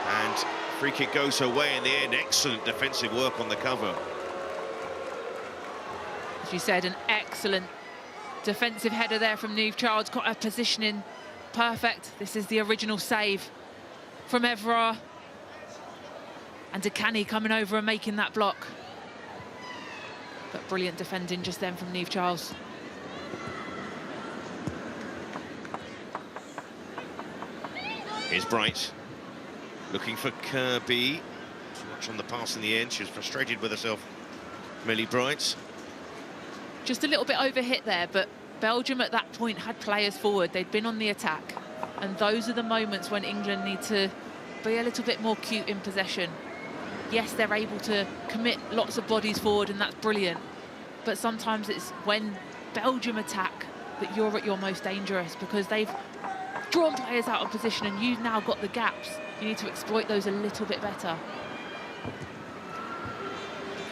And free kick goes her way in the end. Excellent defensive work on the cover. As you said, an excellent defensive header there from Niamh Charles. Got her positioning perfect. This is the original save from Everard. And Dekani coming over and making that block. But brilliant defending just then from Niamh Charles. Here's Bright, looking for Kirby. Too much on the pass in the end. She was frustrated with herself, Millie Bright. Just a little bit overhit there, but Belgium at that point had players forward. They'd been on the attack. And those are the moments when England need to be a little bit more cute in possession. Yes, they're able to commit lots of bodies forward, and that's brilliant. But sometimes it's when Belgium attack that you're at your most dangerous, because they've drawn players out of position and you've now got the gaps. You need to exploit those a little bit better.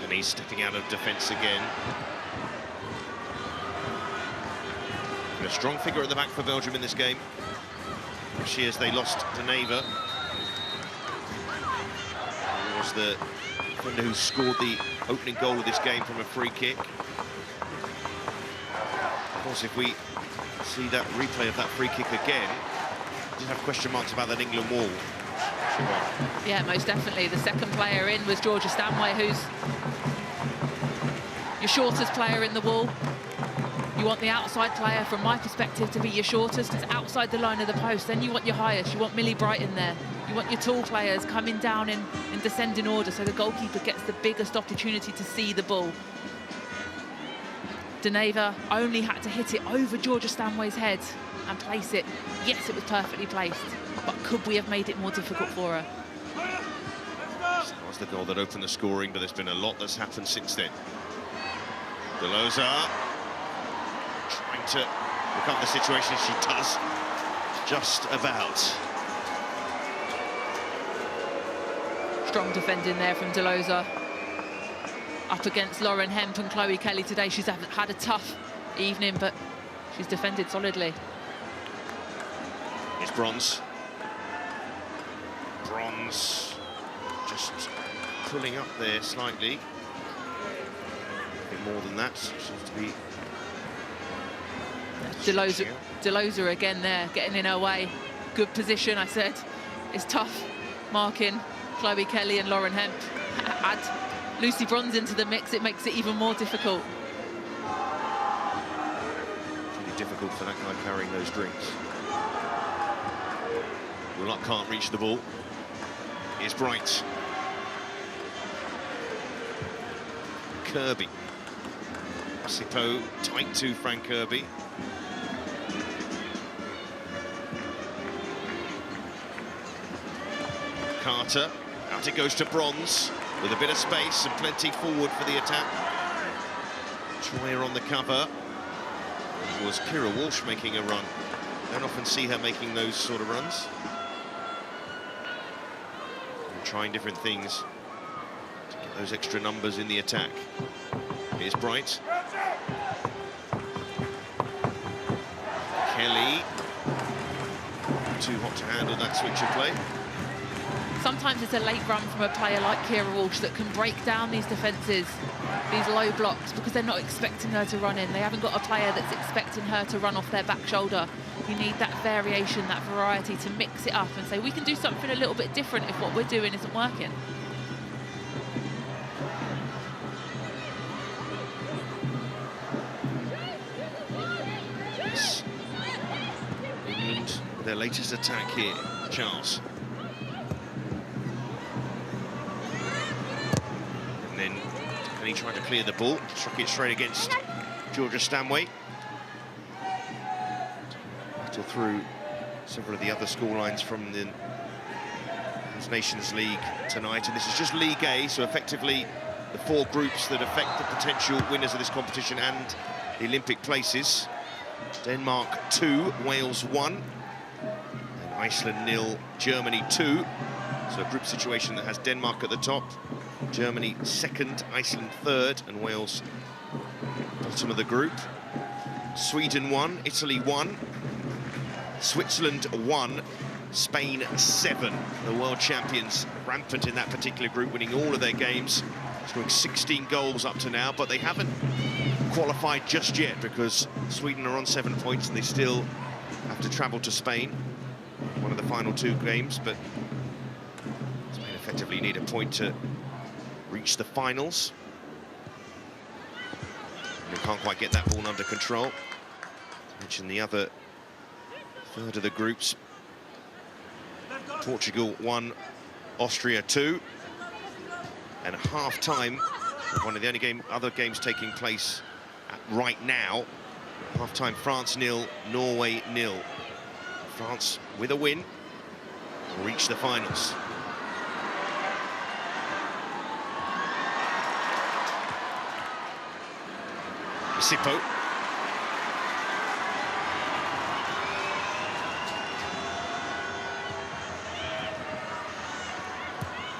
And he's stepping out of defence again. And a strong figure at the back for Belgium in this game. She, as they lost to Neva. It was the defender who scored the opening goal of this game from a free kick. Of course, if we see that replay of that free kick again, we did have question marks about that England wall. Yeah, most definitely. The second player in was Georgia Stanway, who's your shortest player in the wall. You want the outside player, from my perspective, to be your shortest. It's outside the line of the post. Then you want your highest. You want Millie Brighton there. You want your tall players coming down in descending order, so the goalkeeper gets the biggest opportunity to see the ball. Deneva only had to hit it over Georgia Stanway's head and place it. Yes, it was perfectly placed, but could we have made it more difficult for her? That was the goal that opened the scoring, but there's been a lot that's happened since then. Deloza trying to recover the situation. She does, just about. Strong defending there from Deloza. Up against Lauren Hemp and Chloe Kelly today. She's had a tough evening, but she's defended solidly. Here's Bronze. Bronze just pulling up there slightly. A bit more than that. Seems to be... Deloza again there, getting in her way. Good position, I said. It's tough marking Chloe Kelly and Lauren Hemp. Add Lucy Bronze into the mix, it makes it even more difficult. Really difficult for that guy carrying those drinks. Willock can't reach the ball. Here's Bright. Kirby. Sipo tight to Frank Kirby. Carter, out it goes to Bronze, with a bit of space and plenty forward for the attack. Troyer on the cover. It was Kira Walsh making a run. Don't often see her making those sort of runs. And trying different things to get those extra numbers in the attack. Here's Bright. Kelly. Too hot to handle that switch of play. Sometimes it's a late run from a player like Kira Walsh that can break down these defences, these low blocks, because they're not expecting her to run in. They haven't got a player that's expecting her to run off their back shoulder. You need that variation, that variety to mix it up and say, we can do something a little bit different if what we're doing isn't working. Yes. England, their latest attack here, Charles. He tried to clear the ball, struck it straight against Georgia Stanway. Battle through several of the other scorelines from the Nations League tonight, and this is just League A, so effectively the 4 groups that affect the potential winners of this competition and the Olympic places. Denmark 2, Wales 1, and Iceland 0, Germany 2. So a group situation that has Denmark at the top, Germany second, Iceland third, and Wales bottom of the group. Sweden 1, Italy 1, Switzerland 1, Spain 7. The world champions rampant in that particular group, winning all of their games, scoring 16 goals up to now, but they haven't qualified just yet because Sweden are on 7 points and they still have to travel to Spain, one of the final 2 games, but Spain effectively need a point to reach the finals. They can't quite get that ball under control. To mention the other third of the groups. Portugal 1, Austria 2. And half-time, one of the only other games taking place right now, Half-time, France 0, Norway 0. France, with a win, will reach the finals. Sippo.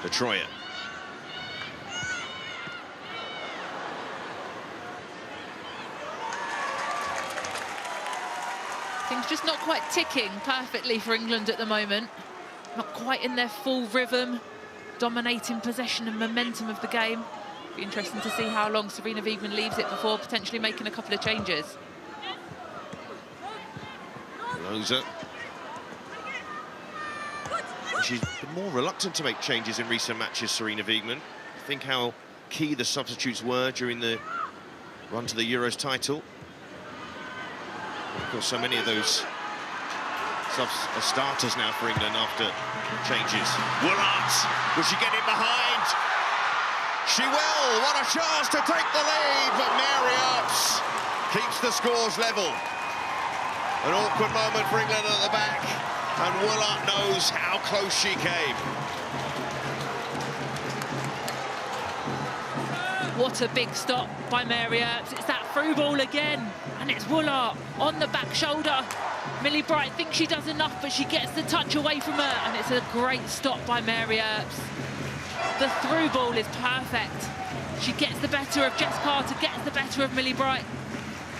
Troyer. Things just not quite ticking perfectly for England at the moment. Not quite in their full rhythm, dominating possession and momentum of the game. Be interesting to see how long Sarina Wiegman leaves it before potentially making a couple of changes. Rosa. She's been more reluctant to make changes in recent matches, Sarina Wiegman. Think how key the substitutes were during the run to the Euros title. Of course, so many of those subs are starters now for England after changes. Woolart, will she get in behind? She will, what a chance to take the lead, but Mary Earps keeps the scores level. An awkward moment for England at the back, and Woolart knows how close she came. What a big stop by Mary Earps. It's that through ball again, and it's Woolart on the back shoulder. Millie Bright thinks she does enough, but she gets the touch away from her, and it's a great stop by Mary Earps. The through ball is perfect. She gets the better of Jess Carter, gets the better of Millie Bright,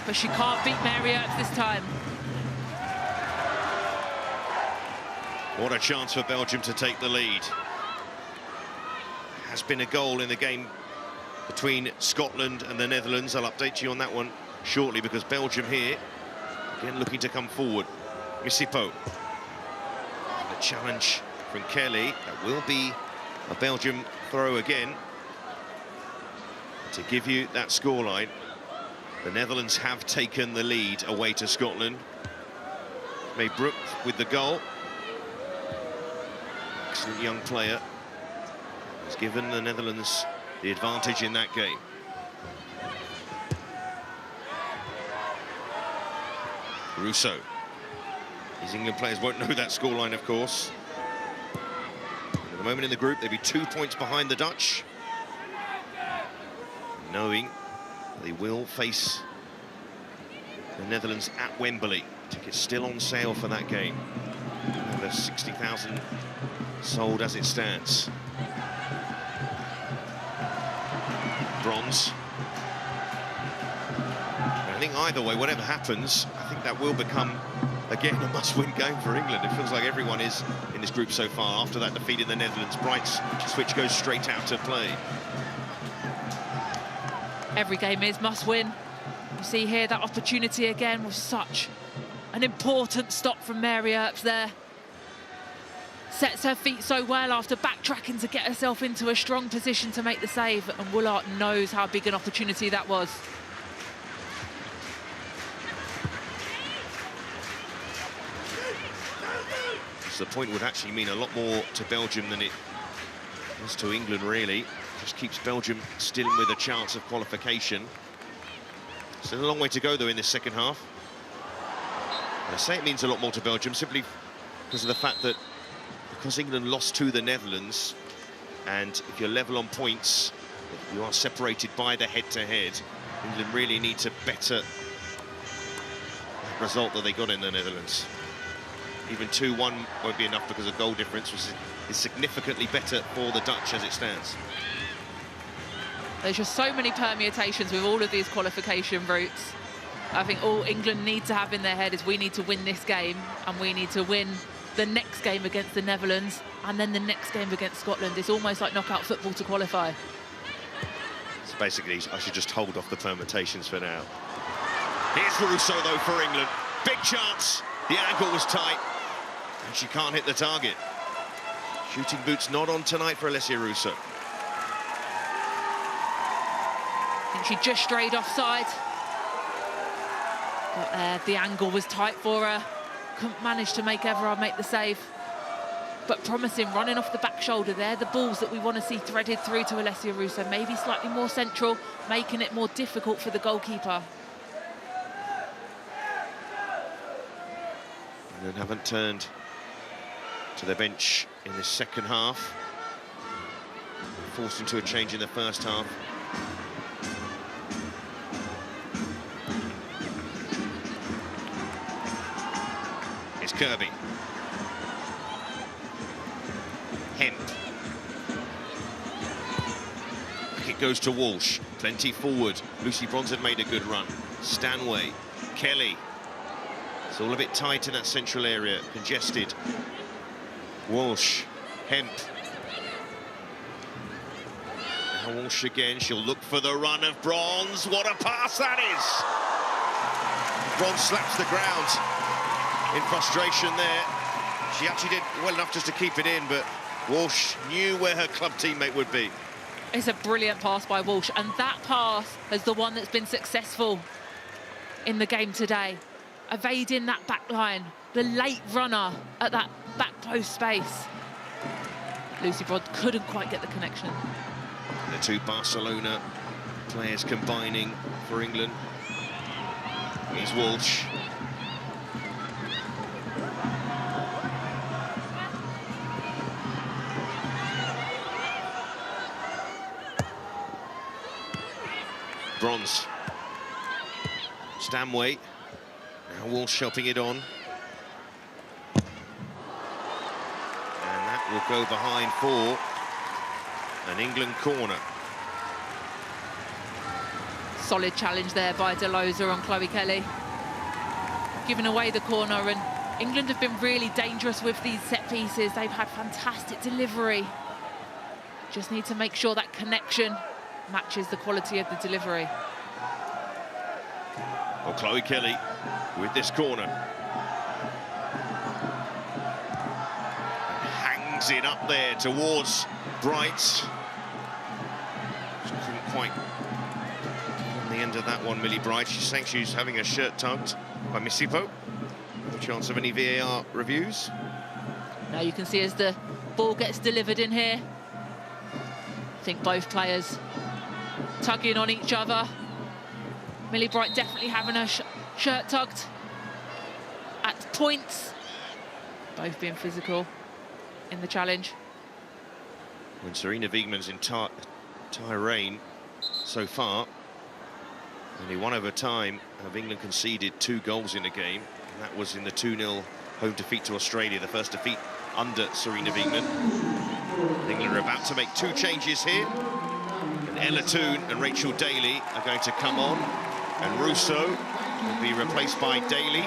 but she can't beat Mary Earps this time. What a chance for Belgium to take the lead. Has been a goal in the game between Scotland and the Netherlands. I'll update you on that one shortly, because Belgium here, again looking to come forward. Misipo. A challenge from Kelly. That will be a Belgium throw again. To give you that scoreline, the Netherlands have taken the lead away to Scotland. May Brook with the goal. Excellent young player. Has given the Netherlands the advantage in that game. Russo. These England players won't know that scoreline, of course. At the moment in the group, they'd be 2 points behind the Dutch, knowing they will face the Netherlands at Wembley. Tickets still on sale for that game. Over 60,000 sold as it stands. Bronze. I think either way, whatever happens, I think that will become, again, a must-win game for England. It feels like everyone is in this group so far. After that defeat in the Netherlands, Bright's switch goes straight out to play. Every game is must-win. You see here that opportunity again with such an important stop from Mary Earps there. Sets her feet so well after backtracking to get herself into a strong position to make the save, and Woolart knows how big an opportunity that was. So the point would actually mean a lot more to Belgium than it does to England, really. Just keeps Belgium still with a chance of qualification. Still a long way to go, though, in this second half. And I say it means a lot more to Belgium simply because of the fact that because England lost to the Netherlands, and if you're level on points, you are separated by the head-to-head, England really needs a better result that they got in the Netherlands. Even 2-1 won't be enough because of goal difference, which is significantly better for the Dutch as it stands. There's just so many permutations with all of these qualification routes. I think all England need to have in their head is we need to win this game, and we need to win the next game against the Netherlands, and then the next game against Scotland. It's almost like knockout football to qualify. So basically, I should just hold off the permutations for now. Here's Russo, though, for England. Big chance. The angle was tight, and she can't hit the target. Shooting boots not on tonight for Alessia Russo. I think she just strayed offside. But the angle was tight for her. Couldn't manage to make Everard make the save. But promising, running off the back shoulder there. The balls that we want to see threaded through to Alessia Russo. Maybe slightly more central, making it more difficult for the goalkeeper. And haven't turned to the bench in the second half. Forced into a change in the first half. It's Kirby. Hemp. It goes to Walsh. Plenty forward. Lucy Bronze had made a good run. Stanway. Kelly. It's all a bit tight in that central area. Congested. Walsh. Hemp. Now Walsh again. She'll look for the run of Bronze. What a pass that is! Bronze slaps the ground in frustration there. She actually did well enough just to keep it in, but Walsh knew where her club teammate would be. It's a brilliant pass by Walsh, and that pass is the one that's been successful in the game today. Evading that back line, the late runner at that back post space. Lucy Bronze couldn't quite get the connection. The two Barcelona players combining for England. Here's Walsh. Bronze. Stanway. Now Walsh helping it on. And that will go behind for an England corner. Solid challenge there by Delosa on Chloe Kelly. Giving away the corner, and England have been really dangerous with these set pieces. They've had fantastic delivery. Just need to make sure that connection matches the quality of the delivery. Well, Chloe Kelly with this corner. And hangs it up there towards Bright. She couldn't quite on the end of that one, Millie Bright. She's saying she's having her shirt tugged by Misipo. No chance of any VAR reviews. Now you can see as the ball gets delivered in here, I think both players tugging on each other. Millie Bright definitely having her shirt tugged at points. Both being physical in the challenge. When Serena Wiegmann's entire reign so far, only one overtime have England conceded 2 goals in a game. And that was in the 2-0 home defeat to Australia, the first defeat under Serena Wiegmann. England are about to make 2 changes here. And Ella Toone and Rachel Daly are going to come on. And Russo will be replaced by Daly.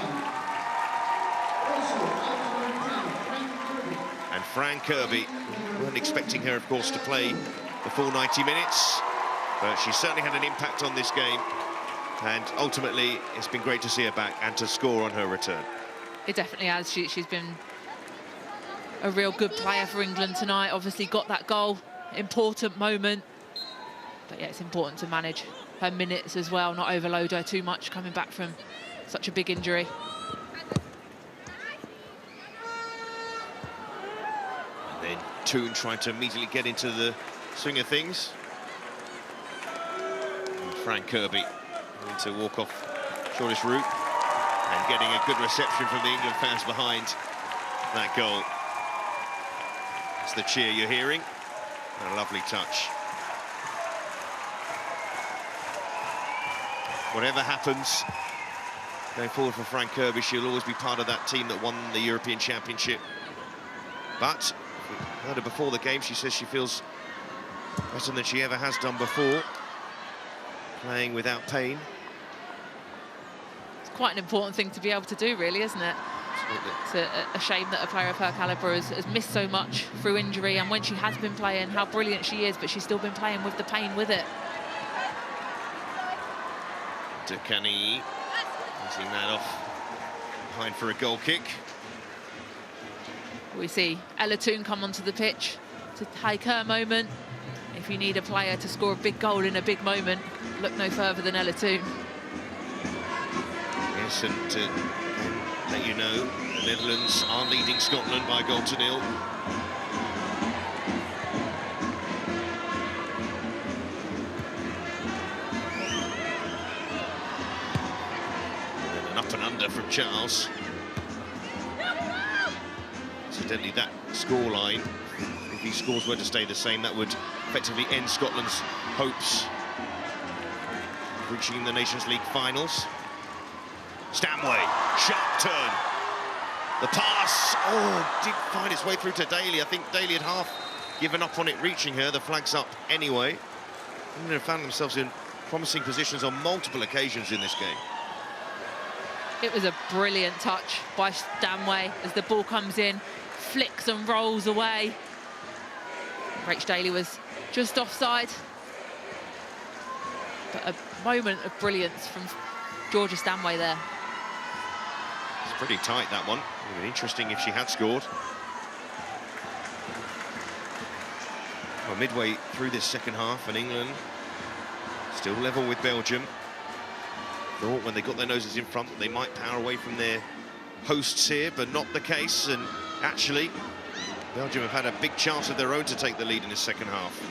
And Fran Kirby, we weren't expecting her, of course, to play the full 90 minutes. But she certainly had an impact on this game. And ultimately, it's been great to see her back and to score on her return. It definitely has. She's been a real good player for England tonight. Obviously got that goal, important moment. But yeah, it's important to manage her minutes as well, not overload her too much coming back from such a big injury. And then Toone trying to immediately get into the swing of things. And Fran Kirby need to walk off shortest route and getting a good reception from the England fans behind that goal. It's the cheer you're hearing. And a lovely touch. Whatever happens going forward for Fran Kirby, she'll always be part of that team that won the European Championship. But we heard her before the game, she says she feels better than she ever has done before, playing without pain. It's quite an important thing to be able to do, really, isn't it? It's a shame that a player of her calibre has missed so much through injury, and when she has been playing, how brilliant she is, but she's still been playing with the pain with it. Dekani using that off behind for a goal kick. We see Ella Toone come onto the pitch to take her moment. If you need a player to score a big goal in a big moment, look no further than Ella Toone. Yes, and to let you know, the Netherlands are leading Scotland by a goal to 0. And an up and under from Charles. Incidentally, that scoreline, if these scores were to stay the same, that would effectively end Scotland's hopes of reaching the Nations League finals. Stanway, sharp turn. The pass, oh, did find its way through to Daly. I think Daly had half given up on it reaching her. The flag's up anyway. England found themselves in promising positions on multiple occasions in this game. It was a brilliant touch by Stanway as the ball comes in, flicks and rolls away. Rach Daly was just offside. But a moment of brilliance from Georgia Stanway there. It's pretty tight, that one. It would have been interesting if she had scored. Well, midway through this second half, and England still level with Belgium. Thought when they got their noses in front that they might power away from their hosts here, but not the case. And actually, Belgium have had a big chance of their own to take the lead in the second half.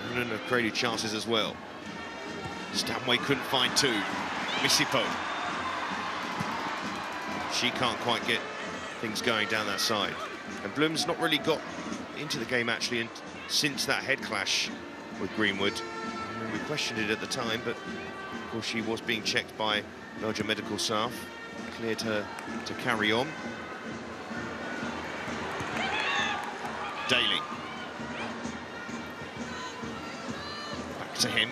England have created chances as well. Stanway couldn't find two. Misipo. She can't quite get things going down that side. And Bloom's not really got into the game, actually, and since that head clash with Greenwood. I mean, we questioned it at the time, but of course she was being checked by Belgium medical staff. Cleared her to carry on. Daly. Back to him.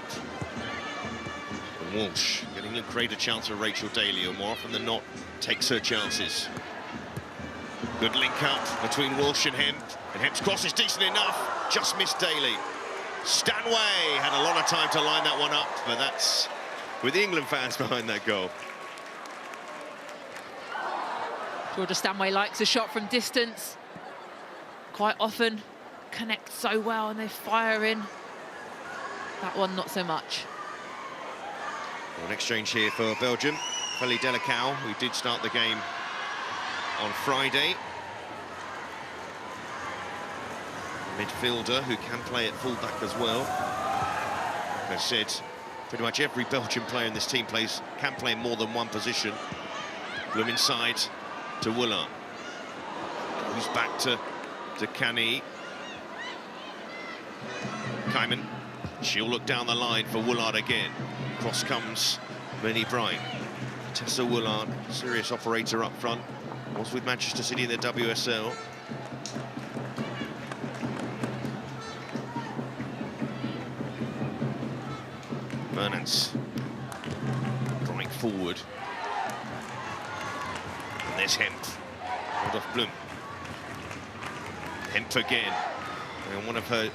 And Walsh. Getting a greater chance for Rachel Daly, who more often than not takes her chances. Good link up between Walsh and Hemp. And Hemp's cross is decent enough. Just missed Daly. Stanway had a lot of time to line that one up, but that's with the England fans behind that goal. Georgia Stanway likes a shot from distance. Quite often connect so well and they fire in. That one, not so much. Well, an exchange here for Belgium. Feli Delicau, who did start the game on Friday. Midfielder who can play at full-back as well. Like I said, pretty much every Belgian player in this team can play in more than one position. Bloom inside to Woolard. Who's back to Cani. Kaiman. She'll look down the line for Woolard again. Cross comes Benny Bright. Tessa Woolard, serious operator up front. Was with Manchester City in the WSL. Bernance. Right forward. And there's Hemp. Hold off Bloom. Hemp again. And one of her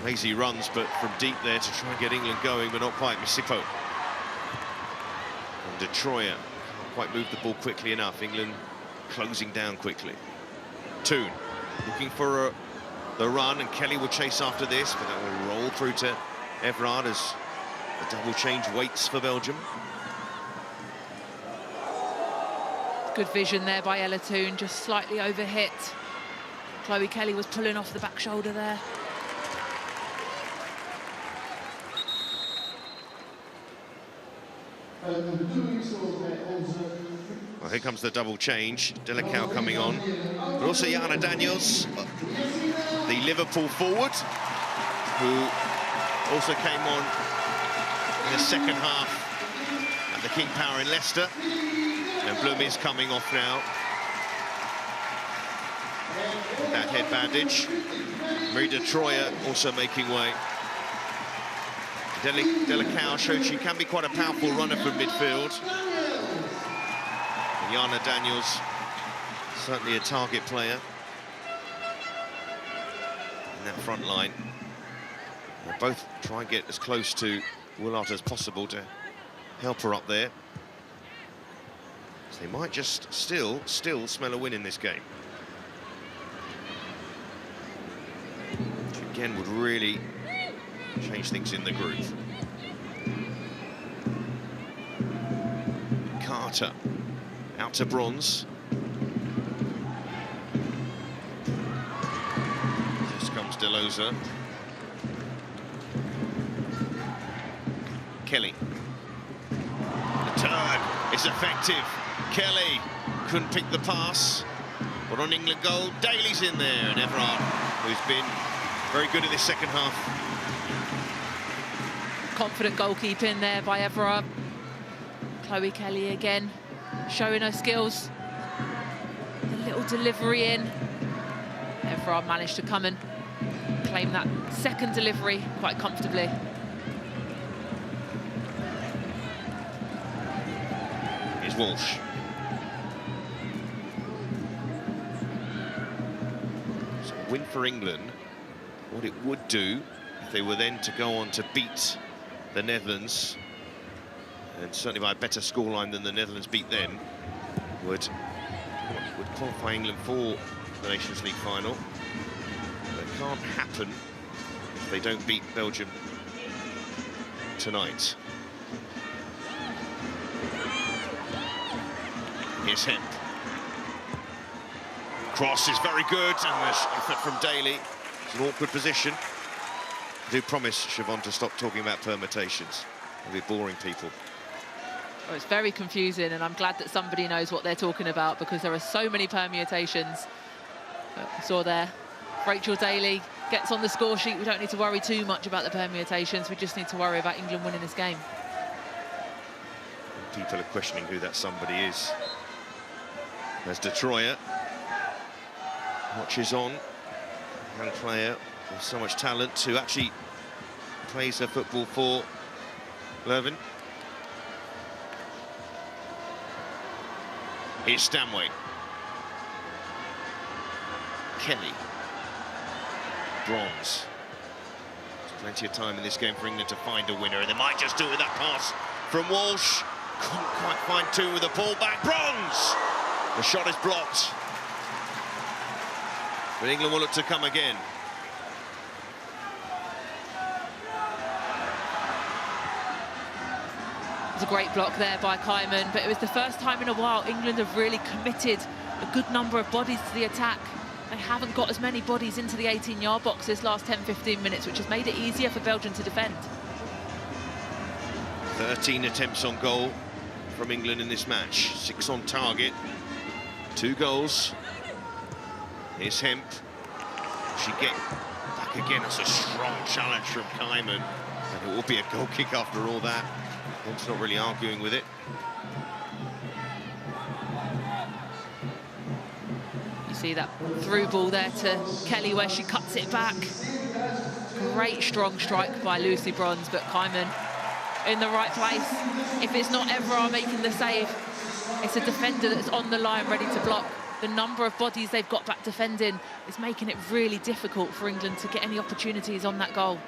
lazy runs, but from deep there to try and get England going, but not quite. Misipo. And Detroyer can't quite move the ball quickly enough. England closing down quickly. Toon looking for the run, and Kelly will chase after this, but that will roll through to Everard as the double change waits for Belgium. Good vision there by Ella Toon, just slightly overhit. Chloe Kelly was pulling off the back shoulder there. Well, here comes the double change. Delicau coming on, but also Jana Daniels, the Liverpool forward, who also came on in the second half at the King Power in Leicester. And Bloom is coming off now with that head bandage. Marie Detroyer also making way. Delicau showed she can be quite a powerful runner from midfield. And Jana Daniels, certainly a target player in that front line. They'll both try and get as close to Woolard as possible to help her up there. So they might just still smell a win in this game. Which again would really change things in the group. Carter out to Bronze. Just comes Deloza. Kelly. The turn is effective. Kelly couldn't pick the pass. But on England goal, Daly's in there, and Everard, who's been very good in this second half. Confident goalkeeping there by Everard. Chloe Kelly again, showing her skills. The little delivery in. Everard managed to come and claim that second delivery quite comfortably. Here's Walsh. So a win for England. What it would do if they were then to go on to beat the Netherlands, and certainly by a better scoreline than the Netherlands beat them, would qualify England for the Nations League final. But it can't happen if they don't beat Belgium tonight. Here's Hemp. Cross is very good, and there's effort from Daly. It's an awkward position. I do promise Siobhan to stop talking about permutations. It'll be boring people. Oh, it's very confusing, and I'm glad that somebody knows what they're talking about, because there are so many permutations. We saw there, Rachel Daly gets on the score sheet. We don't need to worry too much about the permutations. We just need to worry about England winning this game. People are questioning who that somebody is. There's De Troyer. Watches on. Young player with so much talent, who actually plays her football for Leuven. Here's Stanway. Kelly. Bronze. There's plenty of time in this game for England to find a winner, and they might just do it with that pass from Walsh. Couldn't quite find two with the ball back. Bronze! The shot is blocked. But England will look to come again. It was a great block there by Kaiman, but it was the first time in a while England have really committed a good number of bodies to the attack. They haven't got as many bodies into the 18-yard box this last 10-15 minutes, which has made it easier for Belgium to defend. 13 attempts on goal from England in this match. 6 on target. 2 goals. Here's Hemp. She get back again. That's a strong challenge from Kaiman. And it will be a goal kick after all that. Hemp's not really arguing with it. You see that through ball there to Kelly where she cuts it back. Great strong strike by Lucy Bronze, but Kaiman in the right place. If it's not Everard making the save, it's a defender that's on the line ready to block. The number of bodies they've got back defending is making it really difficult for England to get any opportunities on that goal.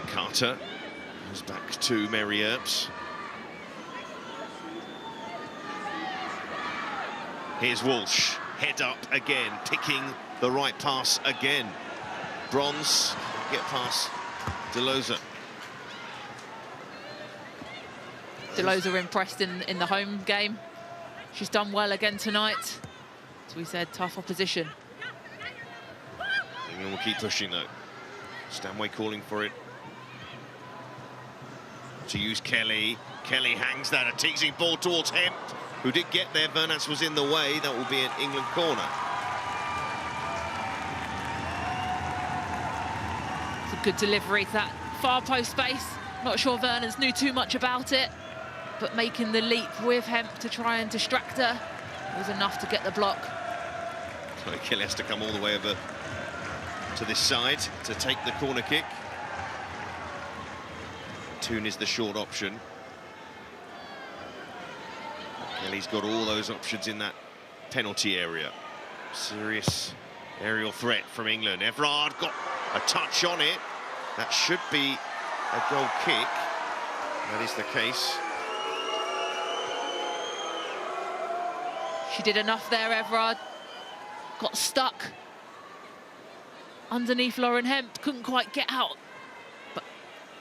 Carter goes back to Mary Earps. Here's Walsh, head up again, picking the right pass again. Bronze, get past Deloza. Deloza impressed in the home game. She's done well again tonight. As we said, tough opposition. England will keep pushing though. Stanway calling for it. To use Kelly. Kelly hangs that, a teasing ball towards Hemp, who did get there. Vernats was in the way. That will be an England corner. It's a good delivery to that far post space. Not sure Vernans knew too much about it, but making the leap with Hemp to try and distract her was enough to get the block. Kelly has to come all the way over to this side to take the corner kick. Toon is the short option. Kelly's got all those options in that penalty area. Serious aerial threat from England. Everard got a touch on it. That should be a goal kick. That is the case. She did enough there, Everard. Got stuck underneath Lauren Hemp, couldn't quite get out, but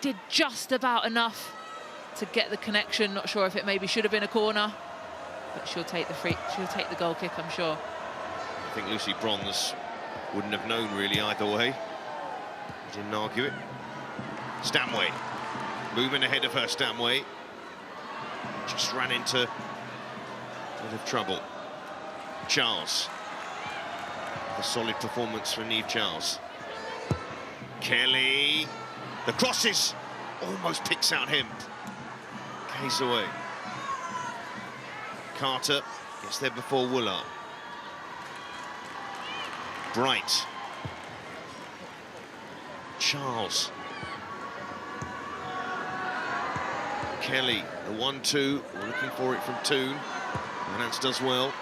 did just about enough to get the connection. Not sure if it maybe should have been a corner, but she'll take the goal kick, I'm sure. I think Lucy Bronze wouldn't have known really either way. Didn't argue it. Stanway, moving ahead of her. Stanway just ran into a bit of trouble. Charles. A solid performance from Niamh Charles. Kelly. The crosses. Almost picks out him. Case away. Carter gets there before Woolard. Bright. Charles. Kelly, the 1-2. We're looking for it from Toon. Nance does well.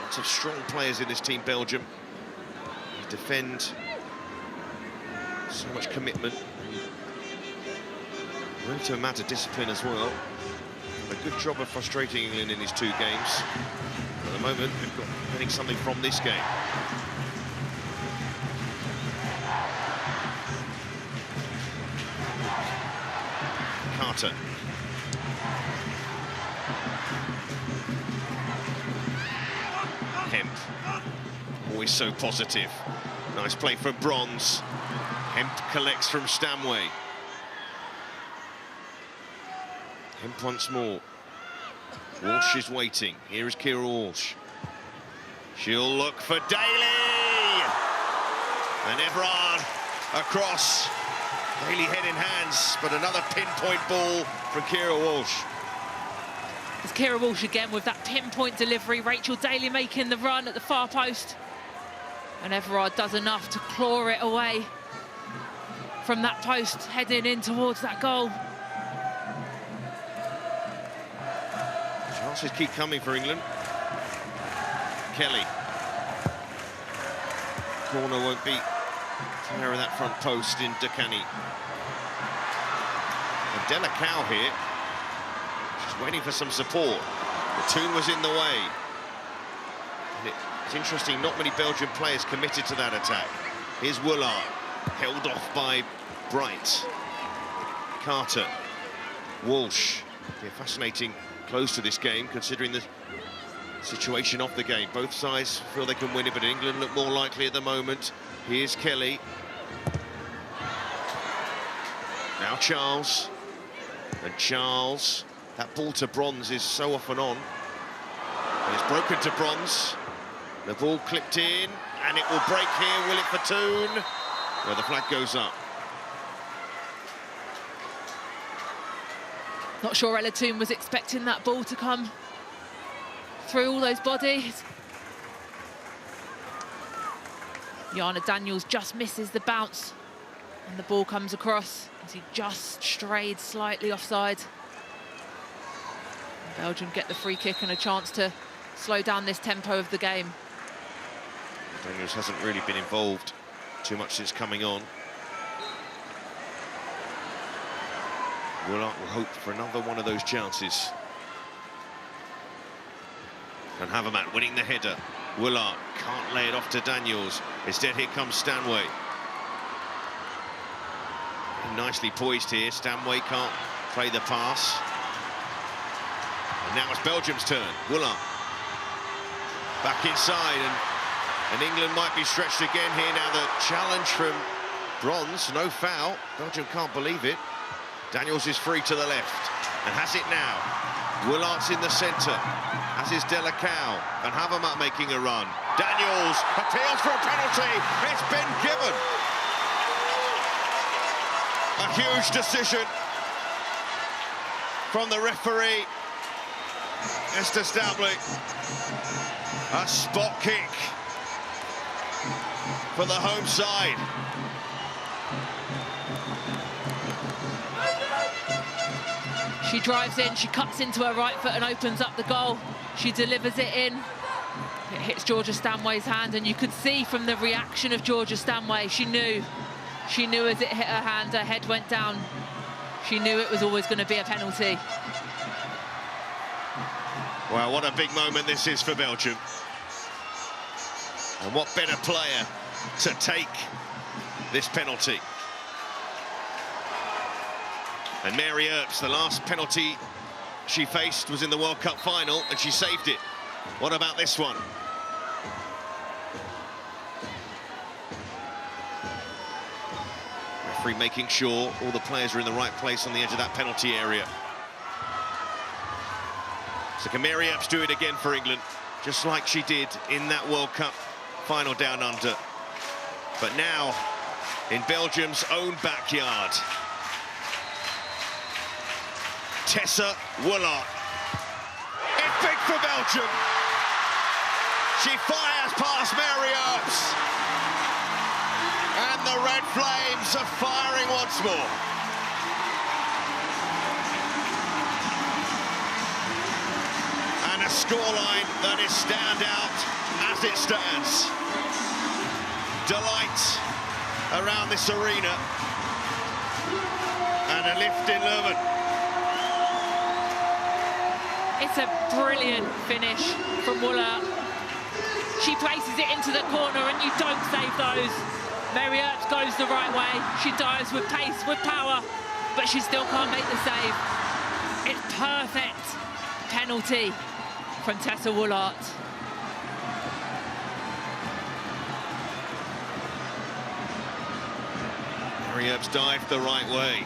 Lots of strong players in this team, Belgium. They defend. So much commitment. Relative amount of discipline as well. Done a good job of frustrating England in these 2 games. At the moment, they've got getting something from this game. Carter. Hemp. Always so positive. Nice play from Bronze. Hemp collects from Stanway. Hemp once more. Walsh is waiting. Here is Kira Walsh. She'll look for Daly! And Everard across. Daly head in hands, but another pinpoint ball from Kira Walsh. It's Kira Walsh again with that pinpoint delivery. Rachel Daly making the run at the far post. And Everard does enough to claw it away from that post, heading in towards that goal. Chances keep coming for England. Kelly. Corner won't be clear of that front post in Dakani. And Della Cow here. She's waiting for some support. The Toon was in the way. And it's interesting, not many Belgian players committed to that attack. Here's Woolard, held off by Bright. Carter. Walsh. Be a fascinating close to this game, considering the situation of the game. Both sides feel they can win it, but England look more likely at the moment. Here's Kelly. Now Charles. And Charles. That ball to Bronze is so often on. And it's broken to Bronze. The ball clipped in, and it will break here. Will it for Toon? Well, the flag goes up. Not sure Ella Toon was expecting that ball to come through all those bodies. Jana Daniels just misses the bounce, and the ball comes across as he just strayed slightly offside. Belgium get the free kick and a chance to slow down this tempo of the game. Daniels hasn't really been involved too much since coming on. Woolard will hope for another one of those chances. And Havermat winning the header. Woolard can't lay it off to Daniels. Instead, here comes Stanway. Nicely poised here. Stanway can't play the pass. And now it's Belgium's turn. Woolard back inside, and England might be stretched again here. Now the challenge from Bronze, no foul. Belgium can't believe it. Daniels is free to the left and has it now. Woolard's in the centre, as is Della Cow, and Havermat making a run. Daniels appeals for a penalty. It's been given. A huge decision from the referee, Esther Stabley. A spot kick for the home side. She drives in, she cuts into her right foot and opens up the goal. She delivers it in. It hits Georgia Stanway's hand, and you could see from the reaction of Georgia Stanway, she knew as it hit her hand, her head went down. She knew it was always going to be a penalty. Well, what a big moment this is for Belgium. And what better player to take this penalty? And Mary Earps, the last penalty she faced was in the World Cup final, and she saved it. What about this one? Referee making sure all the players are in the right place on the edge of that penalty area. So can Mary Earps do it again for England? just like she did in that World Cup final down under. But now, in Belgium's own backyard, Tessa Woolard. It's big for Belgium. She fires past Mary Earps. And the Red Flames are firing once more. And a scoreline that is standout as it stands. Delight around this arena. And a lift in Leuven. It's a brilliant finish from Woolard. She places it into the corner and you don't save those. Mary Earps goes the right way. She dives with pace, with power, but she still can't make the save. It's perfect penalty from Tessa Woolard. Mary Earps dived the right way,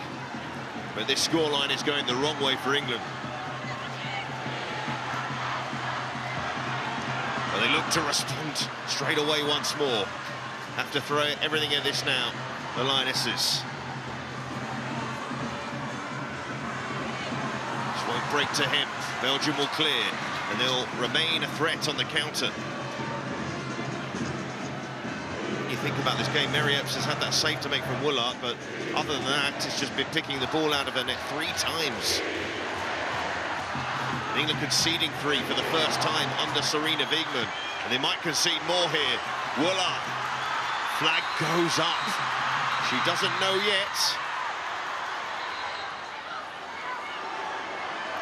but this scoreline is going the wrong way for England. But they look to respond straight away once more. Have to throw everything at this now, the Lionesses. This won't break to him. Belgium will clear, and they'll remain a threat on the counter. When you think about this game, Mary Earps has had that save to make from Woolard, but other than that, it's just been picking the ball out of her net 3 times. England conceding 3 for the first time under Sarina Wiegman, and they might concede more here. Woolard, flag goes up. She doesn't know yet.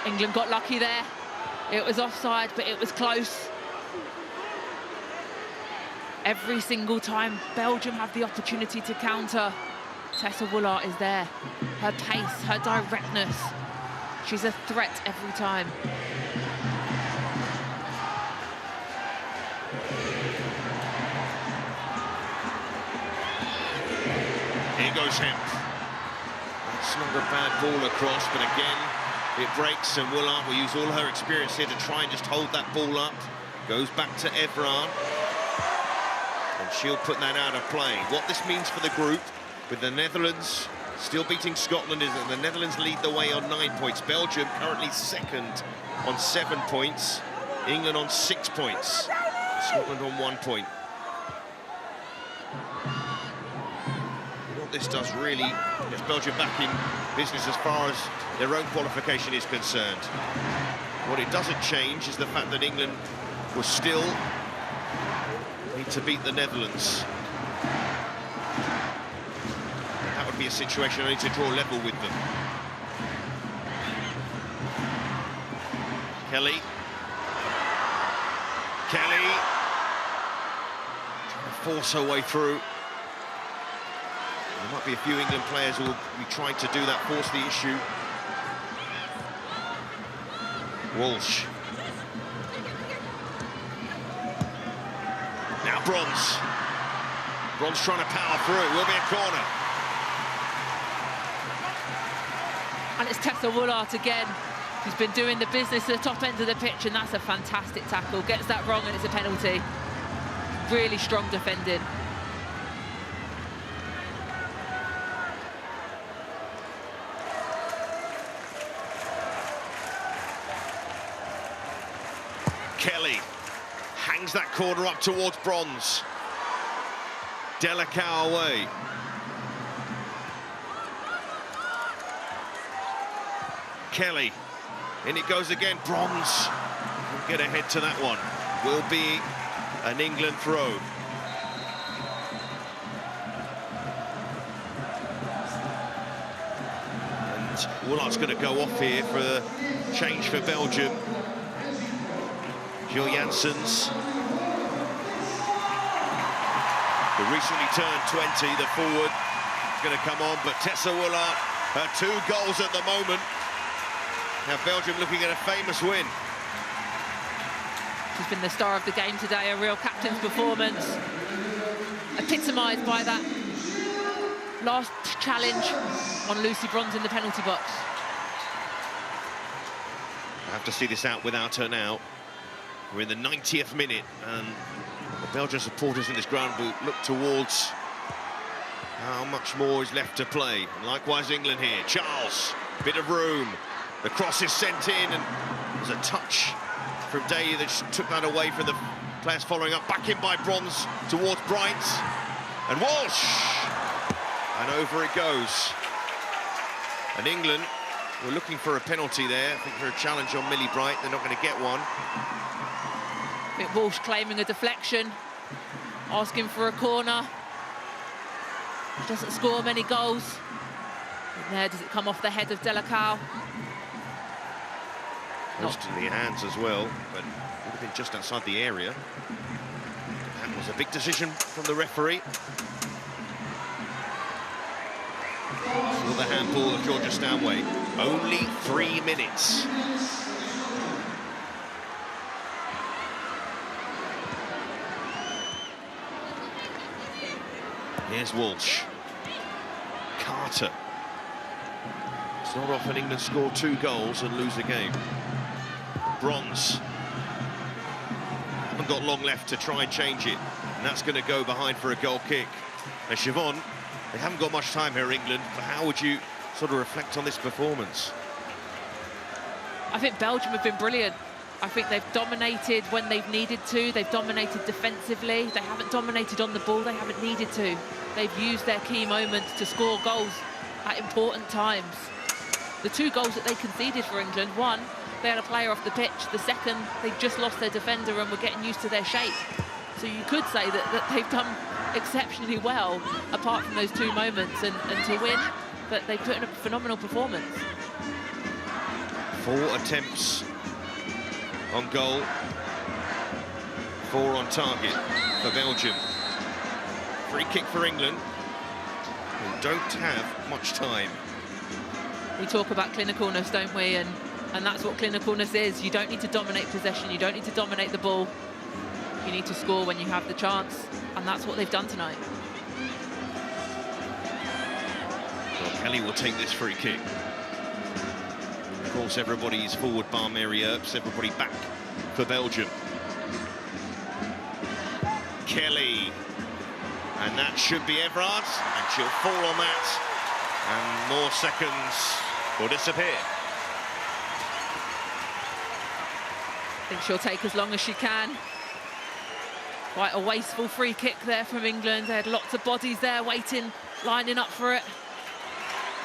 England got lucky there. It was offside, but it was close. Every single time Belgium have the opportunity to counter, Tessa Woolard is there. Her pace, her directness. She's a threat every time. Here goes Hemp. That's not a bad ball across, but again, it breaks, and Woolard will use all her experience here to try and just hold that ball up. Goes back to Evran, and she'll put that out of play. What this means for the group, with the Netherlands still beating Scotland, is that the Netherlands lead the way on 9 points. Belgium currently second on 7 points. England on 6 points. Scotland on 1 point. What this does really is Belgium back in business as far as their own qualification is concerned. What it doesn't change is the fact that England will still need to beat the Netherlands. That would be a situation only to draw level with them. Kelly. Kelly. Trying to force her way through. There might be a few England players who will be trying to do that, force the issue. Walsh. Now Bronze. Bronze trying to power through. Will be a corner. And it's Tessa Woolard again, who's been doing the business at the top end of the pitch, and that's a fantastic tackle. Gets that wrong and it's a penalty. Really strong defending. Kelly hangs that corner up towards Bronze. Delicate away. Kelly, in it goes again. Bronze will get ahead to that one. Will be an England throw. And Woolard's going to go off here for a change for Belgium. Jill Janssens, who recently turned 20, the forward, is going to come on, but Tessa Woolard, her 2 goals at the moment. Now Belgium looking at a famous win. She's been the star of the game today, a real captain's performance. Epitomised by that last challenge on Lucy Bronze in the penalty box. I have to see this out without her now. We're in the 90th minute, and the Belgian supporters in this ground will look towards how much more is left to play. And likewise, England here. Charles, bit of room. The cross is sent in, and there's a touch from Day that just took that away from the players following up. Back in by Bronze towards Bright. And Walsh! And over it goes. And England were looking for a penalty there. I think for a challenge on Millie Bright. They're not going to get one. I think Walsh claiming a deflection, asking for a corner. He doesn't score many goals. And there, does it come off the head of Delacau? Close to the hands as well, but would have been just outside the area. That was a big decision from the referee. For the handball of Georgia Stanway. Only 3 minutes. Here's Walsh. Carter. It's not often England score 2 goals and lose a game. Bronze. Haven't got long left to try and change it. And that's going to go behind for a goal kick. And Siobhan, they haven't got much time here, England, but how would you sort of reflect on this performance? I think Belgium have been brilliant. I think they've dominated when they've needed to. They've dominated defensively. They haven't dominated on the ball. They haven't needed to. They've used their key moments to score goals at important times. The 2 goals that they conceded for England, one, they had a player off the pitch. The second, they just lost their defender and were getting used to their shape. So you could say that they've done exceptionally well, apart from those 2 moments, and to win, but they put in a phenomenal performance. 4 attempts on goal, 4 on target for Belgium. Free kick for England, who don't have much time. We talk about clinicalness, don't we? And that's what clinicalness is. You don't need to dominate possession, you don't need to dominate the ball. You need to score when you have the chance, and that's what they've done tonight. Well, Kelly will take this free kick. Of course, everybody's forward bar Mary Earps, everybody back for Belgium. Kelly, and that should be Everard, and she'll fall on that, and more seconds will disappear. I think she'll take as long as she can. Quite a wasteful free kick there from England. They had lots of bodies there waiting, lining up for it.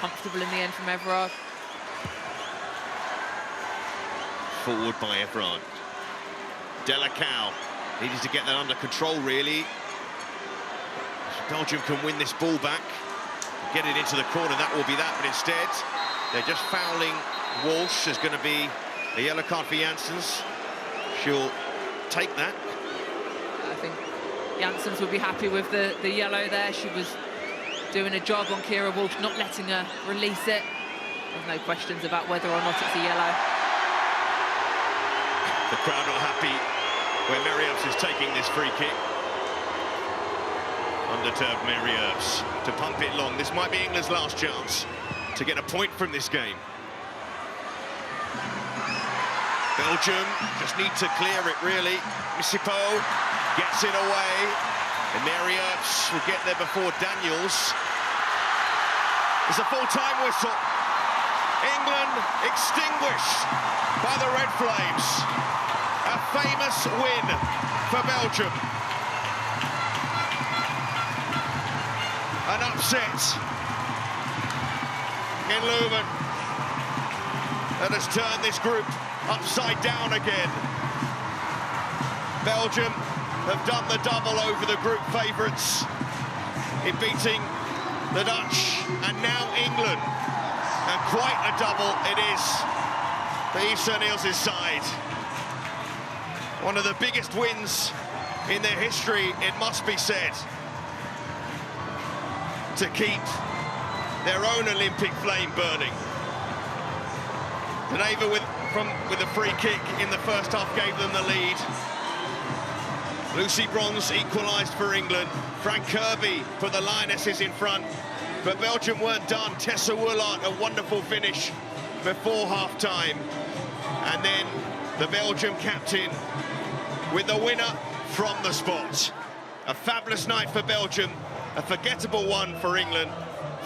Comfortable in the end from Everard. Forward by Everard. Delacau needed to get that under control, really. Belgium can win this ball back, get it into the corner, that will be that, but instead they're just fouling Walsh. There's going to be a yellow card for Janssens. She'll take that. I think Janssens would be happy with the yellow there. She was doing a job on Kira Walsh, not letting her release it. There's no questions about whether or not it's a yellow. The crowd not happy where Mary Earps is taking this free kick. Undeterred Mary Earps to pump it long. This might be England's last chance to get a point from this game. Belgium just need to clear it, really. Missipo gets it away, and Mary Earps will get there before Daniels. It's a full-time whistle. England extinguished by the Red Flames. A famous win for Belgium. An upset in Leuven that has turned this group upside down again. Belgium have done the double over the group favourites in beating the Dutch, and now England. And quite a double it is for Issa Niels' side. One of the biggest wins in their history, it must be said, to keep their own Olympic flame burning. Deneva with a free kick in the first half gave them the lead. Lucy Bronze equalised for England. Frank Kirby put the Lionesses in front, but Belgium weren't done. Tessa Woolard, a wonderful finish before half-time. And then the Belgium captain, with the winner from the spot. A fabulous night for Belgium, a forgettable one for England.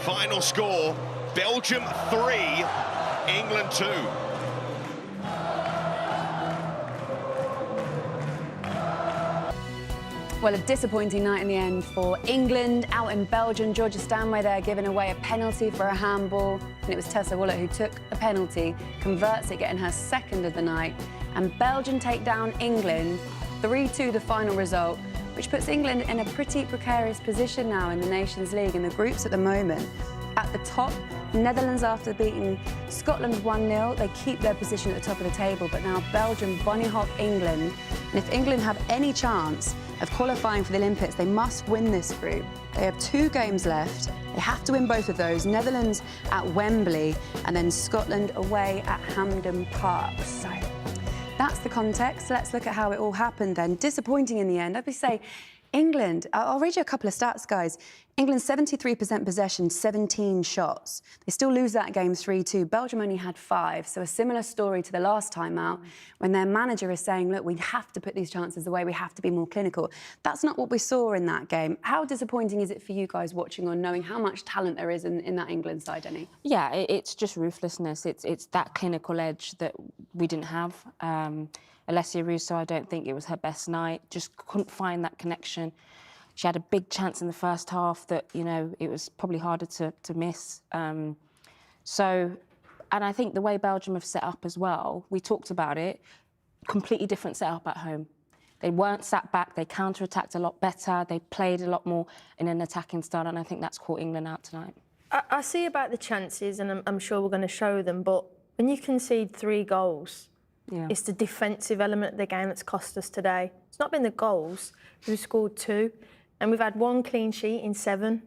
Final score, Belgium 3, England 2. Well, a disappointing night in the end for England. Out in Belgium, Georgia Stanway there giving away a penalty for a handball. And it was Tessa Woolett who took a penalty, converts it, getting her second of the night. And Belgium take down England, 3-2 the final result, which puts England in a pretty precarious position now in the Nations League in the groups at the moment. At the top, Netherlands, after beating Scotland 1-0, they keep their position at the top of the table, but now Belgium bunny hop England. And if England have any chance of qualifying for the Olympics, they must win this group. They have 2 games left. They have to win both of those. Netherlands at Wembley and then Scotland away at Hampden Park. So that's the context. Let's look at how it all happened then. Disappointing in the end. I'd say England, I'll read you a couple of stats, guys. England 73% possession, 17 shots. They still lose that game 3-2. Belgium only had 5, so a similar story to the last time out when their manager is saying, look, we have to put these chances away, we have to be more clinical. That's not what we saw in that game. How disappointing is it for you guys watching or knowing how much talent there is in that England side, Denny? Yeah, it's just ruthlessness. It's that clinical edge that we didn't have. Alessia Russo, I don't think it was her best night. Just couldn't find that connection. She had a big chance in the first half that, you know, it was probably harder to miss. And I think the way Belgium have set up as well, we talked about it, completely different setup at home. They weren't sat back, they counter-attacked a lot better, they played a lot more in an attacking style, and I think that's caught England out tonight. I see about the chances, and I'm sure we're going to show them, but when you concede 3 goals, it's the defensive element of the game that's cost us today. It's not been the goals. We've scored 2, and we've had 1 clean sheet in 7.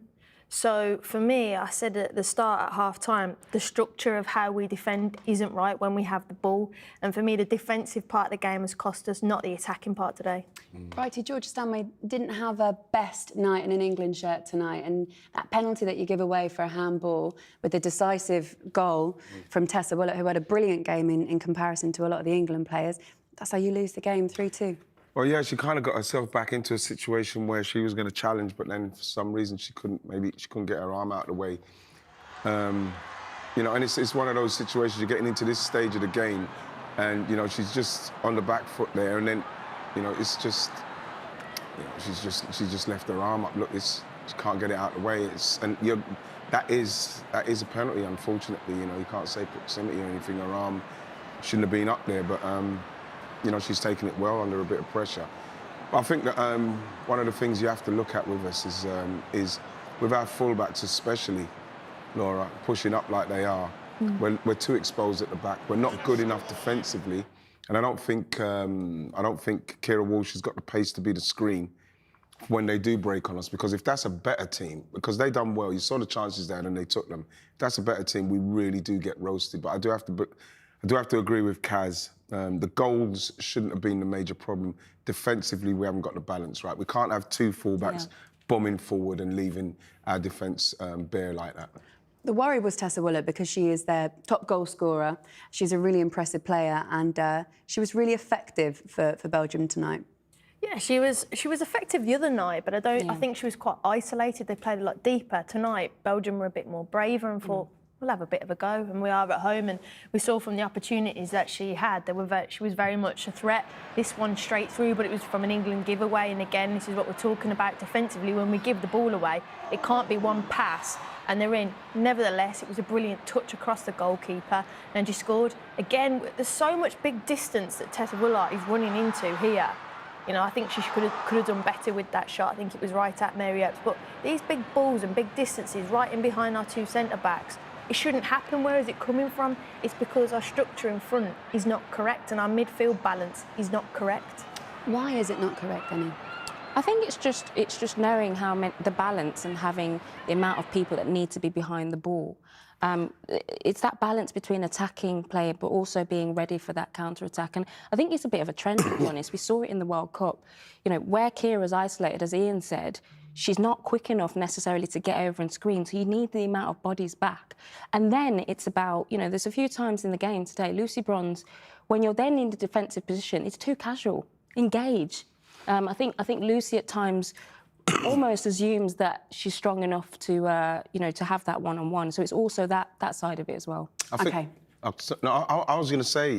So for me, I said at the start at half-time, the structure of how we defend isn't right when we have the ball. And for me, the defensive part of the game has cost us, not the attacking part today. Righty, Georgia Stanway didn't have her best night in an England shirt tonight, and that penalty that you give away for a handball with the decisive goal from Tessa Woolett, who had a brilliant game in comparison to a lot of the England players, that's how you lose the game 3-2. Well, yeah, she kind of got herself back into a situation where she was going to challenge, but then for some reason she couldn't get her arm out of the way. You know, and it's one of those situations, you're getting into this stage of the game and, you know, she's just on the back foot there, and then, you know, it's just, you know, she's just left her arm up. Look, she can't get it out of the way. That is a penalty, unfortunately. You know, you can't say proximity or anything. Her arm shouldn't have been up there, but you know, she's taken it well under a bit of pressure. I think that one of the things you have to look at with us is with our fullbacks especially, Laura, pushing up like they are. We're too exposed at the back. We're not good enough defensively, and I don't think Kira Walsh has got the pace to be the screen when they do break on us. Because if that's a better team, because they done well, you saw the chances there and they took them. If that's a better team, we really do get roasted. But I do have to agree with Kaz. The goals shouldn't have been the major problem. Defensively, we haven't got the balance right. We can't have 2 fullbacks bombing forward and leaving our defence bare like that. The worry was Tessa Woolett because she is their top goal scorer. She's a really impressive player, and she was really effective for Belgium tonight. Yeah, she was effective the other night, but I think she was quite isolated. They played a lot deeper. Tonight, Belgium were a bit more braver and thought, we'll have a bit of a go, and we are at home. And we saw from the opportunities that she had, she was very much a threat. This one straight through, but it was from an England giveaway. And again, this is what we're talking about defensively. When we give the ball away, it can't be one pass and they're in. Nevertheless, it was a brilliant touch across the goalkeeper, and she scored. Again, there's so much big distance that Tessa Woolett is running into here. You know, I think she could have done better with that shot. I think it was right at Mary Earps. But these big balls and big distances right in behind our 2 centre-backs, it shouldn't happen. Where is it coming from? It's because our structure in front is not correct and our midfield balance is not correct. Why is it not correct, Annie? I think it's just knowing the balance and having the amount of people that need to be behind the ball. It's that balance between attacking player but also being ready for that counter-attack. And I think it's a bit of a trend, to be honest. We saw it in the World Cup. You know, where Kira's isolated, as Ian said, she's not quick enough necessarily to get over and screen, so you need the amount of bodies back. And then it's about, you know, there's a few times in the game today, Lucy Bronze, when you're then in the defensive position, it's too casual. engage. I think Lucy at times almost assumes that she's strong enough to to have that one-on-one. So it's also that side of it as well. Okay. No, I was going to say,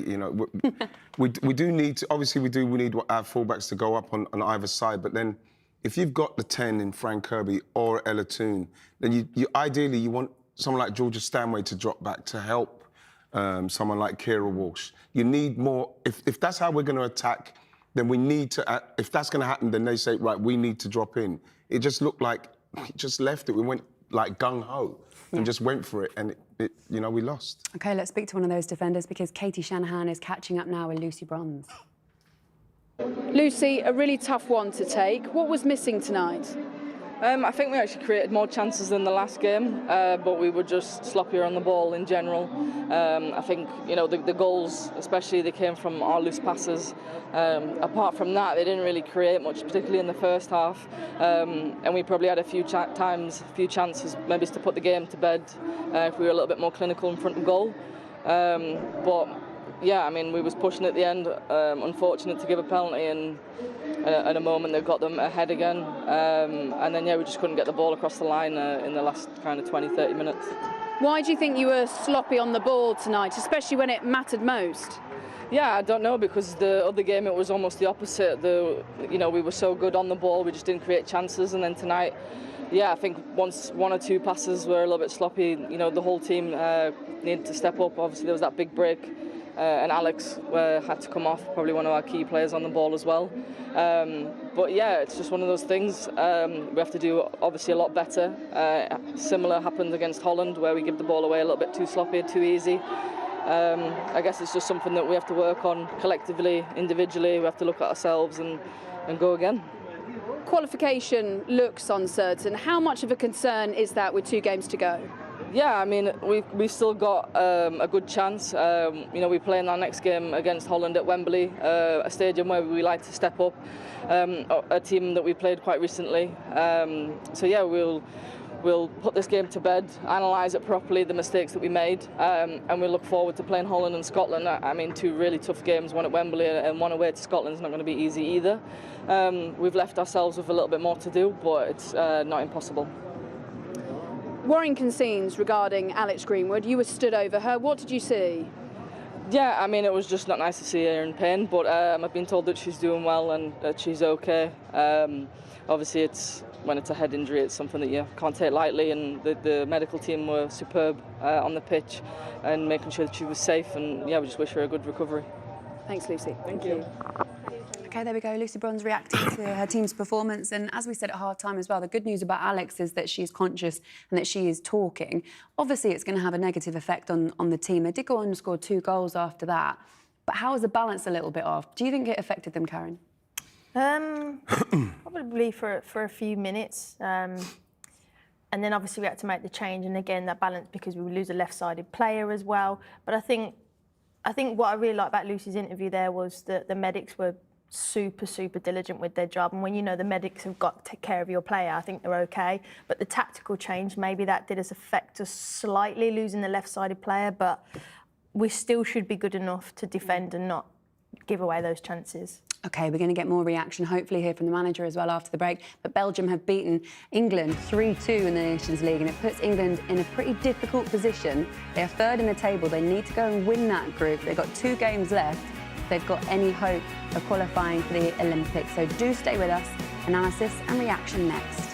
we do need to, obviously we need our fullbacks to go up on either side, but then if you've got the 10 in Fran Kirby or Ella Toone, then you ideally you want someone like Georgia Stanway to drop back to help someone like Keira Walsh. You need more, if that's how we're going to attack, then we need to, if that's going to happen, then they say, right, we need to drop in. It just looked like, we just left it. We went like gung-ho and just went for it, and we lost. OK, let's speak to one of those defenders because Katie Shanahan is catching up now with Lucy Bronze. Lucy, a really tough one to take. What was missing tonight? I think we actually created more chances than the last game, but we were just sloppier on the ball in general. I think, the goals, especially, they came from our loose passes. Apart from that, they didn't really create much, particularly in the first half. And we probably had a few chances maybe to put the game to bed if we were a little bit more clinical in front of goal. But yeah, I mean, we was pushing at the end. Unfortunate to give a penalty, and at a moment they got them ahead again. And then, we just couldn't get the ball across the line in the last kind of 20, 30 minutes. Why do you think you were sloppy on the ball tonight, especially when it mattered most? Yeah, I don't know, because the other game it was almost the opposite. We were so good on the ball, we just didn't create chances. And then tonight, I think once one or two passes were a little bit sloppy, the whole team needed to step up. Obviously, there was that big break. And Alex had to come off, probably one of our key players on the ball as well. But yeah, it's just one of those things. We have to do obviously a lot better. Similar happened against Holland, where we give the ball away a little bit too sloppy, too easy. I guess it's just something that we have to work on collectively, individually. We have to look at ourselves and go again. Qualification looks uncertain. How much of a concern is that with 2 games to go? Yeah, I mean, we've still got a good chance. We play in our next game against Holland at Wembley, a stadium where we like to step up, a team that we played quite recently. So yeah, we'll put this game to bed, analyse it properly, the mistakes that we made, and we look forward to playing Holland and Scotland. I mean, 2 really tough games, one at Wembley and one away to Scotland is not going to be easy either. We've left ourselves with a little bit more to do, but it's not impossible. Worrying scenes regarding Alex Greenwood. You were stood over her. What did you see? Yeah, I mean, it was just not nice to see her in pain, but I've been told that she's doing well and that she's okay. Obviously, when it's a head injury, it's something that you can't take lightly, and the medical team were superb on the pitch and making sure that she was safe, and we just wish her a good recovery. Thanks, Lucy. Thank you. OK, there we go. Lucy Bronze reacting to her team's performance. And as we said at half-time as well, the good news about Alex is that she's conscious and that she is talking. Obviously, it's going to have a negative effect on the team. They did go on and score 2 goals after that. But how is the balance a little bit off? Do you think it affected them, Karen? Probably for a few minutes. And then obviously we had to make the change. And again, that balance, because we would lose a left-sided player as well. But I think what I really liked about Lucy's interview there was that the medics were super diligent with their job, and when the medics have got to take care of your player, I think they're okay. But the tactical change, maybe that did affect us slightly, losing the left-sided player, but we still should be good enough to defend and not give away those chances. OK, we're going to get more reaction, hopefully hear from the manager as well after the break. But Belgium have beaten England 3-2 in the Nations League, and it puts England in a pretty difficult position. They are 3rd in the table. They need to go and win that group. They've got 2 games left if they've got any hope of qualifying for the Olympics. So do stay with us. Analysis and reaction next.